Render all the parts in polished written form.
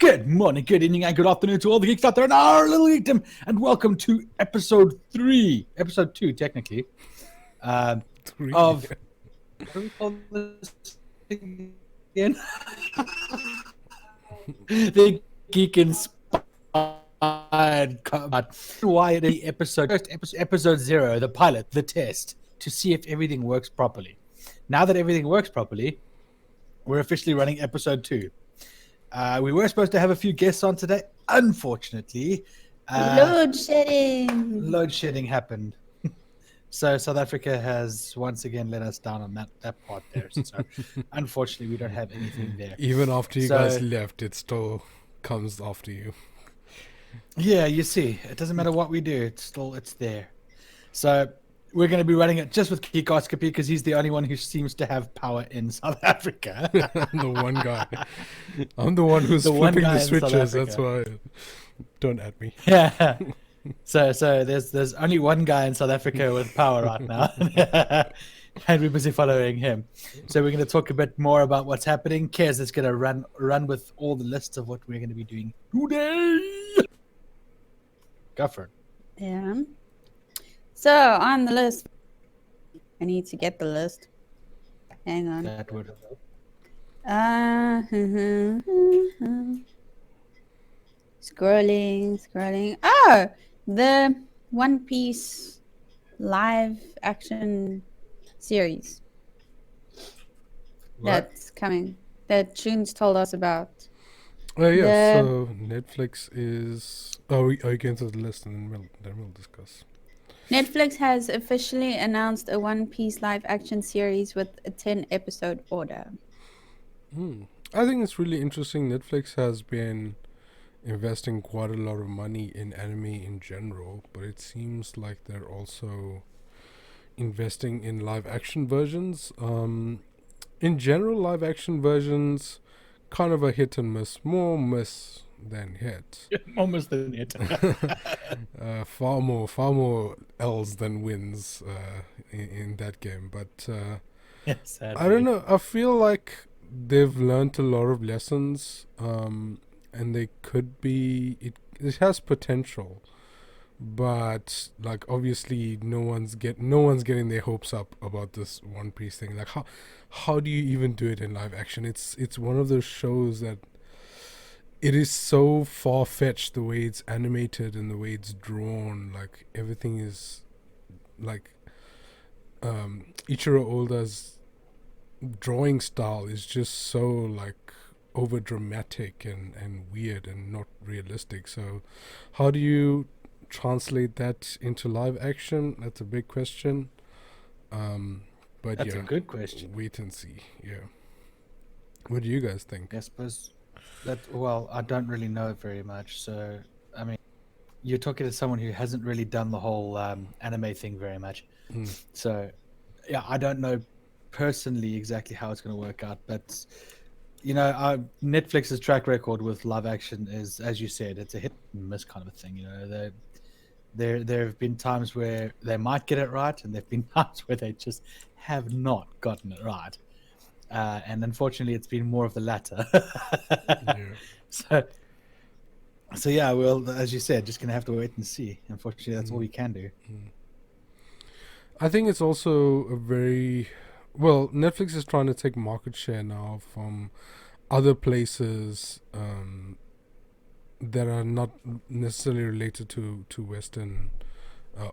Good morning, good evening, and good afternoon to all the geeks out there in our little geekdom, and welcome to episode 2, technically, of what do we call this again? The Geek-Inspired Why the episode 0, the pilot, the test, to see if everything works properly. Now that everything works properly, we're officially running episode 2. We were supposed to have a few guests on today. Unfortunately, load shedding happened. So South Africa has once again let us down on that part there. So unfortunately, we don't have anything there. Even after you guys left, it still comes after you. Yeah, you see, it doesn't matter what we do; it's there. So we're going to be running it just with Geekoscopy because he's the only one who seems to have power in South Africa. I'm the one guy. I'm the one who's flipping the switches. That's why. Don't at me. Yeah. So there's only one guy in South Africa with power right now, and we're busy following him. So we're going to talk a bit more about what's happening. Kez is going to run with all the lists of what we're going to be doing today. Go for it. Yeah. So on the list, I need to get the list. Hang on. That would. Scrolling. Oh, the One Piece live action series that's coming. That Chewns told us about. Oh yeah. So Netflix is. Oh, we get into the list and then we'll discuss. Netflix has officially announced a One Piece live action series with a 10-episode order. I think it's really interesting. Netflix has been investing quite a lot of money in anime in general, but it seems like they're also investing in live action versions. In general, live action versions kind of a hit and miss, more miss than hit. Almost than hit. Far more L's than wins in that game. But yes, I don't know. I feel like they've learned a lot of lessons, and they could be. It has potential, but like obviously no one's getting their hopes up about this One Piece thing. Like how do you even do it in live action? It's one of those shows that. It is so far-fetched the way it's animated and the way it's drawn. Like everything is like Ichiro Oda's drawing style is just so like over dramatic and weird and not realistic. So how do you translate that into live action? That's a big question. But that's a good question. Wait and see. Yeah. What do you guys think? I suppose. I don't really know very much. So, I mean, you're talking to someone who hasn't really done the whole anime thing very much. So, yeah, I don't know personally exactly how it's going to work out. But, you know, Netflix's track record with live action is, as you said, it's a hit and miss kind of a thing. You know, there have been times where they might get it right, and there have been times where they just have not gotten it right. And unfortunately, it's been more of the latter. Yeah. So yeah, well, as you said, just gonna have to wait and see. Unfortunately, that's all we can do. I think it's also Netflix is trying to take market share now from other places that are not necessarily related to Western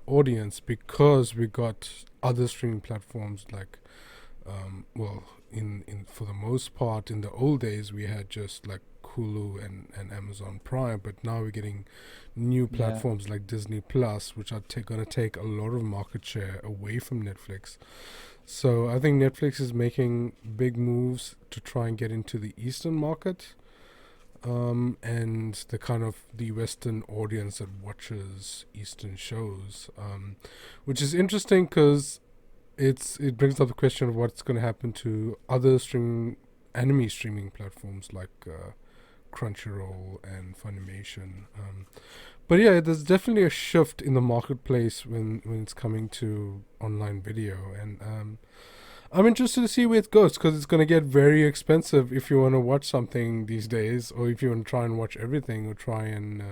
audience, because we got other streaming platforms like in for the most part in the old days we had just like Hulu and Amazon Prime, but now we're getting new platforms like Disney Plus, which are going to take a lot of market share away from Netflix. So I think Netflix is making big moves to try and get into the Eastern market, and the kind of the Western audience that watches Eastern shows, which is interesting because it brings up the question of what's going to happen to other anime streaming platforms like Crunchyroll and Funimation. But yeah, there's definitely a shift in the marketplace when it's coming to online video, and I'm interested to see where it goes because it's going to get very expensive if you want to watch something these days, or if you want to try and watch everything, or try and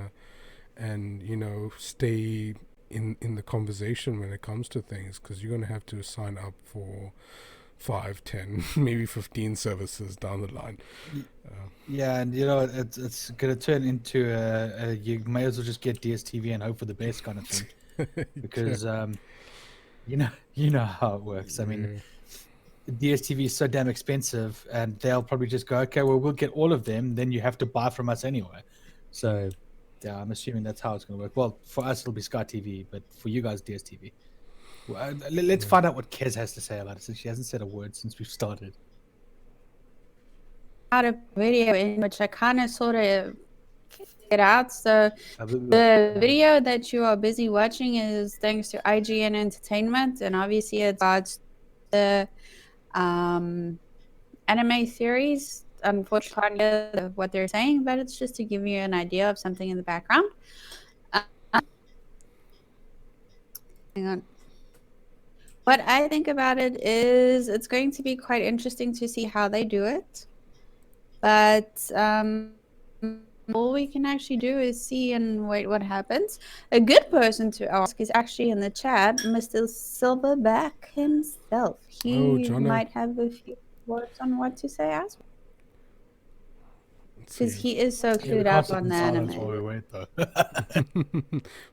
stay in the conversation when it comes to things, because you're going to have to sign up for 5, 10, maybe 15 services down the line. Yeah, and it's going to turn into you may as well just get DSTV and hope for the best kind of thing, because you know how it works. I mean, DSTV is so damn expensive, and they'll probably just go, okay, well, we'll get all of them, then you have to buy from us anyway. So yeah, I'm assuming that's how it's going to work. Well, for us it'll be Sky TV, but for you guys, DSTV. Well, let's find out what Kez has to say about it, since she hasn't said a word since we've started. Out a video in which I kind of sort of get out. So the video that you are busy watching is thanks to IGN Entertainment, and obviously it's about the anime series. Unfortunately, I can't hear what they're saying, but it's just to give you an idea of something in the background. Hang on. What I think about it is it's going to be quite interesting to see how they do it. But all we can actually do is see and wait what happens. A good person to ask is actually in the chat, Mr. Silverback himself. He might have a few words on what to say as well. Because he is so clued up on the anime. While we wait, though.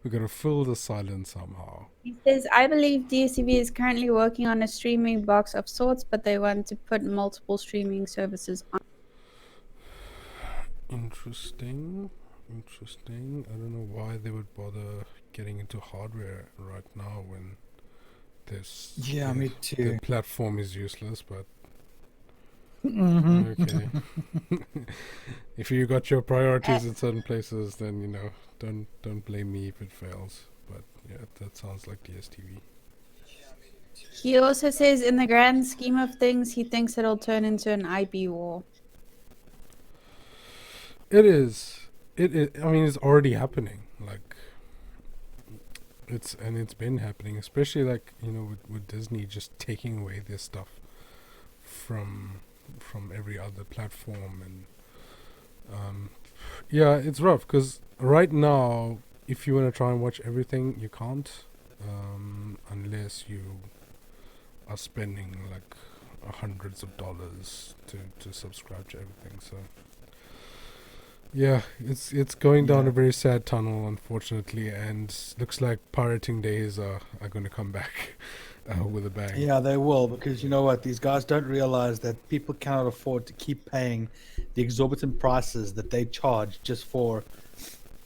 We're going to fill the silence somehow. He says, I believe DSTV is currently working on a streaming box of sorts, but they want to put multiple streaming services on. Interesting. I don't know why they would bother getting into hardware right now when this me too. The platform is useless, but Mm-hmm. Okay. If you got your priorities in certain places, then don't blame me if it fails. But yeah, that sounds like DSTV. He also says, in the grand scheme of things, he thinks it'll turn into an IP war. It is. I mean, it's already happening. Like, it's been happening, especially with Disney just taking away their stuff from every other platform, and it's rough because right now, if you want to try and watch everything, you can't, unless you are spending like hundreds of dollars to subscribe to everything. So yeah, it's going down a very sad tunnel, unfortunately, and looks like pirating days are going to come back with a bang. Yeah, they will, because you know what? These guys don't realize that people cannot afford to keep paying the exorbitant prices that they charge just for,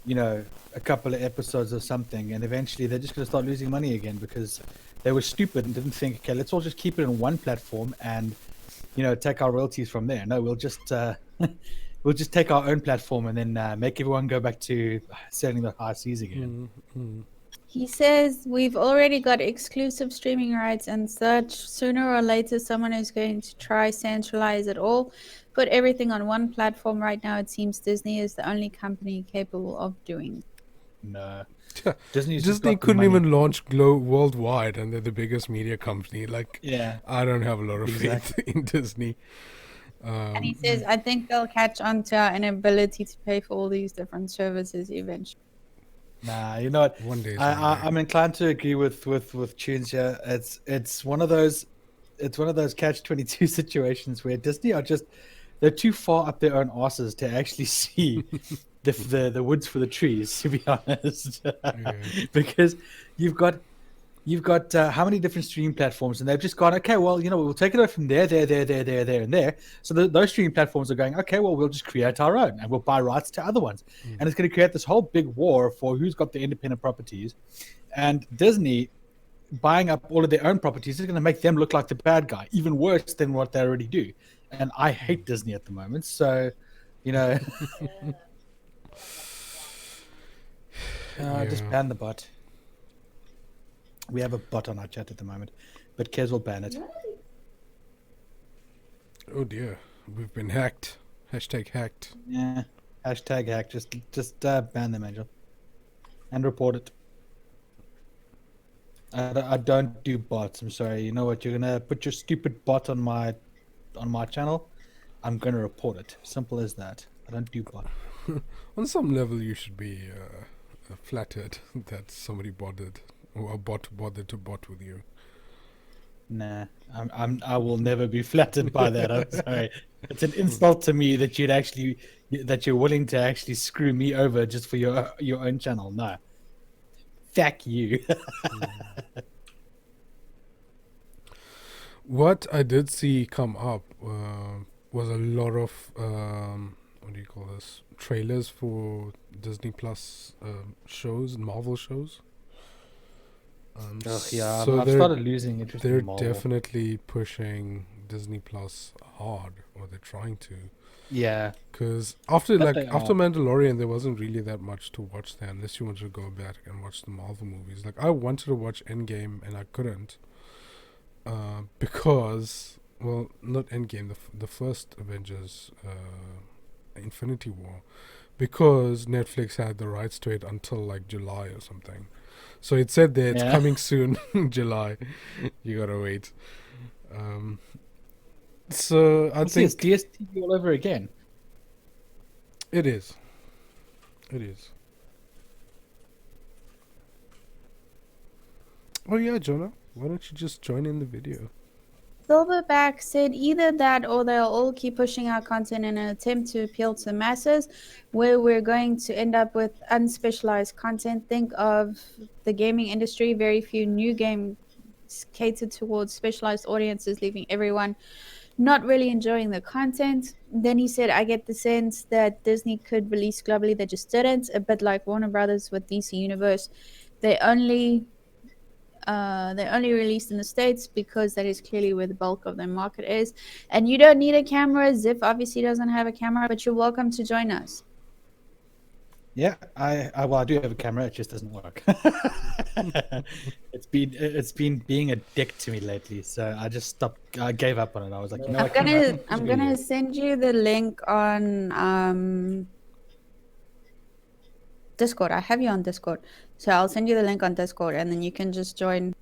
a couple of episodes or something, and eventually they're just going to start losing money again because they were stupid and didn't think, okay, let's all just keep it on one platform and, take our royalties from there. No, we'll just take our own platform and then make everyone go back to selling the high seas again. Mm-hmm. He says, we've already got exclusive streaming rights and such. Sooner or later, someone is going to try centralize it all, put everything on one platform. Right now, it seems Disney is the only company capable of doing. No. Disney couldn't even launch worldwide, and they're the biggest media company. I don't have a lot of faith in Disney. And he says, I think they'll catch on to our inability to pay for all these different services eventually. Nah, you know what? One day. I'm inclined to agree with Chewns here. It's one of those catch-22 situations where Disney they're too far up their own asses to actually see the woods for the trees, to be honest. Because you've got how many different streaming platforms, and they've just gone, okay, well, we'll take it away from there, and there. So those streaming platforms are going, okay, well, we'll just create our own, and we'll buy rights to other ones. And it's going to create this whole big war for who's got the independent properties. And Disney buying up all of their own properties is going to make them look like the bad guy, even worse than what they already do. And I hate Disney at the moment, so, just ban the bot. We have a bot on our chat at the moment, but Kez will ban it. Oh dear, we've been hacked. #hacked. Yeah, #hacked. Just ban them, Angel, and report it. I don't do bots. I'm sorry. You know what? You're gonna put your stupid bot on my channel. I'm gonna report it. Simple as that. I don't do bots. On some level, you should be flattered that somebody bothered, or a bot bothered to bot with you. Nah, I will never be flattered by that. I'm sorry. It's an insult to me that you're willing to actually screw me over just for your own channel. No. Fuck you. What I did see come up was a lot of what do you call this? Trailers for Disney Plus shows, Marvel shows. Yeah, so I've started losing interest they're in Marvel. definitely pushing Disney Plus hard, or they're trying to. Yeah, Because after But they after are. Mandalorian, there wasn't really that much to watch there, unless you wanted to go back and watch the Marvel movies. Like I wanted to watch Endgame and I couldn't, because not Endgame, the first Avengers, Infinity War, because Netflix had the rights to it until like July or something. So it said there it's Yeah. coming soon, July. You gotta wait. So I see, it's think DSTV all over again. it is. It is. Oh yeah, Jonah. Why don't you just join in the video? Silverback said either that or they'll all keep pushing out content in an attempt to appeal to the masses, where we're going to end up with unspecialized content. Think of the gaming industry, very few new games catered towards specialized audiences, leaving everyone not really enjoying the content. Then he said, I get the sense that Disney could release globally, they just didn't, a bit like Warner Brothers with DC Universe. They only released in the States because that is clearly where the bulk of their market is. And you don't need a camera. Ziff obviously doesn't have a camera, but you're welcome to join us. Yeah, I do have a camera. It just doesn't work. It's been being a dick to me lately, so I just stopped. I gave up on it. I was like, you know what? I'm gonna send you the link on Discord. I have you on Discord, so I'll send you the link on Discord, and then you can just join.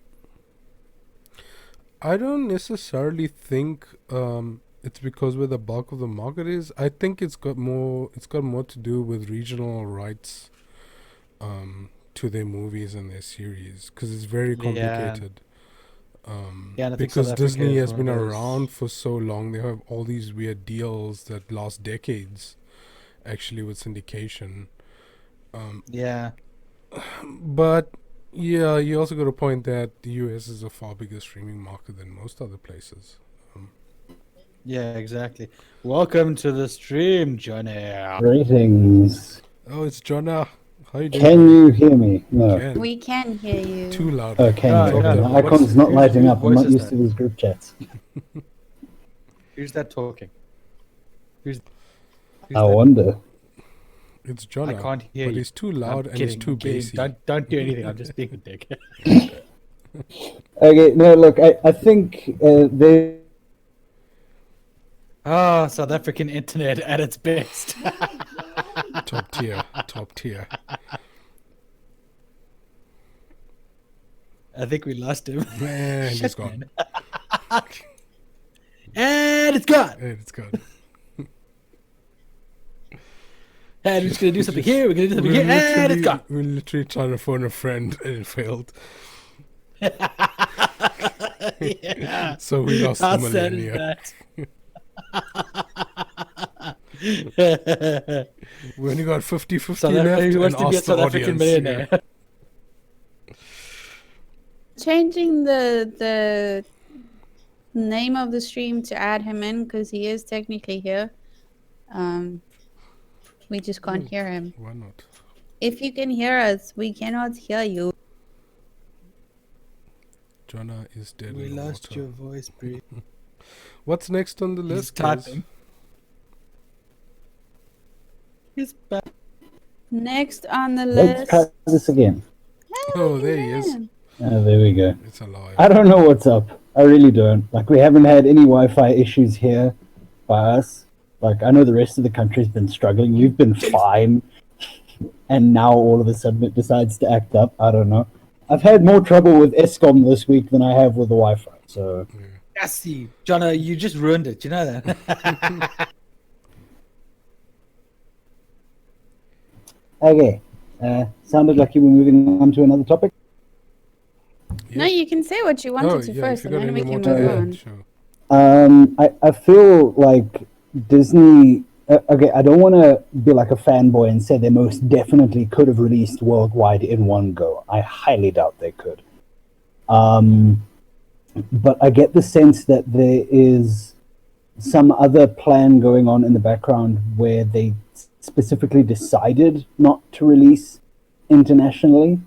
I don't necessarily think it's because where the bulk of the market is. I think it's got more to do with regional rights to their movies and their series, because it's very complicated. Yeah, and I think Because South Africa Disney is has one of been those- around for so long, they have all these weird deals that last decades, actually, with syndication. Yeah, But yeah, you also got a point that the US is a far bigger streaming market than most other places. yeah, exactly. Welcome to the stream, Johnny. Greetings. Oh, it's Jonah. How you doing? Can buddy? you hear me? No. Can. We can hear you. Too loud. Oh, can No, you? no, Okay. no. My icon's not Whose lighting up. I'm voice not is used that? to these group chats. Who's that talking? Who's I that? wonder. It's Jonah. I can't hear but you. it's too loud I'm and it's kidding, too I'm kidding. bassy. Don't do anything. I'm just being a dick. Okay, no, look, I think there. Oh, South African internet at its best. Top tier. Top tier. I think we lost him. Man, he's Shit, gone. man. And it's gone. Hey, it's gone. And we're just gonna do something here. We're gonna do something here, and it's gone. We're literally trying to phone a friend and it failed. Yeah. So we lost How the sad is millennia. that? We only got 50-50 South left Africa, who and wants to be a ask the South African audience. millionaire? Changing the name of the stream to add him in because he is technically here. We just can't hear him. Why not? If you can hear us, we cannot hear you. Jonah is dead We in the lost water. your voice, Bree. What's next on the He's list, guys? typing. He's back. Next on the Let's list. try this again. Oh, there he is. Oh, there we go. It's a lie. I don't know what's up. I really don't. Like, we haven't had any Wi-Fi issues here by us. Like, I know the rest of the country's been struggling. You've been fine. And now all of a sudden it decides to act up. I don't know. I've had more trouble with ESCOM this week than I have with the Wi-Fi. So, Gassy, Jono, you just ruined it. You know that. okay. Sounded like you were moving on to another topic. No, you can say what you wanted to first, and then we can move on. Sure. I feel like Disney. Okay, I don't want to be like a fanboy and say they most definitely could have released worldwide in one go. I highly doubt they could. But I get the sense that there is some other plan going on in the background where they specifically decided not to release internationally.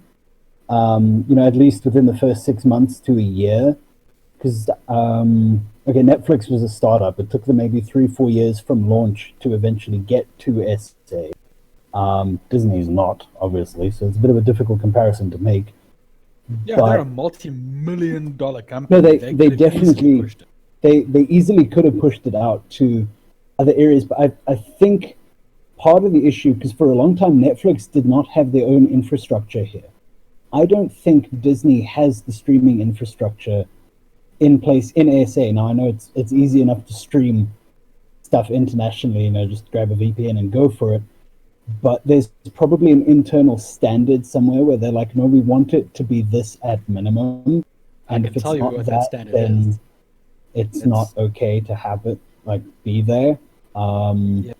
At least within the first 6 months to a year. Because, Netflix was a startup. It took them maybe 3-4 years from launch to eventually get to SA. Disney's not, obviously, so it's a bit of a difficult comparison to make. Yeah, but they're a multi-million-dollar company. No, they definitely, they easily could have pushed it out to other areas, but I think part of the issue, because for a long time, Netflix did not have their own infrastructure here. I don't think Disney has the streaming infrastructure in place in SA. Now, I know it's easy enough to stream stuff internationally, just grab a VPN and go for it. But there's probably an internal standard somewhere where they're like, no, we want it to be this at minimum. And if it's not that, then it's not okay to have it be there. So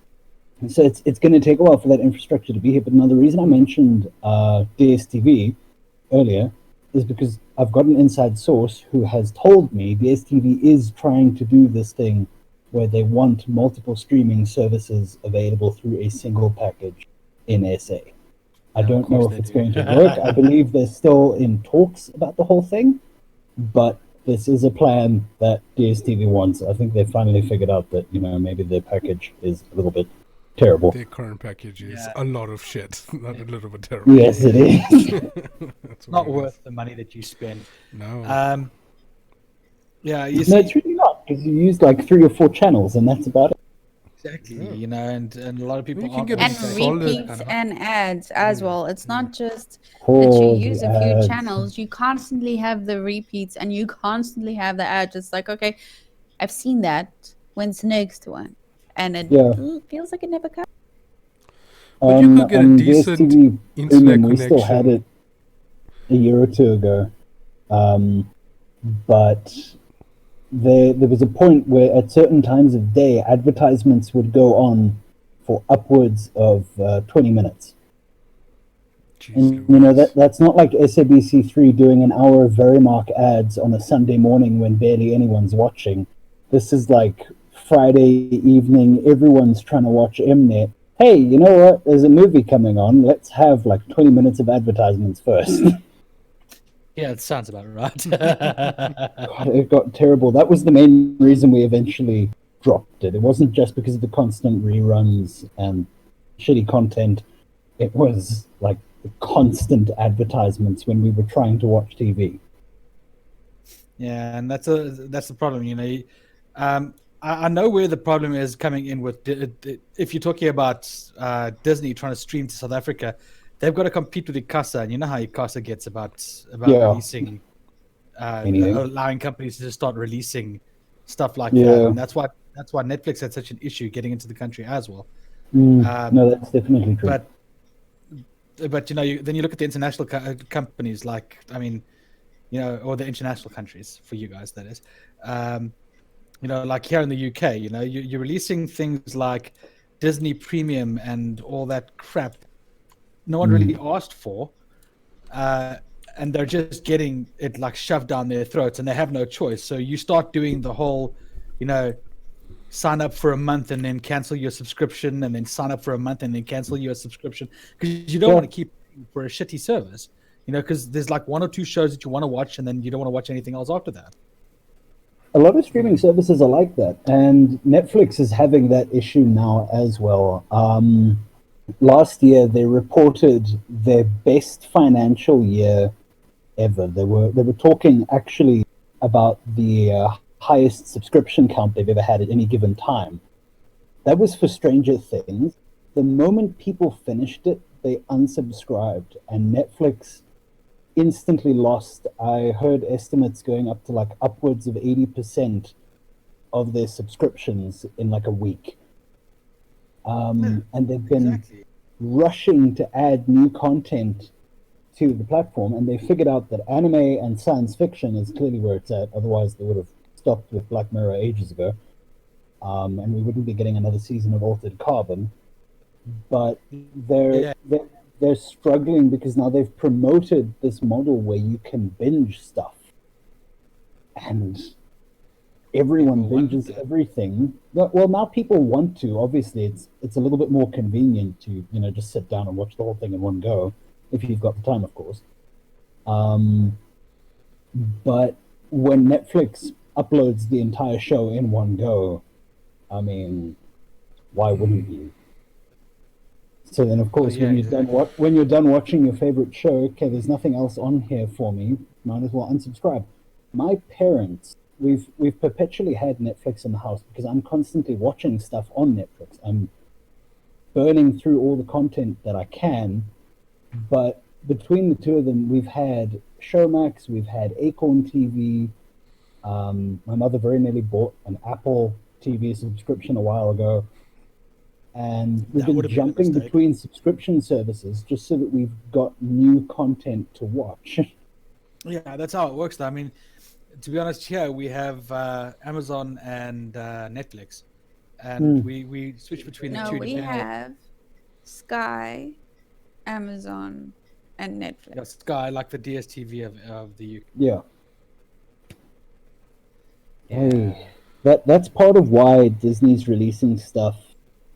it's going to take a while for that infrastructure to be here. But another reason I mentioned DSTV earlier is because I've got an inside source who has told me DSTV is trying to do this thing where they want multiple streaming services available through a single package in SA. I don't know if it's going to work. I believe they're still in talks about the whole thing, but this is a plan that DSTV wants. I think they finally figured out that, maybe their package is a little bit terrible. Their current package is a lot of shit, not a little bit terrible. Yes, it is. It's not worth the money that you spend. No. It's really not, because you use 3 or 4 channels, and that's about it. Exactly, and a lot of people and repeats and ads as well. It's not just that you use a few channels. You constantly have the repeats, and you constantly have the ads. It's like, okay, I've seen that. When's the next one? And it feels like it never comes. But you could get a decent internet connection. We still had it a year or 2 ago, but there was a point where at certain times of day, advertisements would go on for upwards of 20 minutes. Jeez, and that's not like SABC3 doing an hour of Verimark ads on a Sunday morning when barely anyone's watching. This is like Friday evening, everyone's trying to watch Mnet. Hey, you know what? There's a movie coming on. Let's have 20 minutes of advertisements first. Yeah, it sounds about right. God, it got terrible. That was the main reason we eventually dropped it. It wasn't just because of the constant reruns and shitty content. It was the constant advertisements when we were trying to watch TV. Yeah, and that's the problem. I know where the problem is coming in with. If you're talking about Disney trying to stream to South Africa, they've got to compete with Ikasa, and you know how Ikasa gets about releasing, allowing companies to start releasing stuff like that, and that's why Netflix had such an issue getting into the country as well. No, that's definitely true. But then you look at the international companies, or the international countries for you guys, that is. Like here in the UK, you're releasing things like Disney Premium and all that crap no one really asked for, and they're just getting it shoved down their throats, and they have no choice. So you start doing the whole, sign up for a month and then cancel your subscription, and then sign up for a month and then cancel your subscription, because you don't want to keep paying for a shitty service, because there's 1 or 2 shows that you want to watch, and then you don't want to watch anything else after that. A lot of streaming services are like that, and Netflix is having that issue now as well. Last year, they reported their best financial year ever. They were talking actually about the highest subscription count they've ever had at any given time. That was for Stranger Things. The moment people finished it, they unsubscribed, and Netflix instantly lost. I heard estimates going up to like upwards of 80% of their subscriptions in like a week. And they've been rushing to add new content to the platform, and they figured out that anime and science fiction is clearly where it's at. Otherwise, they would have stopped with Black Mirror ages ago, and we wouldn't be getting another season of Altered Carbon. But they're struggling because now they've promoted this model where you can binge stuff, and everyone binges everything. Well, now people want to. Obviously, it's a little bit more convenient to just sit down and watch the whole thing in one go, if you've got the time, of course. But when Netflix uploads the entire show in one go, I mean, why wouldn't you? So then, of course, when you're done watching your favorite show, okay, there's nothing else on here for me. Might as well unsubscribe. My parents, we've perpetually had Netflix in the house because I'm constantly watching stuff on Netflix. I'm burning through all the content that I can. But between the two of them, we've had Showmax, we've had Ikon TV. My mother very nearly bought an Apple TV subscription a while ago. And we've been jumping between subscription services just so that we've got new content to watch. Yeah, that's how it works, though. I mean, to be honest, here we have Amazon and Netflix. And we switch between the two. No, we have Sky, Amazon, and Netflix. Yeah, Sky, like the DSTV of the UK. Yeah. Hey, that's part of why Disney's releasing stuff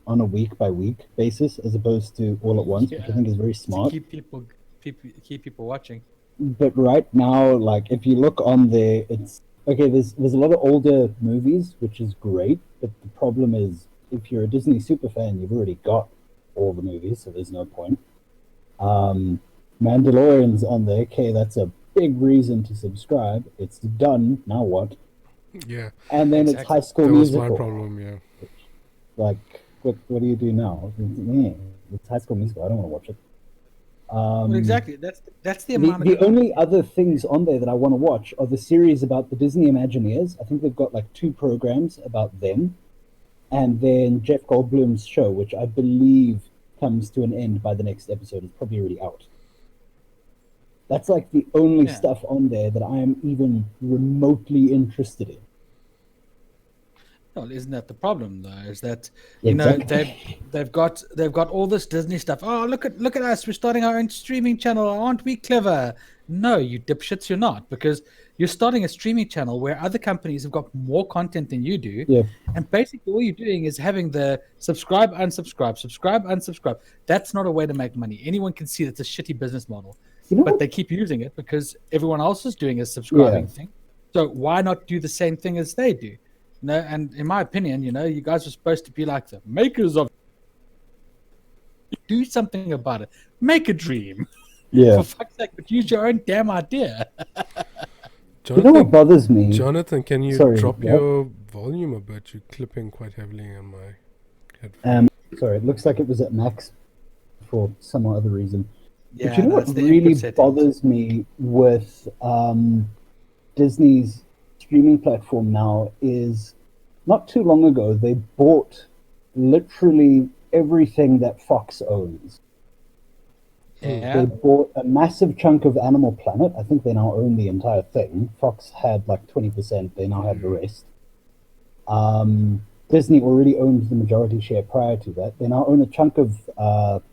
on a week-by-week basis as opposed to all at once, which I think is very smart. To keep people watching. But right now, like, if you look on there, it's... Okay, there's a lot of older movies, which is great, but the problem is, if you're a Disney superfan, you've already got all the movies, so there's no point. Mandalorian's on there. Okay, that's a big reason to subscribe. It's done. Now what? Yeah. And then it's High School Musical. That was my problem, yeah. Like, what do you do now? It's High School Musical. I don't want to watch it. Well, exactly. That's the amount The only other things on there that I want to watch are the series about the Disney Imagineers. I think they've got like 2 programs about them. And then Jeff Goldblum's show, which I believe comes to an end by the next episode. It's probably already out. That's like the only stuff on there that I am even remotely interested in. Well, isn't that the problem though? Is that they've got all this Disney stuff. Oh, look at us! We're starting our own streaming channel. Aren't we clever? No, you dipshits, you're not, because you're starting a streaming channel where other companies have got more content than you do. Yeah. And basically, all you're doing is having the subscribe, unsubscribe. That's not a way to make money. Anyone can see that's a shitty business model. But they keep using it because everyone else is doing a subscribing thing. So why not do the same thing as they do? And in my opinion, you guys are supposed to be like the makers of. Do something about it. Make a dream. Yeah. For fuck's sake, but use your own damn idea. Jonathan, you know what bothers me? Jonathan, can you drop your volume a bit? You're clipping quite heavily on my headphones. Sorry, it looks like it was at max for some other reason. Yeah, but you know what really bothers me with Disney's streaming platform now is not too long ago they bought literally everything that Fox owns. Yeah. They bought a massive chunk of Animal Planet. I think they now own the entire thing. Fox had like 20%. They now have the rest. Disney already owned the majority share prior to that. They now own a chunk of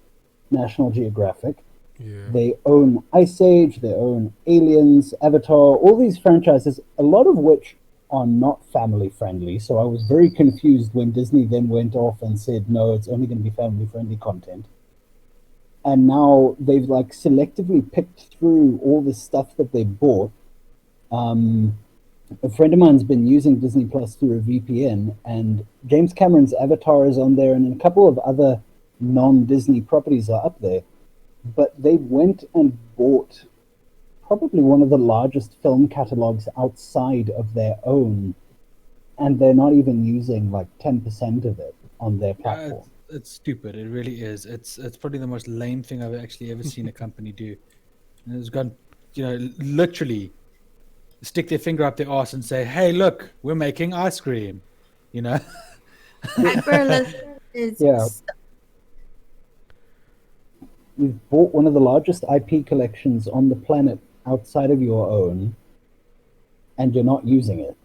National Geographic. Yeah. They own Ice Age, they own Aliens, Avatar, all these franchises, a lot of which are not family friendly. So I was very confused when Disney then went off and said, no, it's only going to be family friendly content. And now they've like selectively picked through all the stuff that they bought. A friend of mine's been using Disney Plus through a VPN, and James Cameron's Avatar is on there, and a couple of other non-Disney properties are up there. But they went and bought probably one of the largest film catalogs outside of their own, and they're not even using like 10% of it on their platform. It's stupid. It really is. It's probably the most lame thing I've actually ever seen a company do. And it's gone literally stick their finger up their arse and say, "Hey, look, we're making ice cream," Hyperrealism is Yeah. You've bought one of the largest IP collections on the planet outside of your own, and you're not using it.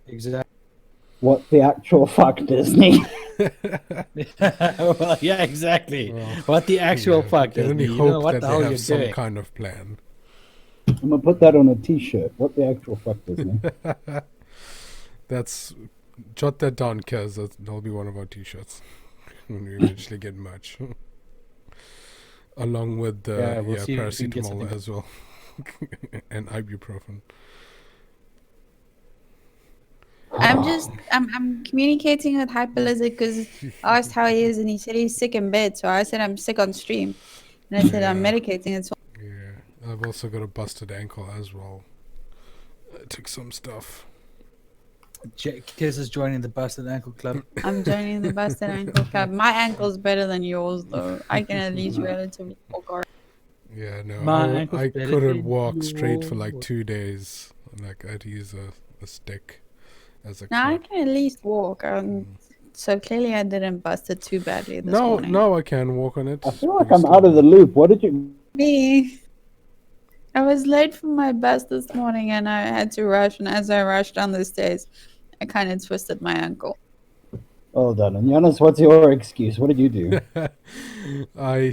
Exactly. What the actual fuck, Disney? Well, yeah, exactly. Well, What the actual fuck I is? only You hope know what that the they hell have you're some doing? kind of plan. I'm gonna put that on a t-shirt. What the actual fuck, Disney? That's jot that down, Kaz. That'll be one of our t-shirts when we eventually get merch, along with the Yeah, we'll see if we can get paracetamol something. as well, and ibuprofen. I'm communicating with Hyperlizard because I asked how he is and he said he's sick in bed. So I said I'm sick on stream, and I said I'm Yeah. medicating. It's Yeah, I've also got a busted ankle as well. I took some stuff. Kiz is joining the Busted Ankle Club. I'm joining the busted ankle club. My ankle's better than yours though. I can at least relatively walk around. Yeah, no, My ankle's I better couldn't than walk straight for like yours. 2 days. Like I'd use a stick as a Now I crutch. can at least walk. So clearly I didn't bust it too badly this No, morning. now I can walk on it. I feel like but I'm still- out of the loop. What did you? Me. I was late for my bus this morning and I had to rush. And as I rushed down the stairs, I kind of twisted my ankle. Well done. And Giannis, what's your excuse? What did you do? I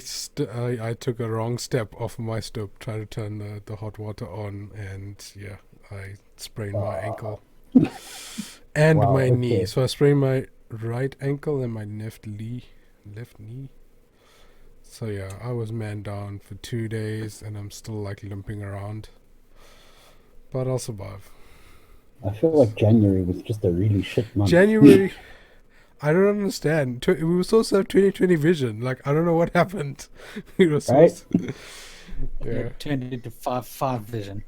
took a wrong step off my stoop, trying to turn the hot water on, and yeah, I sprained my ankle and Wow, my knee. okay. So I sprained my right ankle and my left knee. So yeah, I was man down for 2 days, and I'm still like limping around, but I'll survive. I feel like January was just a really shit month. January. I don't understand. We were supposed to have 2020 vision. Like, I don't know what happened. We were supposed to, yeah. It turned into 5 vision.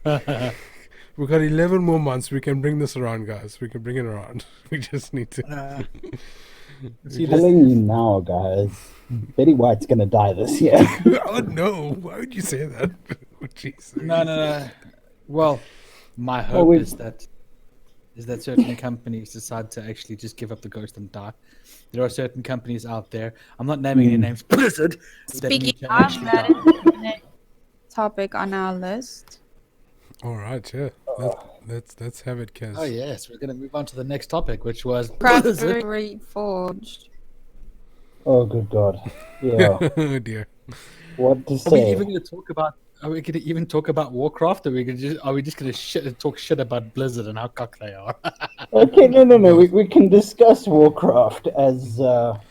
We got 11 more months. We can bring this around, guys. We can bring it around. We just need to. See, I'm telling you now, guys. Betty White's gonna die this year. Oh, no. Why would you say that? Oh, jeez. No. Well, my Well, hope we- is that certain companies decide to actually just give up the ghost and die. There are certain companies out there. I'm not naming any names. Blizzard. that need Speaking to of, actually that die. is the next topic on our list. All right, yeah. Let's have it, Kaz. Oh yes, we're going to move on to the next topic, which was Craft Blizzard. Reforged. Oh, good God. Yeah. Oh, dear. What to Are we say? even going to talk about? Are we going to even talk about Warcraft? Or are we just going to talk shit about Blizzard and how cock they are? Okay, no. We can discuss Warcraft as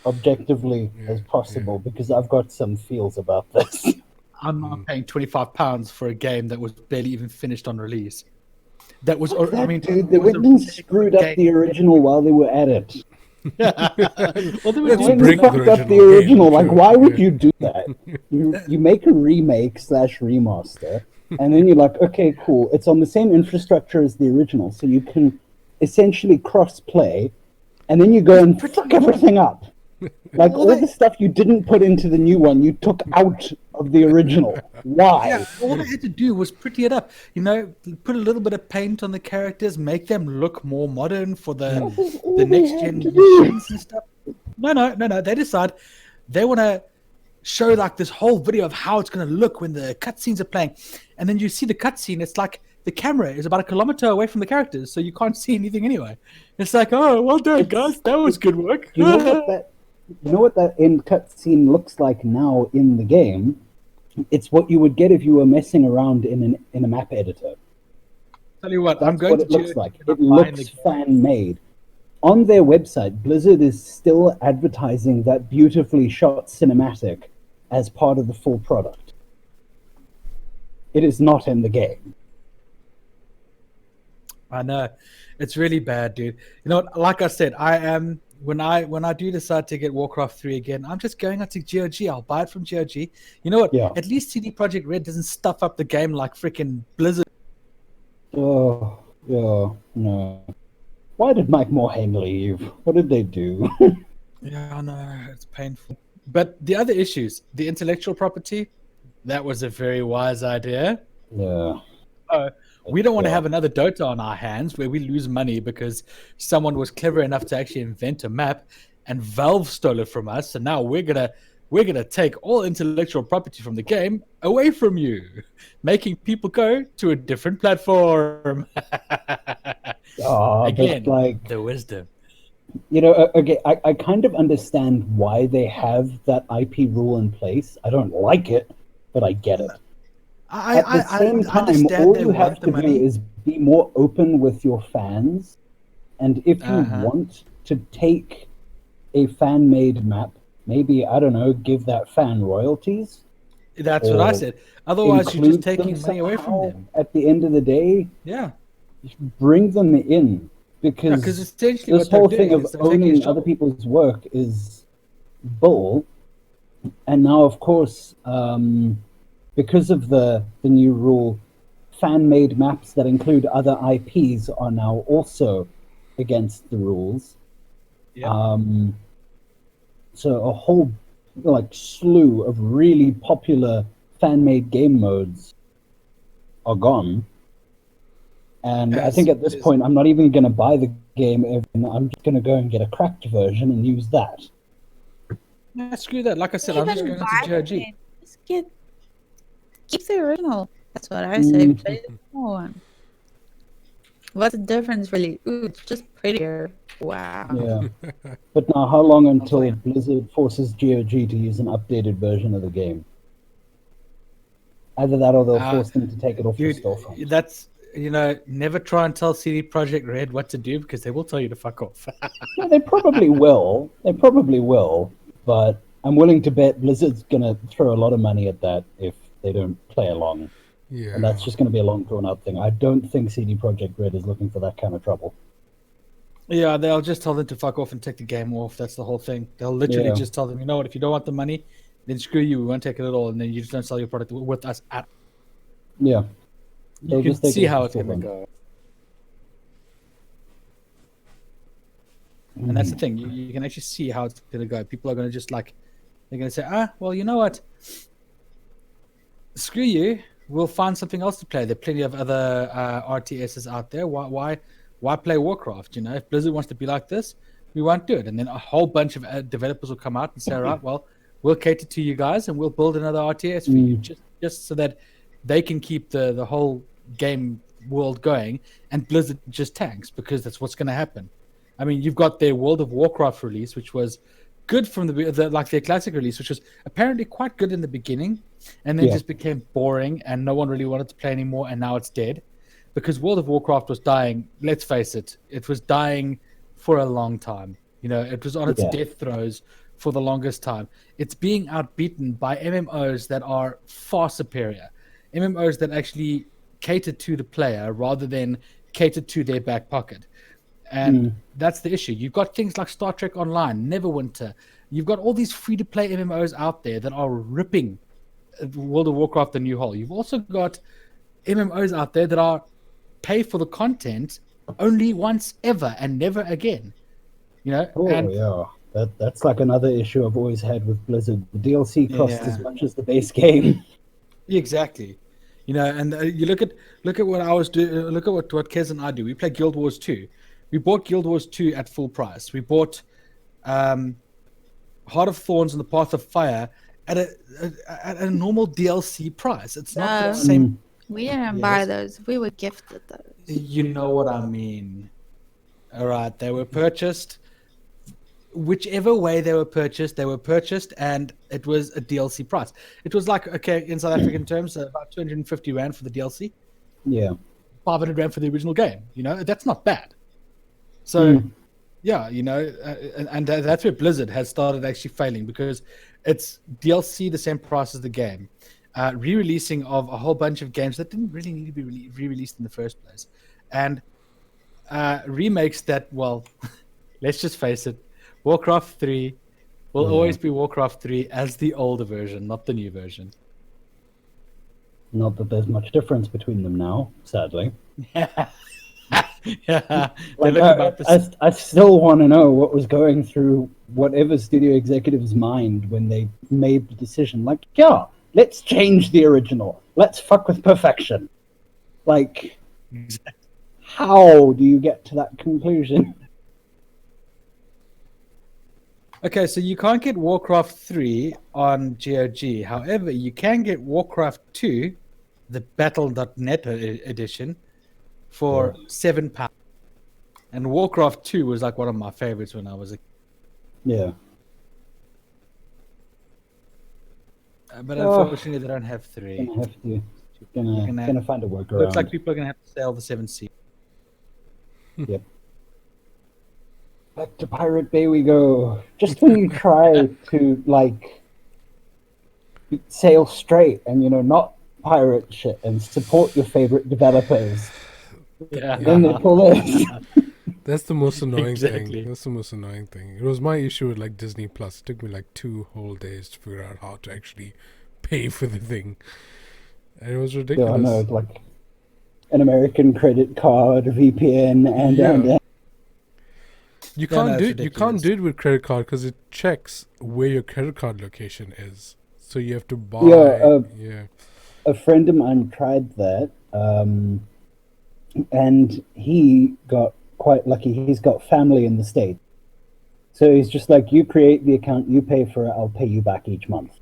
objectively as possible because I've got some feels about this. I'm not paying £25 for a game that was barely even finished on release. That was, I mean, Dude, they it was went a and really screwed good up the original while they were at it. Well, they were Let's They doing went break and the fucked up the original game, original. Like, sure, why would yeah. you do that? You make a remake / remaster, and then you're like, okay, cool. It's on the same infrastructure as the original, so you can essentially cross-play, and then you go and fuck everything up. Like, all the stuff you didn't put into the new one, you took out of the original. Why? Yeah, all they had to do was pretty it up. Put a little bit of paint on the characters, make them look more modern for the all the they next had gen to do. machines and stuff. No. They decide they want to show like this whole video of how it's going to look when the cutscenes are playing, and then you see the cutscene. It's like the camera is about 1 kilometer away from the characters, so you can't see anything anyway. It's like, oh, well done, guys. That was good work. You know what that end cutscene looks like now in the game? It's what you would get if you were messing around in a map editor. Tell you what, That's I'm going what to it looks do like. I'm It buying looks the- fan-made. On their website, Blizzard is still advertising that beautifully shot cinematic as part of the full product. It is not in the game. I know, it's really bad, dude. You know what? Like I said, I am when I do decide to get Warcraft 3 again, I'm just going out to GOG. I'll buy it from GOG. You know what? Yeah. At least CD Projekt Red doesn't stuff up the game like freaking Blizzard. Oh, yeah, no. Why did Mike Morhaime leave? What did they do? Yeah, I know, it's painful. But the other issues, the intellectual property, that was a very wise idea. Yeah. we don't want to have another Dota on our hands where we lose money because someone was clever enough to actually invent a map and Valve stole it from us. And now we're gonna take all intellectual property from the game away from you, making people go to a different platform. Again, like the wisdom. You know, okay, I kind of understand why they have that IP rule in place. I don't like it, but I get it. At the same time, all you have to do is be more open with your fans. And if you want to take a fan-made map, maybe, I don't know, give that fan royalties. That's what I said. Otherwise, you're just taking money away from them. At the end of the day, just bring them in. Because essentially this whole thing of owning other people's work is bull. And now, of course, because of the new rule, fan-made maps that include other IPs are now also against the rules. Yeah. So a whole slew of really popular fan-made game modes are gone. And I think at this point, I'm not even going to buy the game. I'm just going to go and get a cracked version and use that. Yeah, screw that. Like I said, I'm just going to GOG. Just keep the original. That's what I say. Play the small one. What's the difference, really? Ooh, it's just prettier. Wow. Yeah. But now, how long until Blizzard forces GOG to use an updated version of the game? Either that or they'll force them to take it off the storefront. That's... never try and tell CD Projekt Red what to do because they will tell you to fuck off. Yeah, they probably will. But I'm willing to bet Blizzard's going to throw a lot of money at that if they don't play along. Yeah. And that's just going to be a long drawn-out thing. I don't think CD Projekt Red is looking for that kind of trouble. Yeah, they'll just tell them to fuck off and take the game off. That's the whole thing. They'll literally just tell them, you know what, if you don't want the money, then screw you. We won't take it at all. And then you just don't sell your product with us at all. Yeah. You can see how it's going to go. And that's the thing. You can actually see how it's going to go. People are going to just they're going to say, well, you know what? Screw you. We'll find something else to play. There are plenty of other RTSs out there. Why play Warcraft? If Blizzard wants to be like this, we won't do it. And then a whole bunch of developers will come out and say, all right, well, we'll cater to you guys and we'll build another RTS for you just so that they can keep the whole game world going, and Blizzard just tanks because that's what's going to happen. I mean, you've got their World of Warcraft release, which was good from their classic release, which was apparently quite good in the beginning, and then just became boring, and no one really wanted to play anymore, and now it's dead because World of Warcraft was dying. Let's face it, it was dying for a long time. It was on its death throes for the longest time. It's being outbeaten by MMOs that are far superior. MMOs that actually cater to the player rather than cater to their back pocket. And that's the issue. You've got things like Star Trek Online, Neverwinter. You've got all these free-to-play MMOs out there that are ripping World of Warcraft a new hole. You've also got MMOs out there that are pay for the content only once ever and never again. That's like another issue I've always had with Blizzard. The DLC costs as much as the base game. Exactly. And you look at what I was doing. Look at what Kez and I do. We play Guild Wars 2. We bought Guild Wars 2 at full price. We bought Heart of Thorns and the Path of Fire at a normal DLC price. It's not the same. We didn't buy those. We were gifted those. You know what I mean. All right. They were purchased. Whichever way they were purchased, and it was a DLC price. It was in South African terms, about 250 Rand for the DLC. Yeah. 500 Rand for the original game. That's not bad. So, and that's where Blizzard has started actually failing because it's DLC the same price as the game. Re-releasing of a whole bunch of games that didn't really need to be re-released in the first place. And remakes that, well, let's just face it, Warcraft 3 will always be Warcraft 3 as the older version, not the new version. Not that there's much difference between them now, sadly. Yeah. I still want to know what was going through whatever studio executive's mind when they made the decision. Let's change the original. Let's fuck with perfection. Like, how do you get to that conclusion? Okay, so you can't get Warcraft 3 on GOG. However, you can get Warcraft 2, the Battle.net edition, for £7. And Warcraft 2 was like one of my favorites when I was a kid. Yeah. But unfortunately, they don't have 3. Gonna have to. Gonna find a workaround. Looks like people are gonna have to sell the 7C. Yep. Back to Pirate Bay we go. Just when you try to like sail straight and not pirate shit and support your favorite developers, then they pull this. That's the most annoying Exactly. thing. That's the most annoying thing. It was my issue with like Disney Plus. It took me like 2 whole days to figure out how to actually pay for the thing. And it was ridiculous. Yeah, I know, like an American credit card, VPN, and You can't do it with credit card because it checks where your credit card location is. So you have to buy. A friend of mine tried that, and he got quite lucky. He's got family in the States. So he's just like, you create the account, you pay for it, I'll pay you back each month.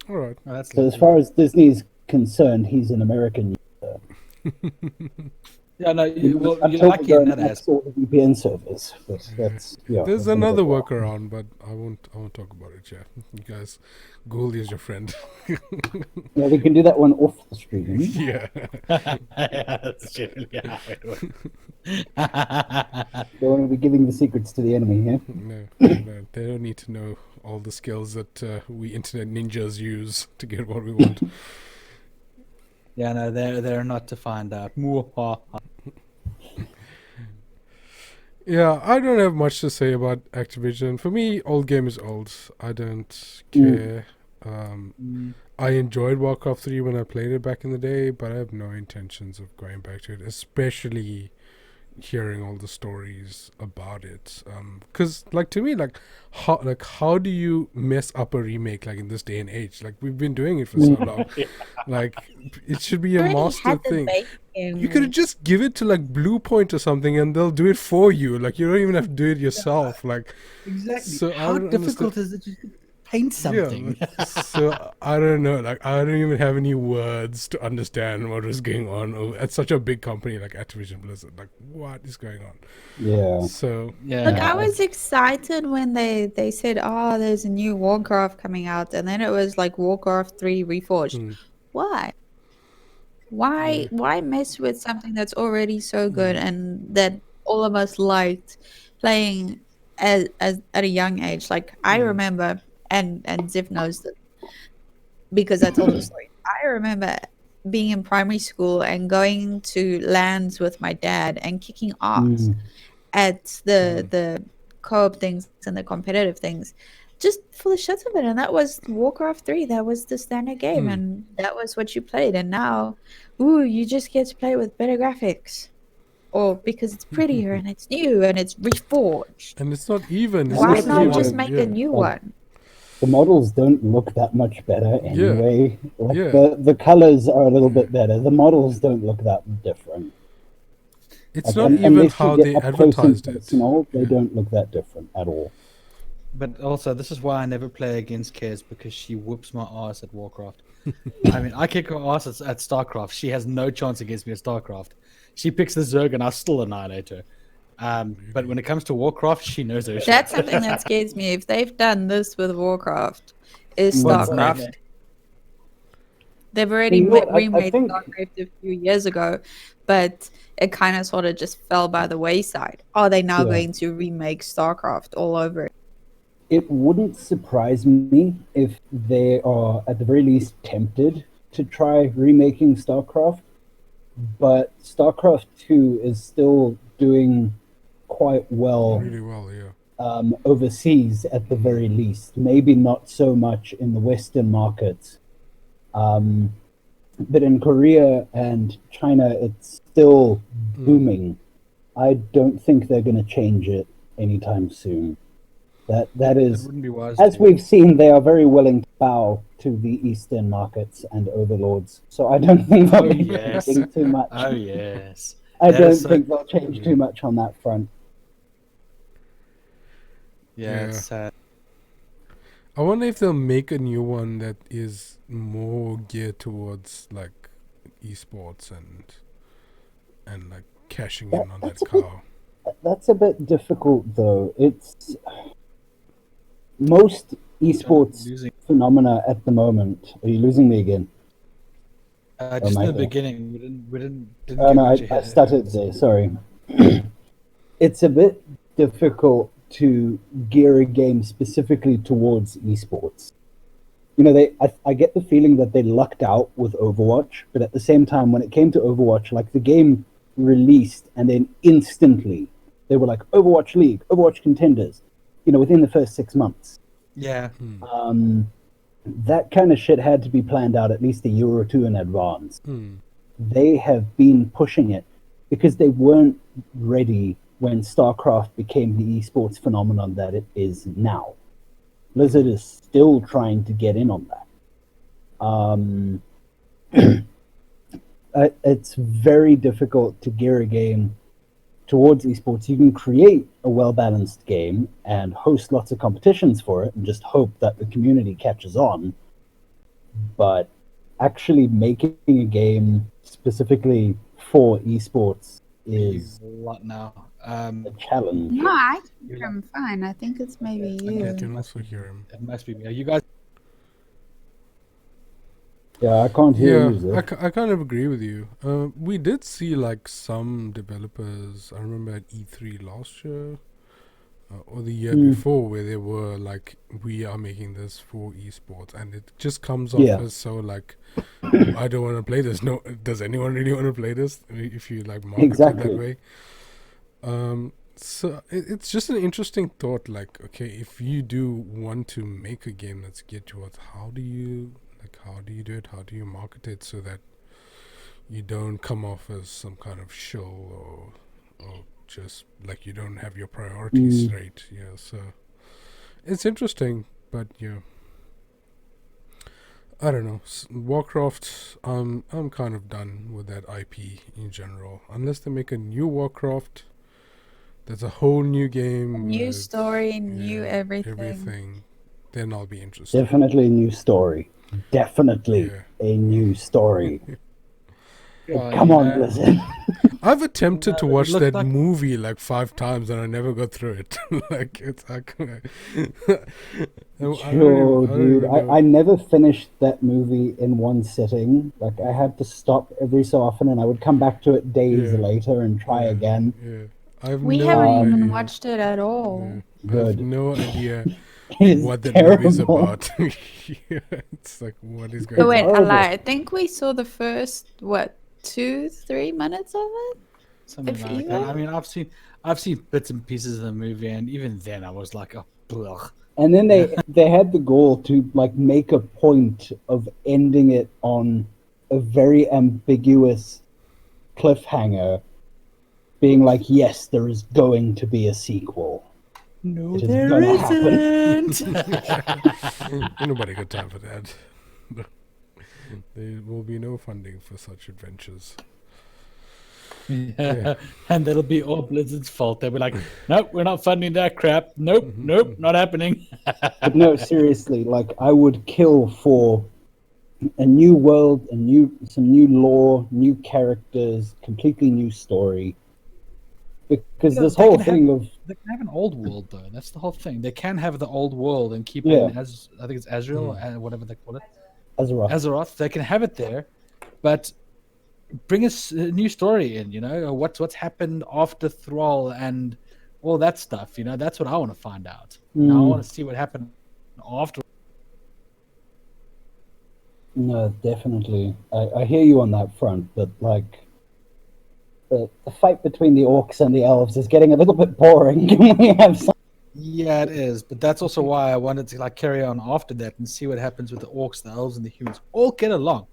All right. Oh, that's So as far as Disney's concerned, he's an American user. Yeah, no, you're Until lucky we in go that and aspect. install the VPN service. That's There's another workaround, but I won't talk about it. Yeah, you guys, Google is your friend. Yeah, we can do that one off the stream. Yeah. That's generally how it works. Don't want to be giving the secrets to the enemy here. No, they don't need to know all the skills that we internet ninjas use to get what we want. Yeah, no, they're not to find out. Yeah, I don't have much to say about Activision. For me, old game is old. I don't care. I enjoyed Warcraft 3 when I played it back in the day, but I have no intentions of going back to it, especially hearing all the stories about it. Because, like, to me, how do you mess up a remake, like, in this day and age? Like, we've been doing it for so long. Like, it should be a master thing. You could just give it to, like, Blue Point or something, and they'll do it for you. Like, you don't even have to do it yourself. Like, Exactly. So How difficult is it to paint something? Yeah, so I don't know. Like, I don't even have any words to understand what was going on at such a big company like Activision Blizzard. Like, what is going on? Yeah. So Yeah. Look, I was excited when they said, "Oh, there's a new Warcraft coming out," and then it was like Warcraft 3 Reforged. Why? Why mess with something that's already so good and that all of us liked playing as at a young age? Like, I remember, and Ziv knows that because I told the story. I remember being in primary school and going to LANs with my dad and kicking ass at the co-op things and the competitive things, just for the shit of it. And that was Warcraft 3. That was the standard game, and that was what you played. And now, you just get to play with better graphics, or because it's prettier and it's new and it's reforged. and it's not even. It's Why not not even. just make Yeah. a new one? The models don't look that much better anyway. Like Yeah. the colors are a little bit better. The models don't look that different. It's Like, not unless even you how get they up close and advertised it. personal, they don't look that different at all. But also, this is why I never play against Kez, because she whoops my ass at Warcraft. I mean, I kick her ass at StarCraft. She has no chance against me at StarCraft. She picks the Zerg and I still annihilate her. But when it comes to Warcraft, she knows her shit. That's something that scares me. If they've done this with Warcraft, is What's StarCraft. next? They've already You know, I remade think- StarCraft a few years ago, but it kind of sort of just fell by the wayside. Are they now Yeah. going to remake StarCraft all over? It wouldn't surprise me if they are at the very least tempted to try remaking StarCraft, but StarCraft 2 is still doing quite well Really well, yeah. overseas at the very least. Maybe not so much in the Western markets. But in Korea and China, it's still booming. I don't think they're going to change it anytime soon. That is, wouldn't be wise. as to. we've seen, they are very willing to bow to the Eastern markets and overlords. So I don't think they'll be yes. changing too much. Oh yes. I That don't is so- think they'll change too much on that front. Yeah, it's sad. I wonder if they'll make a new one that is more geared towards like esports and like cashing in on that That's a bit- cow. That's a bit difficult, though. It's most esports Losing. phenomena at the moment. Are you losing me again? Just in the Michael. beginning, we didn't Oh get no, much I ahead. stuttered there. Sorry. It's a bit difficult to gear a game specifically towards esports. You know, I get the feeling that they lucked out with Overwatch, but at the same time, when it came to Overwatch, like the game released and then instantly they were like Overwatch League, Overwatch contenders, you know, within the first 6 months. Yeah. That kind of shit had to be planned out at least a year or two in advance. They have been pushing it because they weren't ready when StarCraft became the esports phenomenon that it is now. Blizzard is still trying to get in on that. It's very difficult to gear a game towards esports. You can create a well-balanced game and host lots of competitions for it and just hope that the community catches on. But actually making a game specifically for esports is a lot now. a challenge. No, I can hear him fine. I think it's maybe you. I can also hear him. It must be me. Are you guys? Yeah, I can't hear you. Yeah, Zip. I kind of agree with you. We did see like some developers. I remember at E3 last year or the year before, where they were like, "We are making this for esports," and it just comes off as so like, "I don't want to play this." No, does anyone really want to play this? If you like market it that way. So it's just an interesting thought. Like, okay, if you do want to make a game that's geared towards, how do you do it? How do you market it so that you don't come off as some kind of show or just like you don't have your priorities straight? Yeah, so it's interesting, but yeah, I don't know. Warcraft, I'm kind of done with that IP in general. Unless they make a new Warcraft, that's a whole new game, New with, story, new everything. Then I'll be interested. Definitely a new story. Definitely a new story. Come on, Blizzard. I've attempted to watch that like- movie like 5 times and I never got through it. Like it's Sure, dude. I never finished that movie in one sitting. Like I had to stop every so often, and I would come back to it days later and try again. Yeah, We haven't even watched it at all. I have Good. no idea It is what the terrible. movie's about. It's like what is going Oh on? wait, I horrible. lied. I think we saw the first 2-3 minutes of it. Something If like even? that. I mean, I've seen bits and pieces of the movie, and even then, I was like, oh, blech. And then they had the goal to like make a point of ending it on a very ambiguous cliffhanger, being like, yes, there is going to be a sequel. No, It is there gonna happen. isn't. Ain't nobody got time for that. There will be no funding for such adventures. Yeah. And that'll be all Blizzard's fault. They'll be like, nope, we're not funding that crap. Nope, nope, not happening. But no, seriously, like I would kill for a new world, some new lore, new characters, completely new story. Because this They whole can thing of They can have an old world, though. That's the whole thing. They can have the old world and keep Yeah. it as, I think it's Azrael, whatever they call it. Azeroth. Azeroth. They can have it there, but bring us a new story in, you know, what's happened after Thrall and all that stuff, you know. That's what I want to find out. You know, I want to see what happened after. No, definitely. I hear you on that front, but like the fight between the orcs and the elves is getting a little bit boring. Can we have some? Yeah, it is, but that's also why I wanted to like carry on after that and see what happens with the orcs, the elves, and the humans. All get along,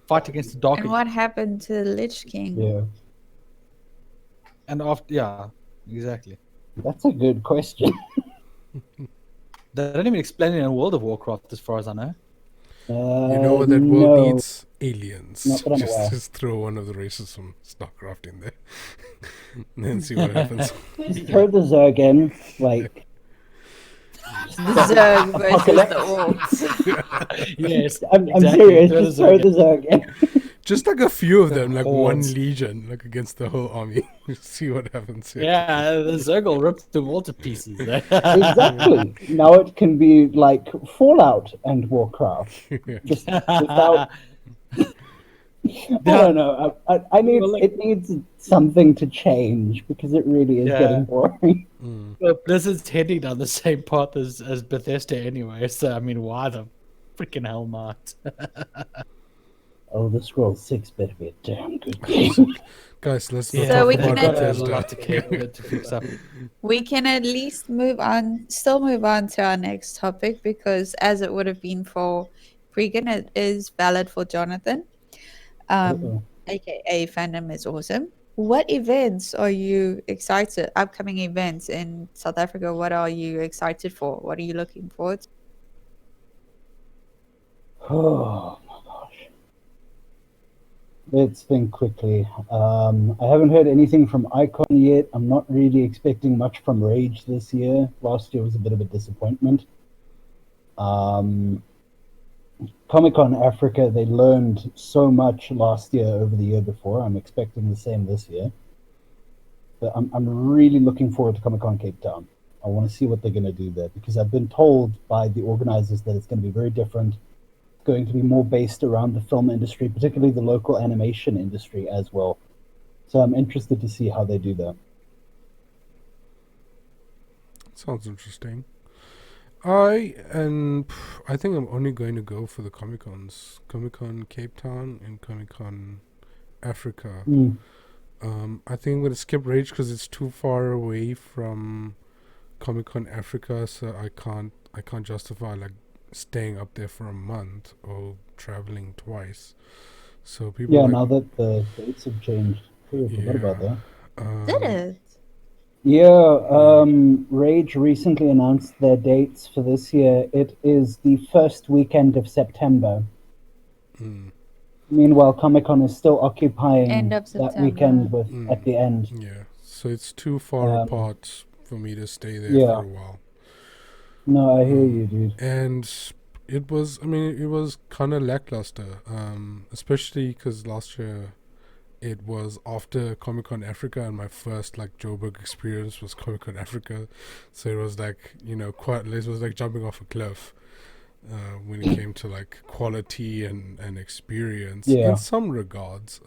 fight against the dark. And what happened to the Lich King? Yeah, And after, yeah, exactly. that's a good question. They don't even explain it in World of Warcraft, as far as I know. You know what that world no, needs? Aliens. not that I'm aware. Just throw one of the races from StarCraft in there. And then see what happens. Just throw the Zerg in, like. The Zerg versus the orcs. Yes, I'm exactly. serious. Just throw the Zerg in. Just like a few of them, like one Hordes. legion, like against the whole army. See what happens here. Yeah, the Zerg will rip them all to pieces. Exactly. Now it can be like Fallout and Warcraft. Just without. I don't know. I need. Well, like- It needs something to change because it really is Yeah. getting boring. Well, Blizzard's heading down the same path as Bethesda anyway, so I mean, why the freaking hell not? Elder Scrolls 6 better be a damn good game. Guys, let's not So talk we about can- got a Bethesda. lot to fix up. We can at least move on to our next topic, because as it would have been for Pregan, it is valid for Jonathan. Uh-oh. AKA Fandom is awesome. What events are you excited? Upcoming events in South Africa, what are you excited for? What are you looking forward to? Oh my gosh. Let's think quickly. I haven't heard anything from Ikon yet. I'm not really expecting much from Rage this year. Last year was a bit of a disappointment. Comic-Con Africa, they learned so much last year over the year before. I'm expecting the same this year. But I'm really looking forward to Comic-Con Cape Town. I want to see what they're going to do there, because I've been told by the organizers that it's going to be very different. It's going to be more based around the film industry, particularly the local animation industry as well. So I'm interested to see how they do that. Sounds interesting. I think I'm only going to go for the Comic-Cons. Comic-Con Cape Town and Comic-Con Africa. I think I'm going to skip Rage because it's too far away from Comic-Con Africa, so I can't justify like staying up there for a month or traveling twice. So people Yeah, like, now that the dates have changed. I forgot about that. Did it? Yeah, Rage recently announced their dates for this year. It is the first weekend of September. Meanwhile, Comic-Con is still occupying End of that September. weekend with at the end. Yeah, so it's too far apart for me to stay there yeah. for a while. No, I hear you, dude. And it was kind of lackluster, especially because last year it was after Comic-Con Africa, and my first like Joburg experience was Comic-Con Africa, so it was like, it was like jumping off a cliff when it came to like quality and experience in some regards.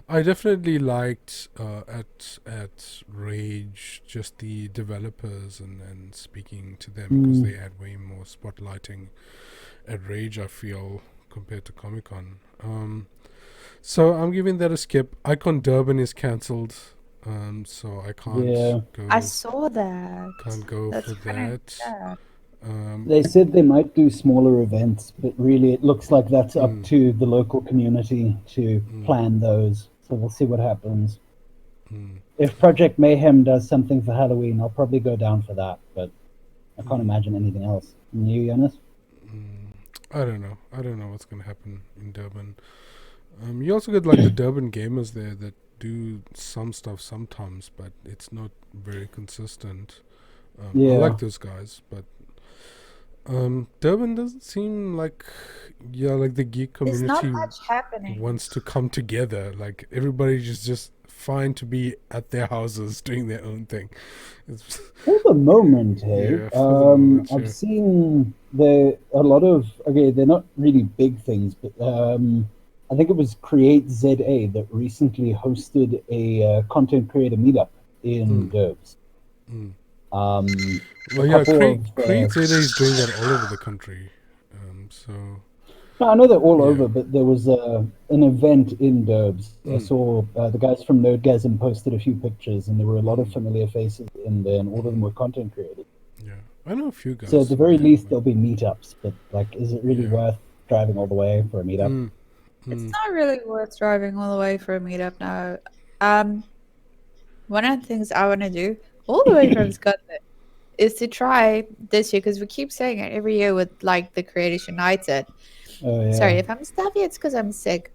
I definitely liked at Rage just the developers and speaking to them, because they had way more spotlighting at Rage, I feel, compared to Comic-Con. So I'm giving that a skip. Ikon Durban is cancelled, so I can't go. I saw that. Can't go That's for kinda that. sad. They said they might do smaller events, but really it looks like that's up to the local community to plan those. So we'll see what happens. If Project Mayhem does something for Halloween, I'll probably go down for that, but I can't imagine anything else. And you, Jonas? I don't know. I don't know what's going to happen in Durban. You also get like the Durban gamers there that do some stuff sometimes, but it's not very consistent. I like those guys, but Durban doesn't seem like the geek There's not community much happening. wants to come together. Like everybody's just fine to be at their houses doing their own thing. It's For the moment, hey, Yeah, for the moment, I've yeah. seen a lot of, okay, they're not really big things, but I think it was Create ZA that recently hosted a content creator meetup in Durbs. well, yeah, couple Creed of, ZA is doing that all over the country. So No, I know they're all Yeah. over, but there was an event in Durbs. I saw the guys from Nerdgasm posted a few pictures, and there were a lot of familiar faces in there, and all of them were content creators. yeah, I know a few guys. So at the very yeah, least, but- there'll be meetups, but like, is it really Yeah. worth driving all the way for a meetup? It's not really worth driving all the way for a meetup now. One of the things I want to do all the way from Scotland is to try this year, because we keep saying it every year with like the Creators United. Oh yeah. Sorry, if I'm stuffy, it's because I'm sick.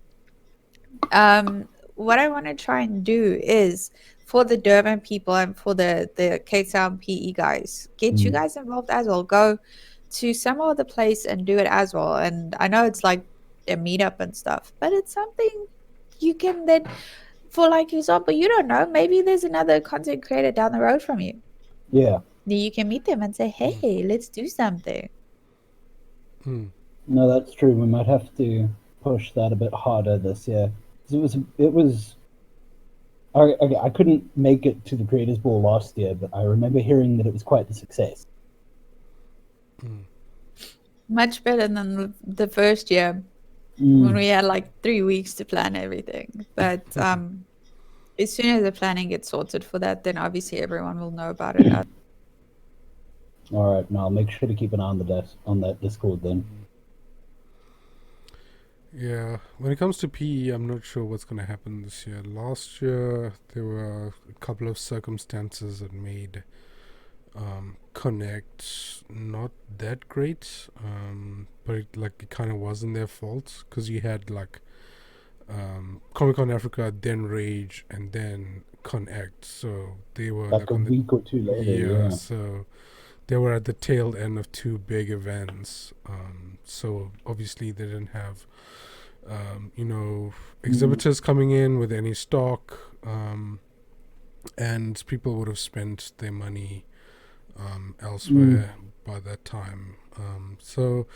What I want to try and do is for the Durban people and for the Cape Town PE guys, get you guys involved as well. Go to some other place and do it as well. And I know it's like a meetup and stuff, but it's something you can then, for like example, you don't know, maybe there's another content creator down the road from you. Yeah. Then you can meet them and say, hey, let's do something. No, that's true. We might have to push that a bit harder this year. It was. I couldn't make it to the Creators Ball last year, but I remember hearing that it was quite a success. Much better than the first year when we had like 3 weeks to plan everything. But as soon as the planning gets sorted for that, then obviously everyone will know about it. All right, now I'll make sure to keep an eye on that Discord then. Yeah, when it comes to PE, I'm not sure what's going to happen this year. Last year, there were a couple of circumstances that made Connect not that great, but it kind of wasn't their fault, because you had like Comic-Con Africa, then Rage, and then Connect, so they were like a week or two later. Yeah. So they were at the tail end of two big events, so obviously they didn't have exhibitors coming in with any stock, and people would have spent their money elsewhere by that time. So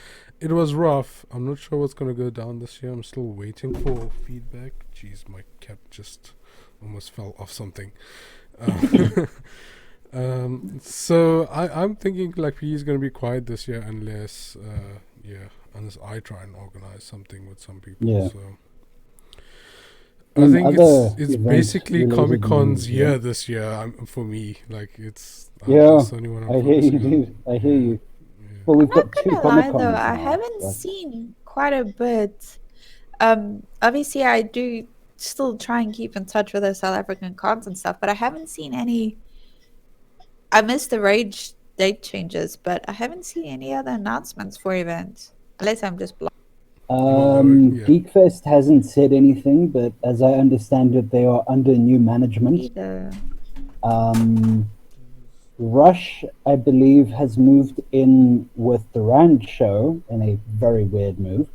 it was rough. I'm not sure what's going to go down this year. I'm still waiting for feedback. Jeez, my cat just almost fell off something. So I'm thinking like PE is going to be quiet this year unless I try and organize something with some people. Yeah. So I think it's basically Comic-Con's news, yeah. this year for me. Like it's I hear you, dude. I hear you. Well, we've got two Comic-Cons though, now, I haven't seen quite a bit. Obviously, I do still try and keep in touch with the South African cons and stuff, but I haven't seen any. I missed the Rage date changes, but I haven't seen any other announcements for events, unless I'm just blocked. Geekfest hasn't said anything, but as I understand it, they are under new management. Rush, I believe, has moved in with the Rand show in a very weird move.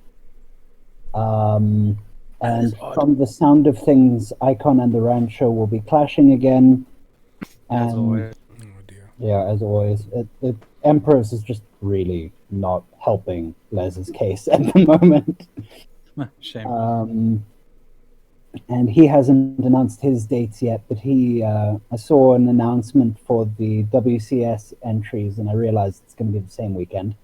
And from the sound of things, Ikon and the Rand show will be clashing again. As always. Yeah, as always. Empress is just really not helping Les's case at the moment. Shame. And he hasn't announced his dates yet, but I saw an announcement for the WCS entries, and I realized it's going to be the same weekend.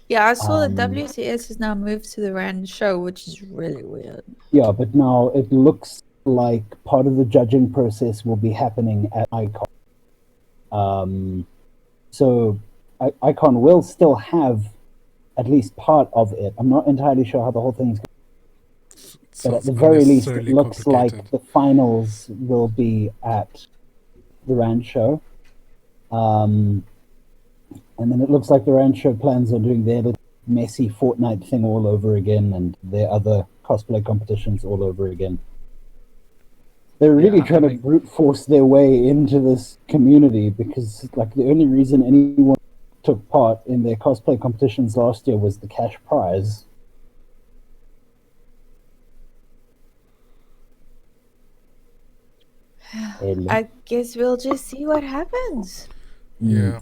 Yeah, I saw that WCS has now moved to the Rand show, which is really weird. Yeah, but now it looks like part of the judging process will be happening at Ikon. So Ikon will still have at least part of it. I'm not entirely sure how the whole thing's going. But at the very least, it looks like the finals will be at the Rand show. And then it looks like the Rand show plans on doing their little messy Fortnite thing all over again, and their other cosplay competitions all over again. They're really trying to brute force their way into this community, because like the only reason anyone took part in their cosplay competitions last year was the cash prize. I guess we'll just see what happens. Yeah.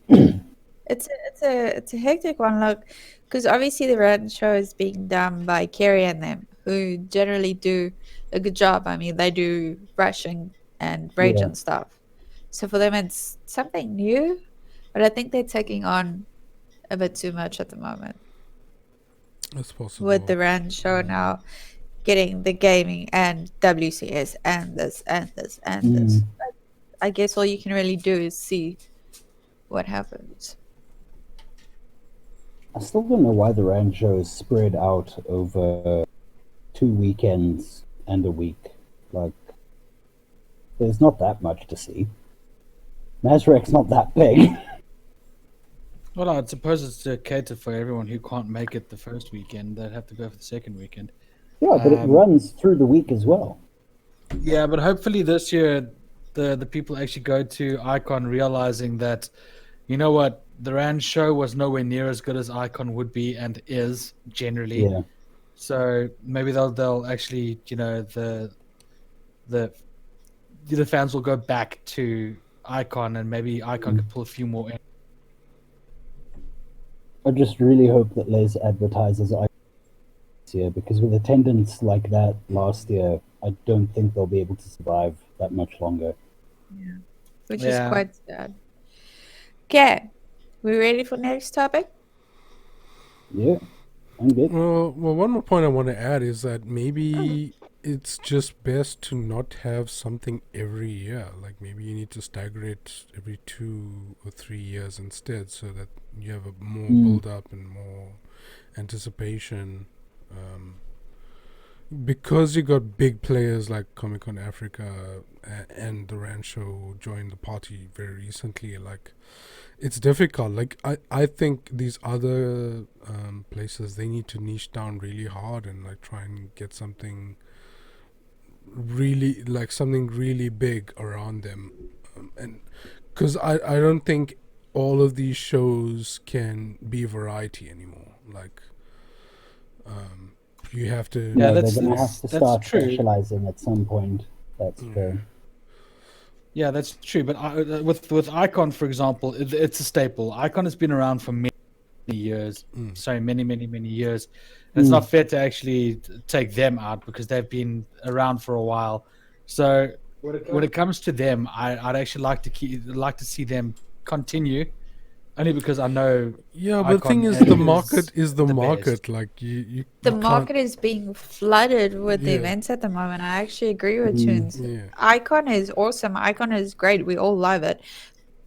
It's a hectic one, look, because obviously the Rand show is being done by Kerry and them, who generally do a good job. I mean, they do brushing and Rage and stuff. So for them, it's something new, but I think they're taking on a bit too much at the moment. That's possible. With the Rand show now getting the gaming and WCS and this and this and this. But I guess all you can really do is see what happens. I still don't know why the Rand show is spread out over 2 weekends and a week. Like, there's not that much to see. Mazrek's not that big. Well, I suppose it's to cater for everyone who can't make it the first weekend. They'd have to go for the second weekend. Yeah, but it runs through the week as well. Yeah, but hopefully this year the people actually go to Ikon realizing that, you know what, the Rand show was nowhere near as good as Ikon would be and is generally. Yeah. So maybe they'll actually, you know, the fans will go back to Ikon, and maybe Ikon could pull a few more in. I just really hope that Les advertises Ikon this year, because with attendance like that last year, I don't think they'll be able to survive that much longer. Yeah. Which is quite sad. Okay. We ready for next topic? Yeah, I'm good. Well, one more point I want to add is that maybe it's just best to not have something every year. Like maybe you need to stagger it every 2 or 3 years instead, so that you have a more build up and more anticipation. Because you got big players like Comic-Con Africa and the Rand Show joined the party very recently, like it's difficult. Like I think these other places, they need to niche down really hard and like try and get something really big around them, and because I don't think all of these shows can be variety anymore. Like you have to. Yeah, they're going to have to start specializing at some point. That's true. Yeah, that's true. But with Ikon, for example, it's a staple. Ikon has been around for many years. Sorry, many years. And it's not fair to actually take them out because they've been around for a while. So when it comes to them, I'd actually like to see them continue. Only because I know. Yeah, but the thing is, the market is the market. Like the market is being flooded with events at the moment. I actually agree with Chewns. Ikon is awesome. Ikon is great. We all love it.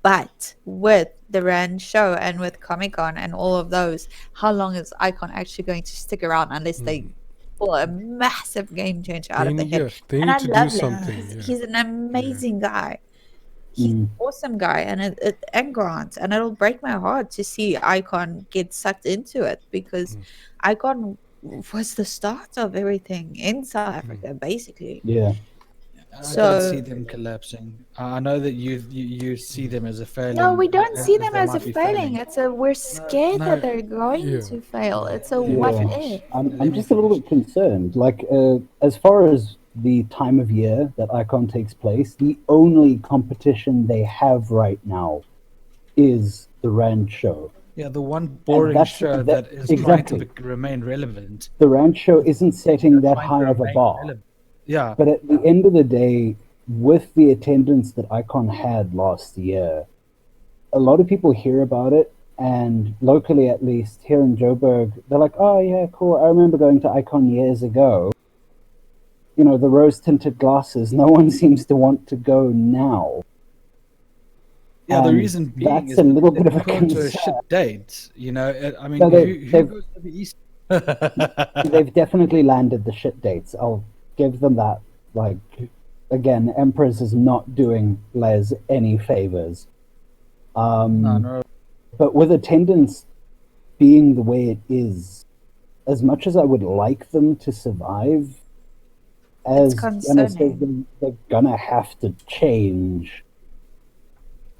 But with the Rand show and with Comic-Con and all of those, how long is Ikon actually going to stick around unless they pull a massive game changer out of the head? They need to do something. He's an amazing guy. He's an awesome guy, and Grant, and it'll break my heart to see Ikon get sucked into it, because Ikon was the start of everything in South Africa, basically. Yeah. I don't see them collapsing. I know that you see them as a failing. No, we don't see them as a failing. We're scared that they're going to fail. It's a what if. I'm just a little bit concerned. Like, as far as the time of year that Ikon takes place, the only competition they have right now is the Rand show. Yeah, the one boring show that is trying to remain relevant. The Rand show isn't setting that high of a bar. Yeah. But at the end of the day, with the attendance that Ikon had last year, a lot of people hear about it, and locally at least, here in Joburg, they're like, oh yeah, cool, I remember going to Ikon years ago. You know, the rose-tinted glasses, no one seems to want to go now. Yeah, the reason being that's a little bit of a concern. To a shit date, you know. I mean, no, who goes to the East? They've definitely landed the shit dates. I'll give them that. Like, again, Empress is not doing Les any favors. No. But with attendance being the way it is, as much as I would like them to survive, as Emma says, they're gonna have to change.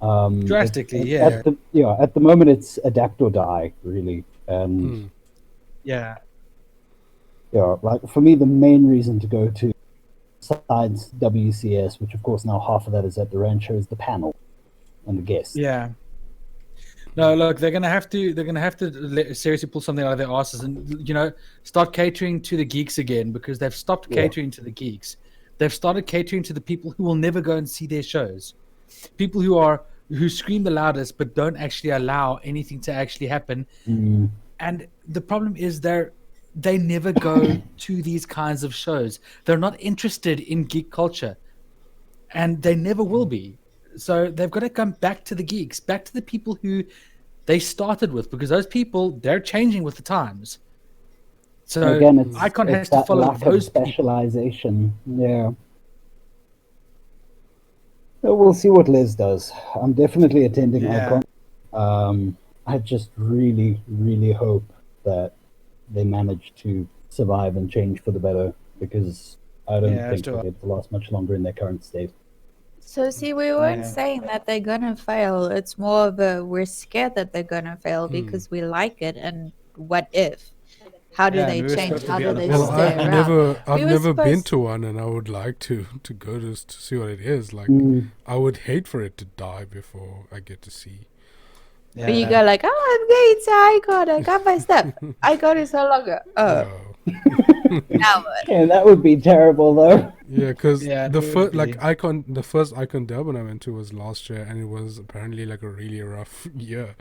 Drastically, At the moment, it's adapt or die, really. And yeah, like for me, the main reason to go to, besides WCS, which of course now half of that is at the Rand show, is the panel and the guests. Yeah. No, look, they're gonna have to seriously pull something out of their asses and, you know, start catering to the geeks again, because they've stopped catering to the geeks. They've started catering to the people who will never go and see their shows, people who scream the loudest but don't actually allow anything to actually happen. And the problem is they never go to these kinds of shows. They're not interested in geek culture, and they never will be. So they've got to come back to the geeks, back to the people who they started with, because those people, they're changing with the times. So again, Ikon has to follow those specialization. Yeah. We'll see what Les does. I'm definitely attending Yeah. Ikon. I just really, really hope that they manage to survive and change for the better, because I don't Yeah, think sure. they'll last much longer in their current state. So see, we weren't Yeah. saying that they're gonna fail. It's more of a we're scared that they're gonna fail because we like it, and what if? How do Yeah, they and we were change? supposed to How be do on a they board. Well, stay I've around? I've We were never been supposed- to one, and I would like to go to see what it is. Like, Mm. I would hate for it to die before I get to see. Yeah. But you go like, oh, I'm going to Icon. I got my stuff. Icon is no longer. Oh, No. now what? Yeah, that would be terrible, though. Yeah, because Yeah, it the would first be. the first Icon Durban I went to was last year, and it was apparently like a really rough year.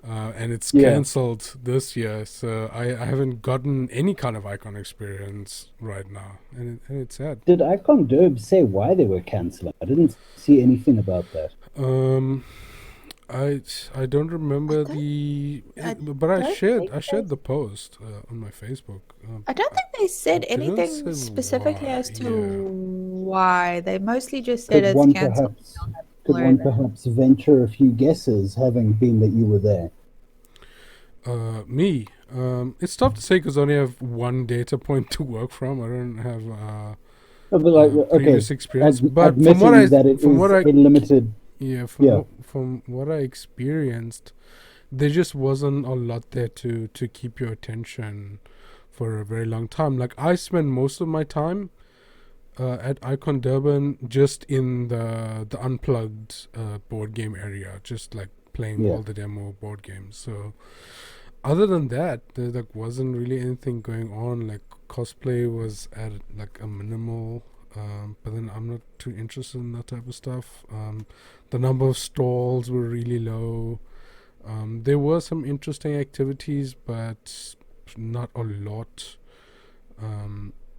And it's Yeah. cancelled this year, so I haven't gotten any kind of Icon experience right now, and it's sad. Did Ikon Derb say why they were cancelling? I didn't see anything about that. I don't remember but I don't shared think the post on my Facebook. I don't think they said They didn't anything say specifically why, as to yeah. why. They mostly just said Could it's one cancelled. perhaps venture a few guesses, having been that you were there? Me. It's tough to say because I only have one data point to work from. I don't have No, but like, okay, previous experience. But admitting from what I that it from is what I a limited. yeah Yeah. from what I experienced, there just wasn't a lot there to keep your attention for a very long time. Like, I spend most of my time at Icon Durban just in the unplugged board game area, just like playing Yeah. all the demo board games. So other than that, there like wasn't really anything going on. Like, cosplay was at like a minimal, but then I'm not too interested in that type of stuff. The number of stalls were really low. There were some interesting activities, but not a lot.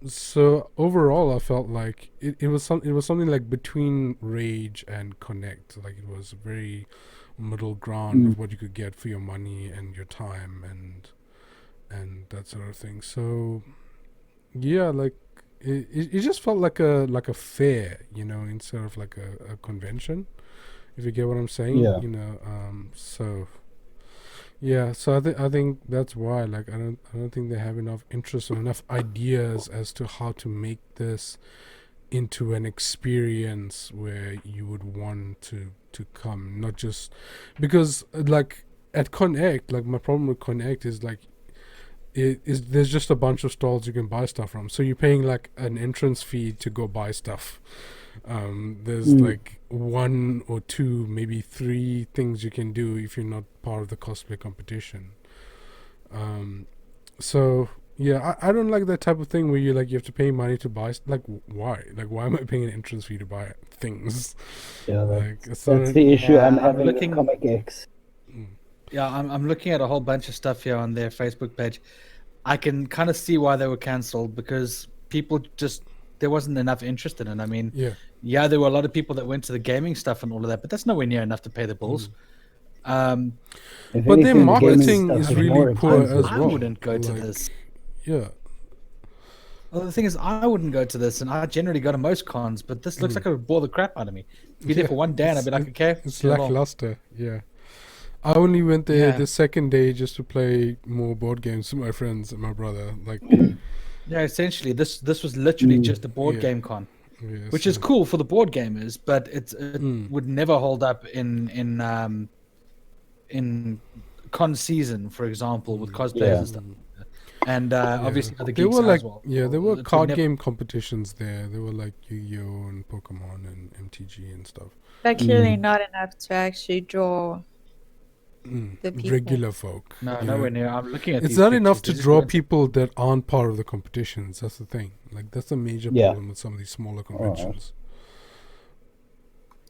So overall, I felt like it was something like between Rage and Connect. Like, it was a very middle ground of what you could get for your money and your time and that sort of thing. So yeah, like it just felt like a fair, instead of like a convention, if you get what I'm saying. Yeah. So yeah, so I think that's why, like, I don't think they have enough interest or enough ideas as to how to make this into an experience where you would want to come, not just because, like, at Connect, like, my problem with Connect is like there's just a bunch of stalls you can buy stuff from, so you're paying like an entrance fee to go buy stuff. There's like one or two, maybe three things you can do if you're not part of the cosplay competition. So yeah, I don't like that type of thing where you have to pay money to buy. Like, why? Like, why am I paying an entrance fee to buy things? Yeah, Like, that's the issue Yeah, I'm I'm having looking- with Comic X. Yeah, I'm looking at a whole bunch of stuff here on their Facebook page. I can kind of see why they were cancelled, because people just, there wasn't enough interest in it. I mean, yeah. there were a lot of people that went to the gaming stuff and all of that, but that's nowhere near enough to pay the bills. If But their anything, the gaming marketing stuff is is really more poor expensive. as I well. wouldn't go to Like, this. Yeah. Well, the thing is, I wouldn't go to this, and I generally go to most cons, but this looks like it would bore the crap out of me. Be there for one day, and I'd be like, okay, It's see you along. lackluster. Yeah. I only went there Yeah. the second day just to play more board games with my friends and my brother. Like, Yeah, essentially, this was literally just a board Yeah. game con, yeah, which so- is cool for the board gamers, but it would never hold up in con season, for example, with cosplayers and stuff. And obviously other There geeks were as like well. there It were would card never- game competitions there. There were like Yu-Gi-Oh and Pokemon and MTG and stuff. But clearly not enough to actually draw the people. Regular folk. No, you nowhere know. near. I'm looking at It's these not pictures, enough they to just draw weren't- people that aren't part of the competitions. That's the thing. Like, that's a major Yeah. problem with some of these smaller conventions.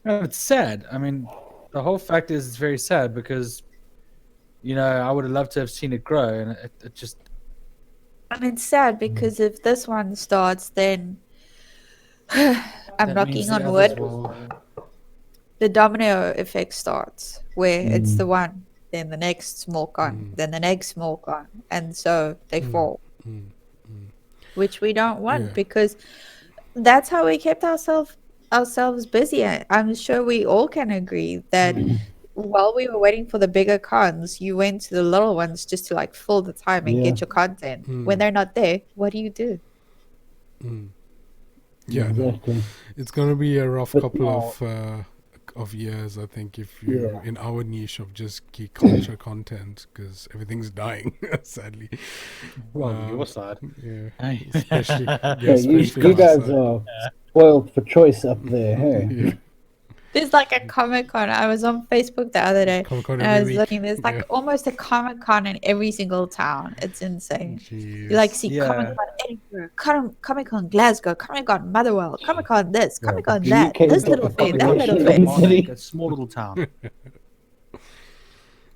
And it's sad. I mean, the whole fact is it's very sad because, I would have loved to have seen it grow, and it just. I mean, it's sad because if this one starts, then I'm that knocking means on the wood. others will- The domino effect starts where it's the one, then the next small con, then the next small con, and so they fall, which we don't want Yeah. because that's how we kept ourselves ourselves busy. I'm sure we all can agree that while we were waiting for the bigger cons, you went to the little ones just to like fill the time and Yeah. get your content. When they're not there, what do you do? Yeah, no. Exactly. It's gonna be a rough But couple now- of years, I think, if you're Yeah. in our niche of just geek culture content, because everything's dying, sadly. Well, Um, your side. Yeah, Hey. especially yeah, Yeah, especially you our guys side. are spoiled for choice up there, hey? Yeah, There's like a Comic Con. I was on Facebook the other day Comic-Con and I every was week. looking. There's like Yeah. almost a Comic Con in every single town. It's insane. Jeez. You like see Yeah. Comic Con Edinburgh, Comic Con Glasgow, Comic Con Motherwell, Comic Con this, Comic Con the that, UK 's this got little the thing, that Comic-Con little shit in thing. the city. A small little town.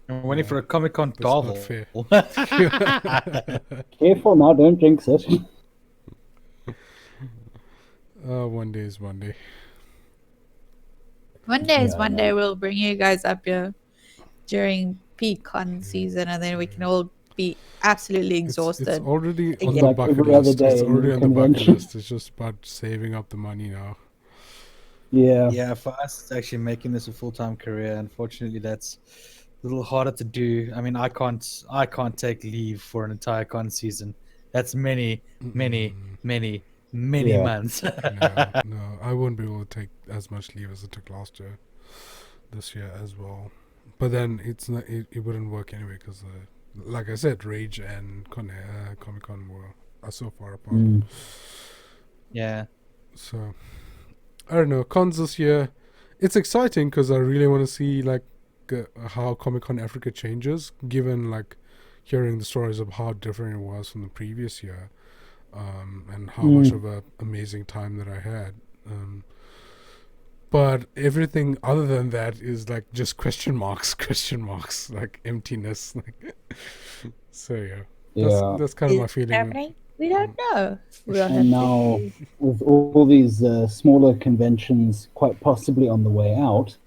I'm waiting for a Comic Con That's not Darvel. fair. Careful now, don't jinx it. One day is one day. One day is Yeah, one I day know. we'll bring you guys up here during peak con season, and then we can all be absolutely exhausted. It's already on Again. the Like bucket every other list. day It's in already the on the bucket convention. list. It's just about saving up the money now. Yeah. Yeah, for us, it's actually making this a full-time career. Unfortunately, that's a little harder to do. I mean, I can't take leave for an entire con season. That's many Yeah. months. No, I won't be able to take as much leave as I took last year, this year as well. But then it's not. It wouldn't work anyway because, like I said, Rage and Comic Con are so far apart. Yeah. So I don't know. Cons this year, it's exciting because I really want to see like how Comic Con Africa changes, given like hearing the stories of how different it was from the previous year, and how much of an amazing time that I had. But everything other than that is like just question marks, like emptiness. Like, so Yeah. that's kind of my Is it feeling. happening? We don't know. We'll have And to now, see. with all these smaller conventions quite possibly on the way out,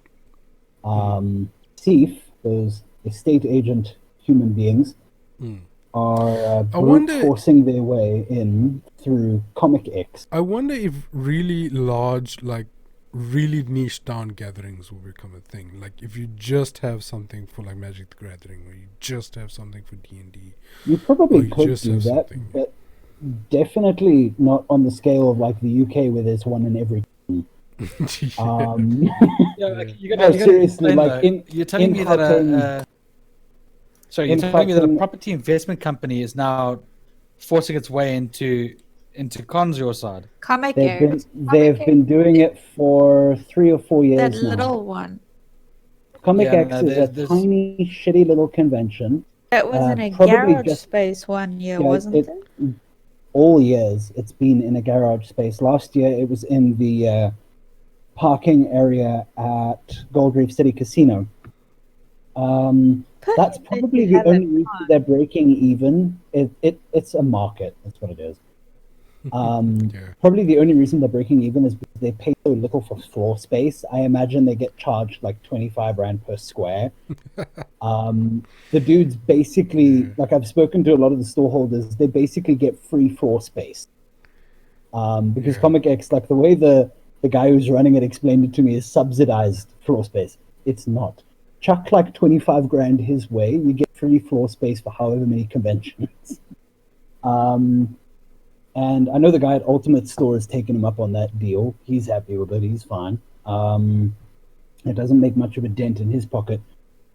TIFF, those estate agent human beings, are I wonder- forcing their way in through Comic X. I wonder if really large, like really niche down gatherings will become a thing. Like if you just have something for like Magic the Gathering, or you just have something for D&D. You Or probably you could just do have that, something. but definitely not on the scale of like the UK where there's one in every. Yeah, like, you No, gotta seriously, explain, like, though. in- you're telling in me that Gauteng- sorry, you're in telling me that a Gauteng- property investment company is now forcing its way into cons your side. Comic They've been Airs. they've been doing it for 3 or 4 That years now. little one. Comic Yeah, X no, is a there's- tiny, shitty little convention. That was in a probably garage just- space one year, Yeah, wasn't it? All years it's been in a garage space. Last year it was in the parking area at Gold Reef City Casino. That's Perfect probably to the have it only reason they're breaking even. It's a market. That's what it is. Yeah. Probably the only reason they're breaking even is because they pay so little for floor space. I imagine they get charged like 25 Rand per square. The dudes basically, like I've spoken to a lot of the store holders, they basically get free floor space. Because Yeah. Comic X, like the way the guy who's running it explained it to me, is subsidized floor space. It's not. Chuck like 25 grand his way, you get free floor space for however many conventions. And I know the guy at Ultimate Store has taken him up on that deal. He's happy with it. He's fine. It doesn't make much of a dent in his pocket.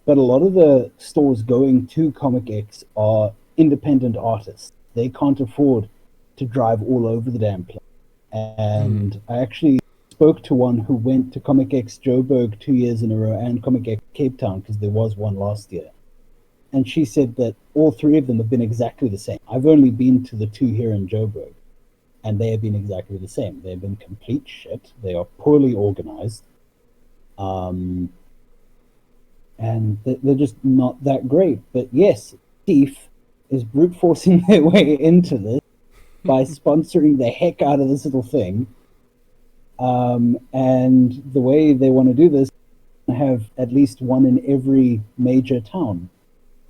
But a lot of the stores going to Comic X are independent artists. They can't afford to drive all over the damn place. And I actually spoke to one who went to Comic X Joburg 2 years in a row and Comic X Cape Town, because there was one last year. And she said that all three of them have been exactly the same. I've only been to the two here in Joburg, and they have been exactly the same. They've been complete shit. They are poorly organized. And they're just not that great. But yes, Thief is brute forcing their way into this by sponsoring the heck out of this little thing. And the way they want to do this, have at least one in every major town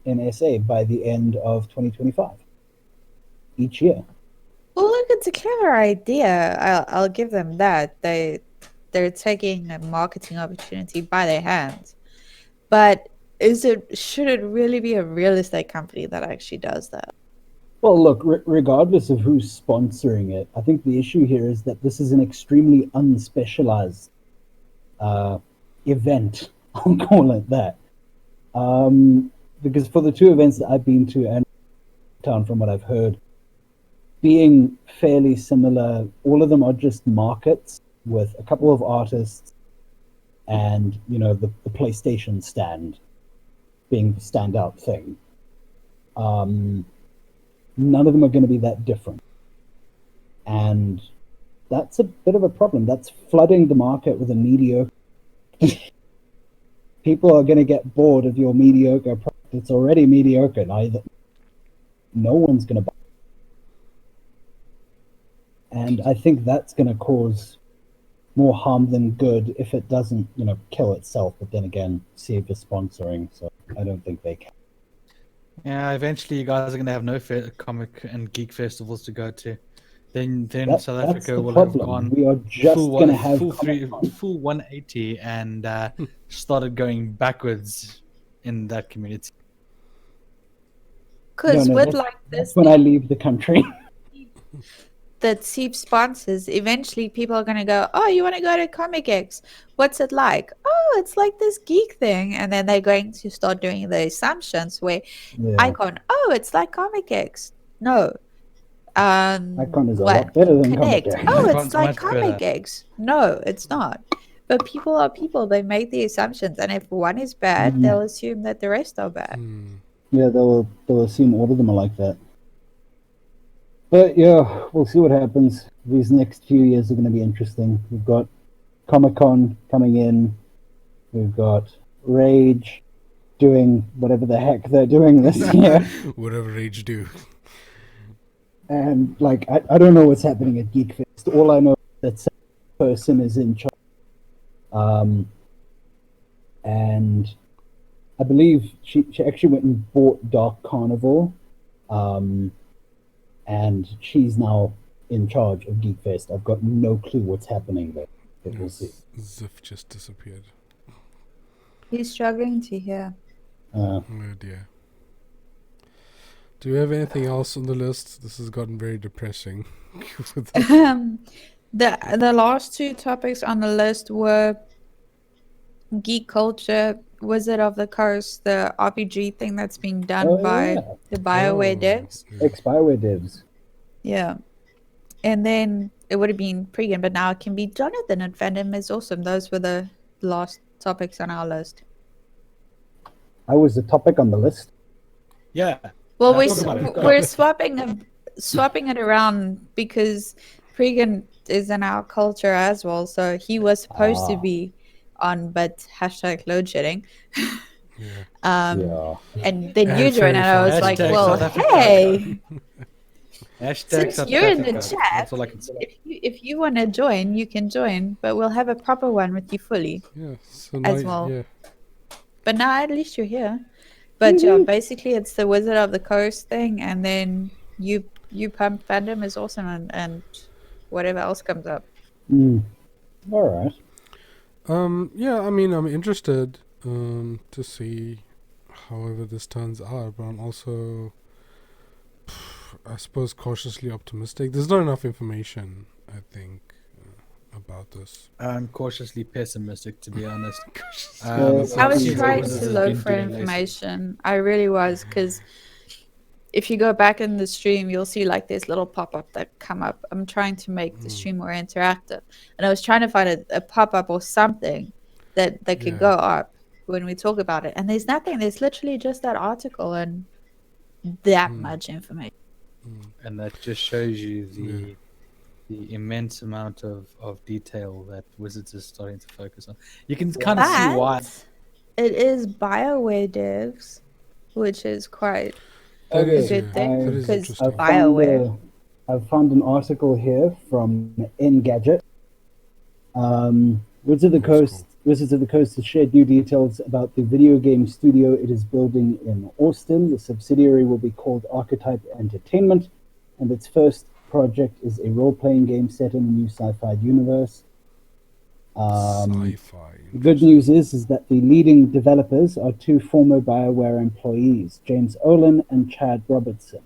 in SA by the end of 2025 each year. Well, look, it's a clever idea. I'll give them that. they're taking a marketing opportunity by their hands. But should it really be a real estate company that actually does that? Well, look, regardless of who's sponsoring it, I think the issue here is that this is an extremely unspecialized event. I'll call it that. Because for the two events that I've been to and town, from what I've heard, being fairly similar, all of them are just markets with a couple of artists and, you know, the PlayStation stand being the standout thing. None of them are going to be that different. And that's a bit of a problem. That's flooding the market with a mediocre. People are going to get bored of your mediocre product. It's already mediocre. No one's going to buy. And I think that's going to cause more harm than good if it doesn't, you know, kill itself. But then again, save the sponsoring. So I don't think they can. Yeah, eventually you guys are going to have no comic and geek festivals to go to. Then South Africa will have gone. We are just going to have full 180 and started going backwards in that community. Because with like this, that's when I leave the country. The cheap sponsors, eventually people are going to go, oh, you want to go to Comic X? What's it like? Oh, it's like this geek thing. And then they're going to start doing the assumptions where Ikon, oh, it's like Comic X. No. Icon is a lot better than Connect. Comic X. Oh, it's like Comic X. No, it's not. But people are people. They make the assumptions. And if one is bad, they'll assume that the rest are bad. Yeah, they'll assume all of them are like that. But yeah, we'll see what happens. These next few years are going to be interesting. We've got Comic-Con coming in. We've got Rage doing whatever the heck they're doing this year. Whatever Rage do. And like, I don't know what's happening at GeekFest. All I know is that some person is in charge. And I believe she actually went and bought Dark Carnival. And she's now in charge of GeekFest. I've got no clue what's happening there. But we'll see. Ziff just disappeared. He's struggling to hear. Oh dear. Do we have anything else on the list? This has gotten very depressing. The last two topics on the list were geek culture, Wizard of the Coast, the RPG thing that's being done by the BioWare devs. Ex-BioWare devs. Yeah. And then it would have been Pregan, but now it can be Jonathan, and Fandom is awesome. Those were the last topics on our list. I was the topic on the list. Yeah. Well, we're swapping it around because Pregan is in our culture as well, so he was supposed to be on, but hashtag load shedding. And then you joined, and I was like, well, hey, since you're in the chat, if you want to join, you can join, but we'll have a proper one with you fully as well. Yeah. But now at least you're here. But yeah, basically it's the Wizard of the Coast thing, and then you pump Fandom is awesome, and whatever else comes up. All right. Yeah, I mean, I'm interested to see however this turns out, but I'm also, I suppose, cautiously optimistic. There's not enough information, I think, about this. I'm cautiously pessimistic, to be honest. I was trying to look for information. I really was, because if you go back in the stream, you'll see like this little pop-up that come up. I'm trying to make the stream more interactive, and I was trying to find a pop-up or something that could go up when we talk about it, and there's nothing. There's literally just that article and that much information. And that just shows you the immense amount of detail that Wizards is starting to focus on. You can kind of see why. It is BioWare devs, which is quite a good thing, because BioWare. I've found an article here from Engadget. Wizards of the Coast has shared new details about the video game studio it is building in Austin. The subsidiary will be called Archetype Entertainment, and its first project is a role-playing game set in a new sci-fi universe. Sci-fi. The good news is that the leading developers are two former BioWare employees, James Olin and Chad Robertson.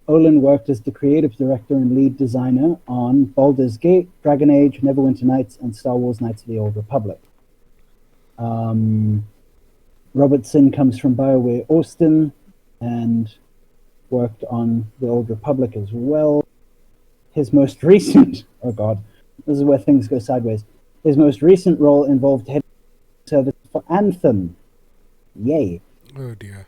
Olin worked as the creative director and lead designer on Baldur's Gate, Dragon Age, Neverwinter Nights, and Star Wars Knights of the Old Republic. Robertson comes from BioWare Austin and worked on the Old Republic as well. His most recent, oh god, this is where things go sideways. His most recent role involved head service for Anthem. Yay. Oh dear.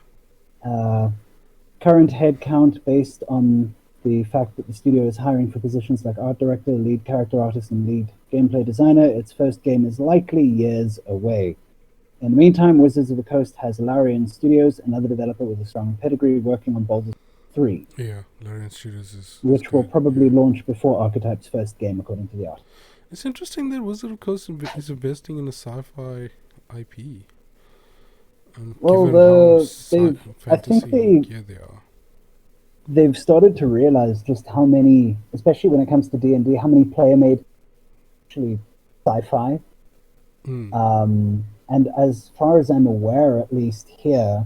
Current headcount based on the fact that the studio is hiring for positions like art director, lead character artist, and lead gameplay designer. Its first game is likely years away. In the meantime, Wizards of the Coast has Larian Studios, another developer with a strong pedigree, working on Baldur's 3. Yeah, Larian Studios is which will good. probably launch before Archetype's first game, according to the art. It's interesting that Wizard of the Coast is investing in a sci-fi IP. Well, I think they are. They've started to realize just how many, especially when it comes to D&D, how many player-made actually sci-fi. And as far as I'm aware, at least here,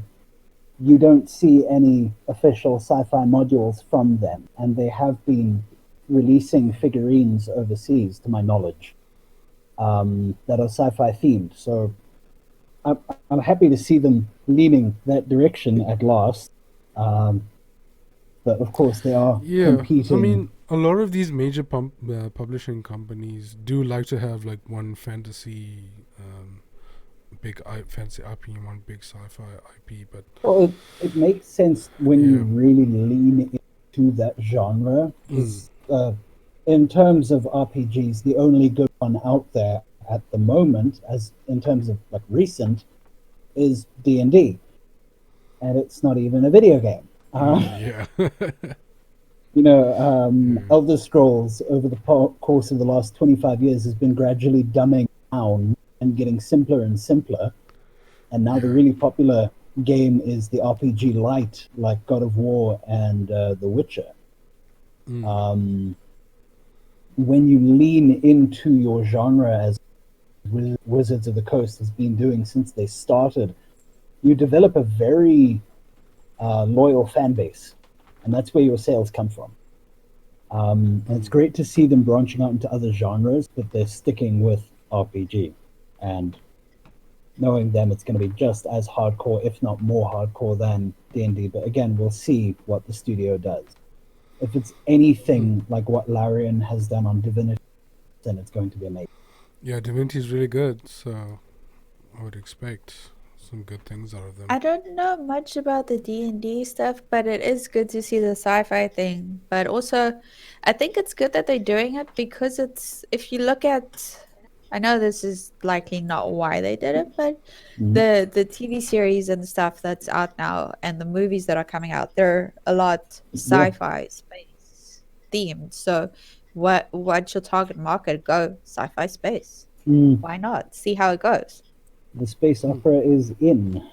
you don't see any official sci-fi modules from them, and they have been releasing figurines overseas, to my knowledge, that are sci-fi themed. So I'm happy to see them leaning that direction at last. But of course, they are competing. I mean, a lot of these major publishing companies do like to have like one fantasy, big fancy IP and one big sci-fi IP. But well, it makes sense when you really lean into that genre. In terms of RPGs, the only good one out there at the moment, as in terms of like recent, is D&D, and it's not even a video game. Elder Scrolls over the course of the last 25 years has been gradually dumbing down and getting simpler and simpler, and now the really popular game is the RPG light, like God of War and The Witcher. When you lean into your genre, as Wizards of the Coast has been doing since they started, you develop a very loyal fan base, and that's where your sales come from. And it's great to see them branching out into other genres, but they're sticking with RPG. And knowing them, it's going to be just as hardcore, if not more hardcore than D&D. But again, we'll see what the studio does. If it's anything like what Larian has done on Divinity, then it's going to be amazing. Yeah, Divinity is really good, so I would expect some good things out of them. I don't know much about the D&D stuff, but it is good to see the sci-fi thing. But also, I think it's good that they're doing it because it's, if you look at, I know this is likely not why they did it, but the TV series and stuff that's out now and the movies that are coming out, they're a lot sci-fi space themed. So what's your target market? Go sci-fi space. Why not? See how it goes. The space opera is in,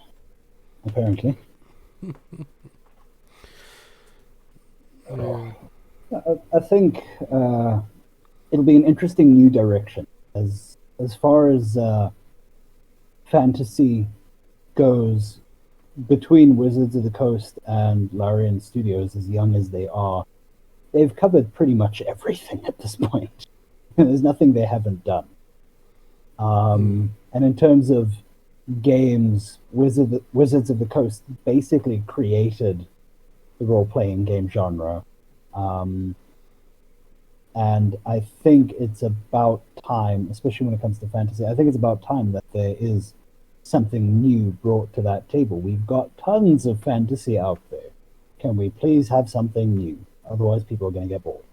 apparently. I think it'll be an interesting new direction as far as fantasy goes. Between Wizards of the Coast and Larian Studios, as young as they are, they've covered pretty much everything at this point. There's nothing they haven't done. And in terms of games, Wizards of the Coast basically created the role-playing game genre. And I think it's about time, especially when it comes to fantasy, I think it's about time that there is something new brought to that table. We've got tons of fantasy out there. Can we please have something new? Otherwise, people are going to get bored.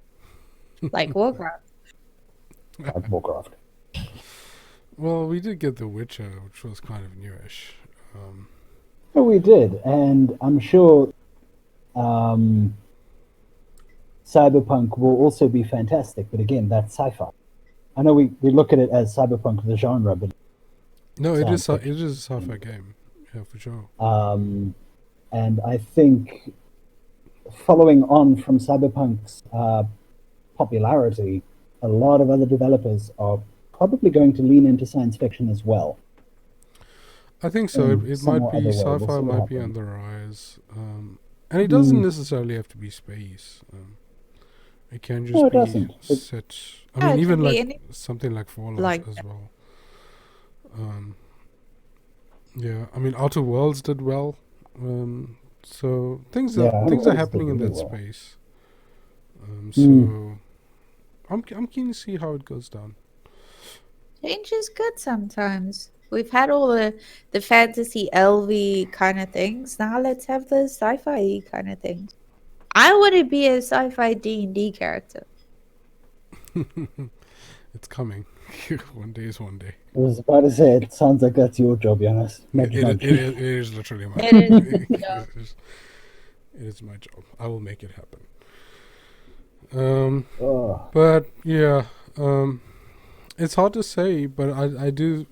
Like Warcraft. Like Warcraft. Well, we did get The Witcher, which was kind of newish. Oh, we did, and I'm sure Cyberpunk will also be fantastic, but again, that's sci-fi. I know we look at it as Cyberpunk, the genre, but no, it is a sci-fi game, yeah, for sure. And I think following on from Cyberpunk's popularity, a lot of other developers are probably going to lean into science fiction as well. I think so. It might somewhat be other way. We'll sci-fi, see what might be on happens. the rise, and it doesn't necessarily have to be space. It can just No, it be doesn't. set. I Yeah, mean, it even can be like any- something like Fallout like as that. well. Yeah, I mean, Outer Worlds did well. So things Yeah, are Outer Worlds happening did in really that well. space. So I'm keen to see how it goes down. Change is good sometimes. We've had all the fantasy LV kind of things. Now let's have the sci-fi kind of things. I want to be a sci-fi D&D character. It's coming. One day is one day. I was about to say, it sounds like that's your job, Jonas. Nudge, nudge. It is literally my It job. is, yeah. It is my job. I will make it happen. Oh, But yeah, it's hard to say, but I do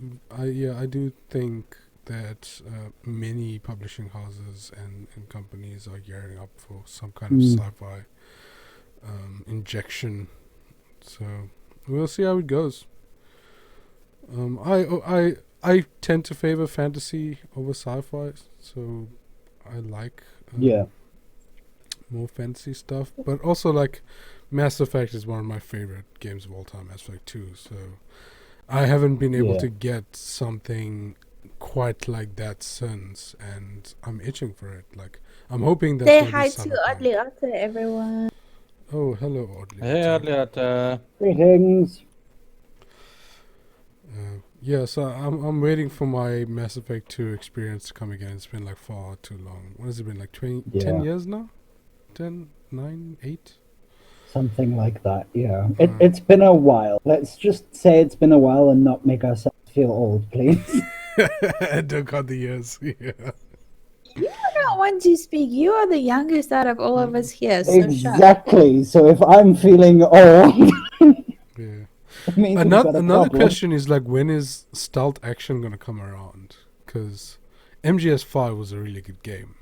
think that many publishing houses and companies are gearing up for some kind of sci-fi injection. So we'll see how it goes. I tend to favor fantasy over sci-fi, so I like yeah. more fantasy stuff. But also, like, Mass Effect is one of my favorite games of all time, Mass Effect 2. So I haven't been able to get something quite like that since, and I'm itching for it. Like, I'm hoping that Say hi to Oddly Otter, everyone. Oh, hello, Oddly. Hey, Otter. Greetings. Yeah, so I'm waiting for my Mass Effect 2 experience to come again. It's been like far too long. What has it been, like 10 years now? 10, 9, 8? Something like that, yeah. It's been a while. Let's just say it's been a while and not make ourselves feel old, please. Don't count the years. Yeah. You are not one to speak. You are the youngest out of all of us here. So shut. Exactly. So if I'm feeling old, Yeah. it means we've got a Another problem. question is, like, when is stealth action gonna come around? Because MGS5 was a really good game.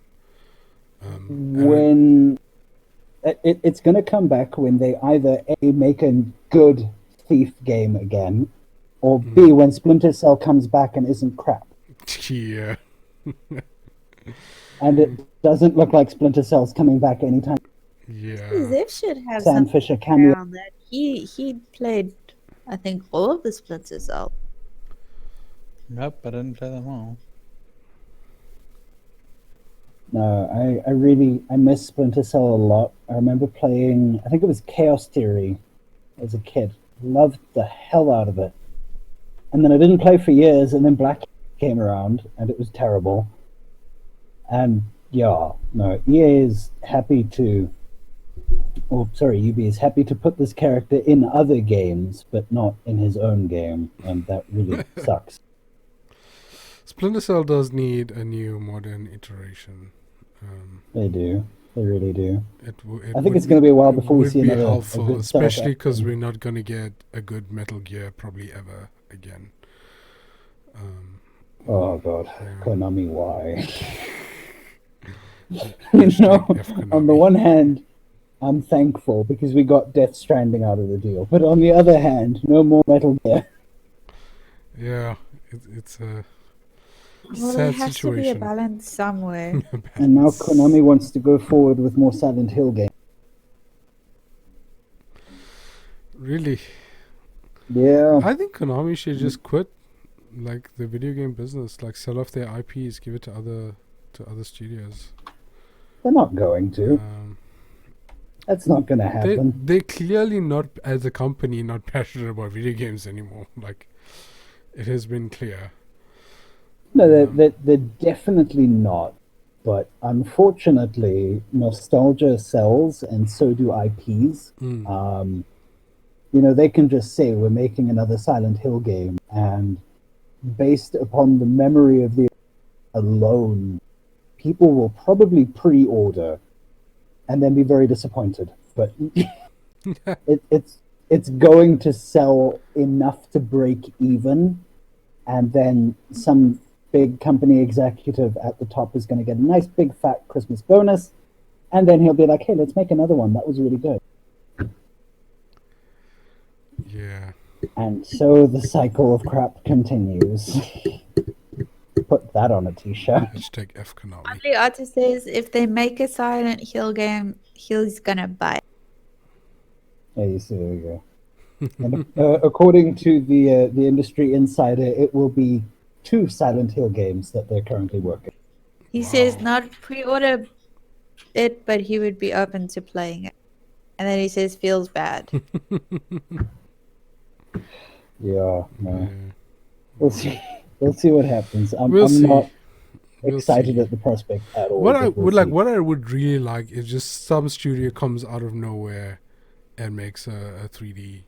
When it's going to come back when they either A, make a good Thief game again, or B, when Splinter Cell comes back and isn't crap. Yeah. And it doesn't look like Splinter Cell's coming back anytime. Yeah. Ziv should have Sam something Fisher cameo. around that. He played, I think, all of the Splinter Cell. Nope, I didn't play them all. No, I miss Splinter Cell a lot. I remember playing, I think it was Chaos Theory as a kid. Loved the hell out of it. And then I didn't play for years, and then Black came around, and it was terrible. And yeah, no, EA is happy to, UB is happy to put this character in other games, but not in his own game, and that really sucks. Splinter Cell does need a new modern iteration. They do. They really do. I think it's gonna be a while before we see another- a helpful, good especially because stealth we're not going to get a good Metal Gear probably ever again. Oh god, Yeah. Konami, why? Hashtag F Konami. On the one hand, I'm thankful because we got Death Stranding out of the deal, but on the other hand, no more Metal Gear. Yeah, it's a Well, there sad has to be a situation. balance somewhere. And now Konami wants to go forward with more Silent Hill games. Really, Yeah, I think Konami should just quit, like, the video game business, like sell off their IPs, give it to other studios. they're not going to. That's not going to happen. They're clearly not, as a company, not passionate about video games anymore. Like, it has been clear. No, they're definitely not. But unfortunately, nostalgia sells, and so do IPs. They can just say we're making another Silent Hill game, and based upon the memory of the alone, people will probably pre-order and then be very disappointed. But it's going to sell enough to break even, and then some big company executive at the top is going to get a nice big fat Christmas bonus, and then he'll be like, hey, let's make another one. That was really good. Yeah. And so the cycle of crap continues. Put that on a t-shirt. Hashtag F Konami. Only artist says if they make a Silent Hill game, he's gonna buy it. Yeah, you see, there we go. And according to the industry insider, it will be 2 Silent Hill games that they're currently working. He says not pre-order it, but he would be open to playing it. And then he says feels bad. Yeah, no. Yeah. We'll see. We'll see what happens. I'm see. not We'll excited see. at the prospect at all. What I but we'll would like, see. what I would really like, is just some studio comes out of nowhere and makes a 3D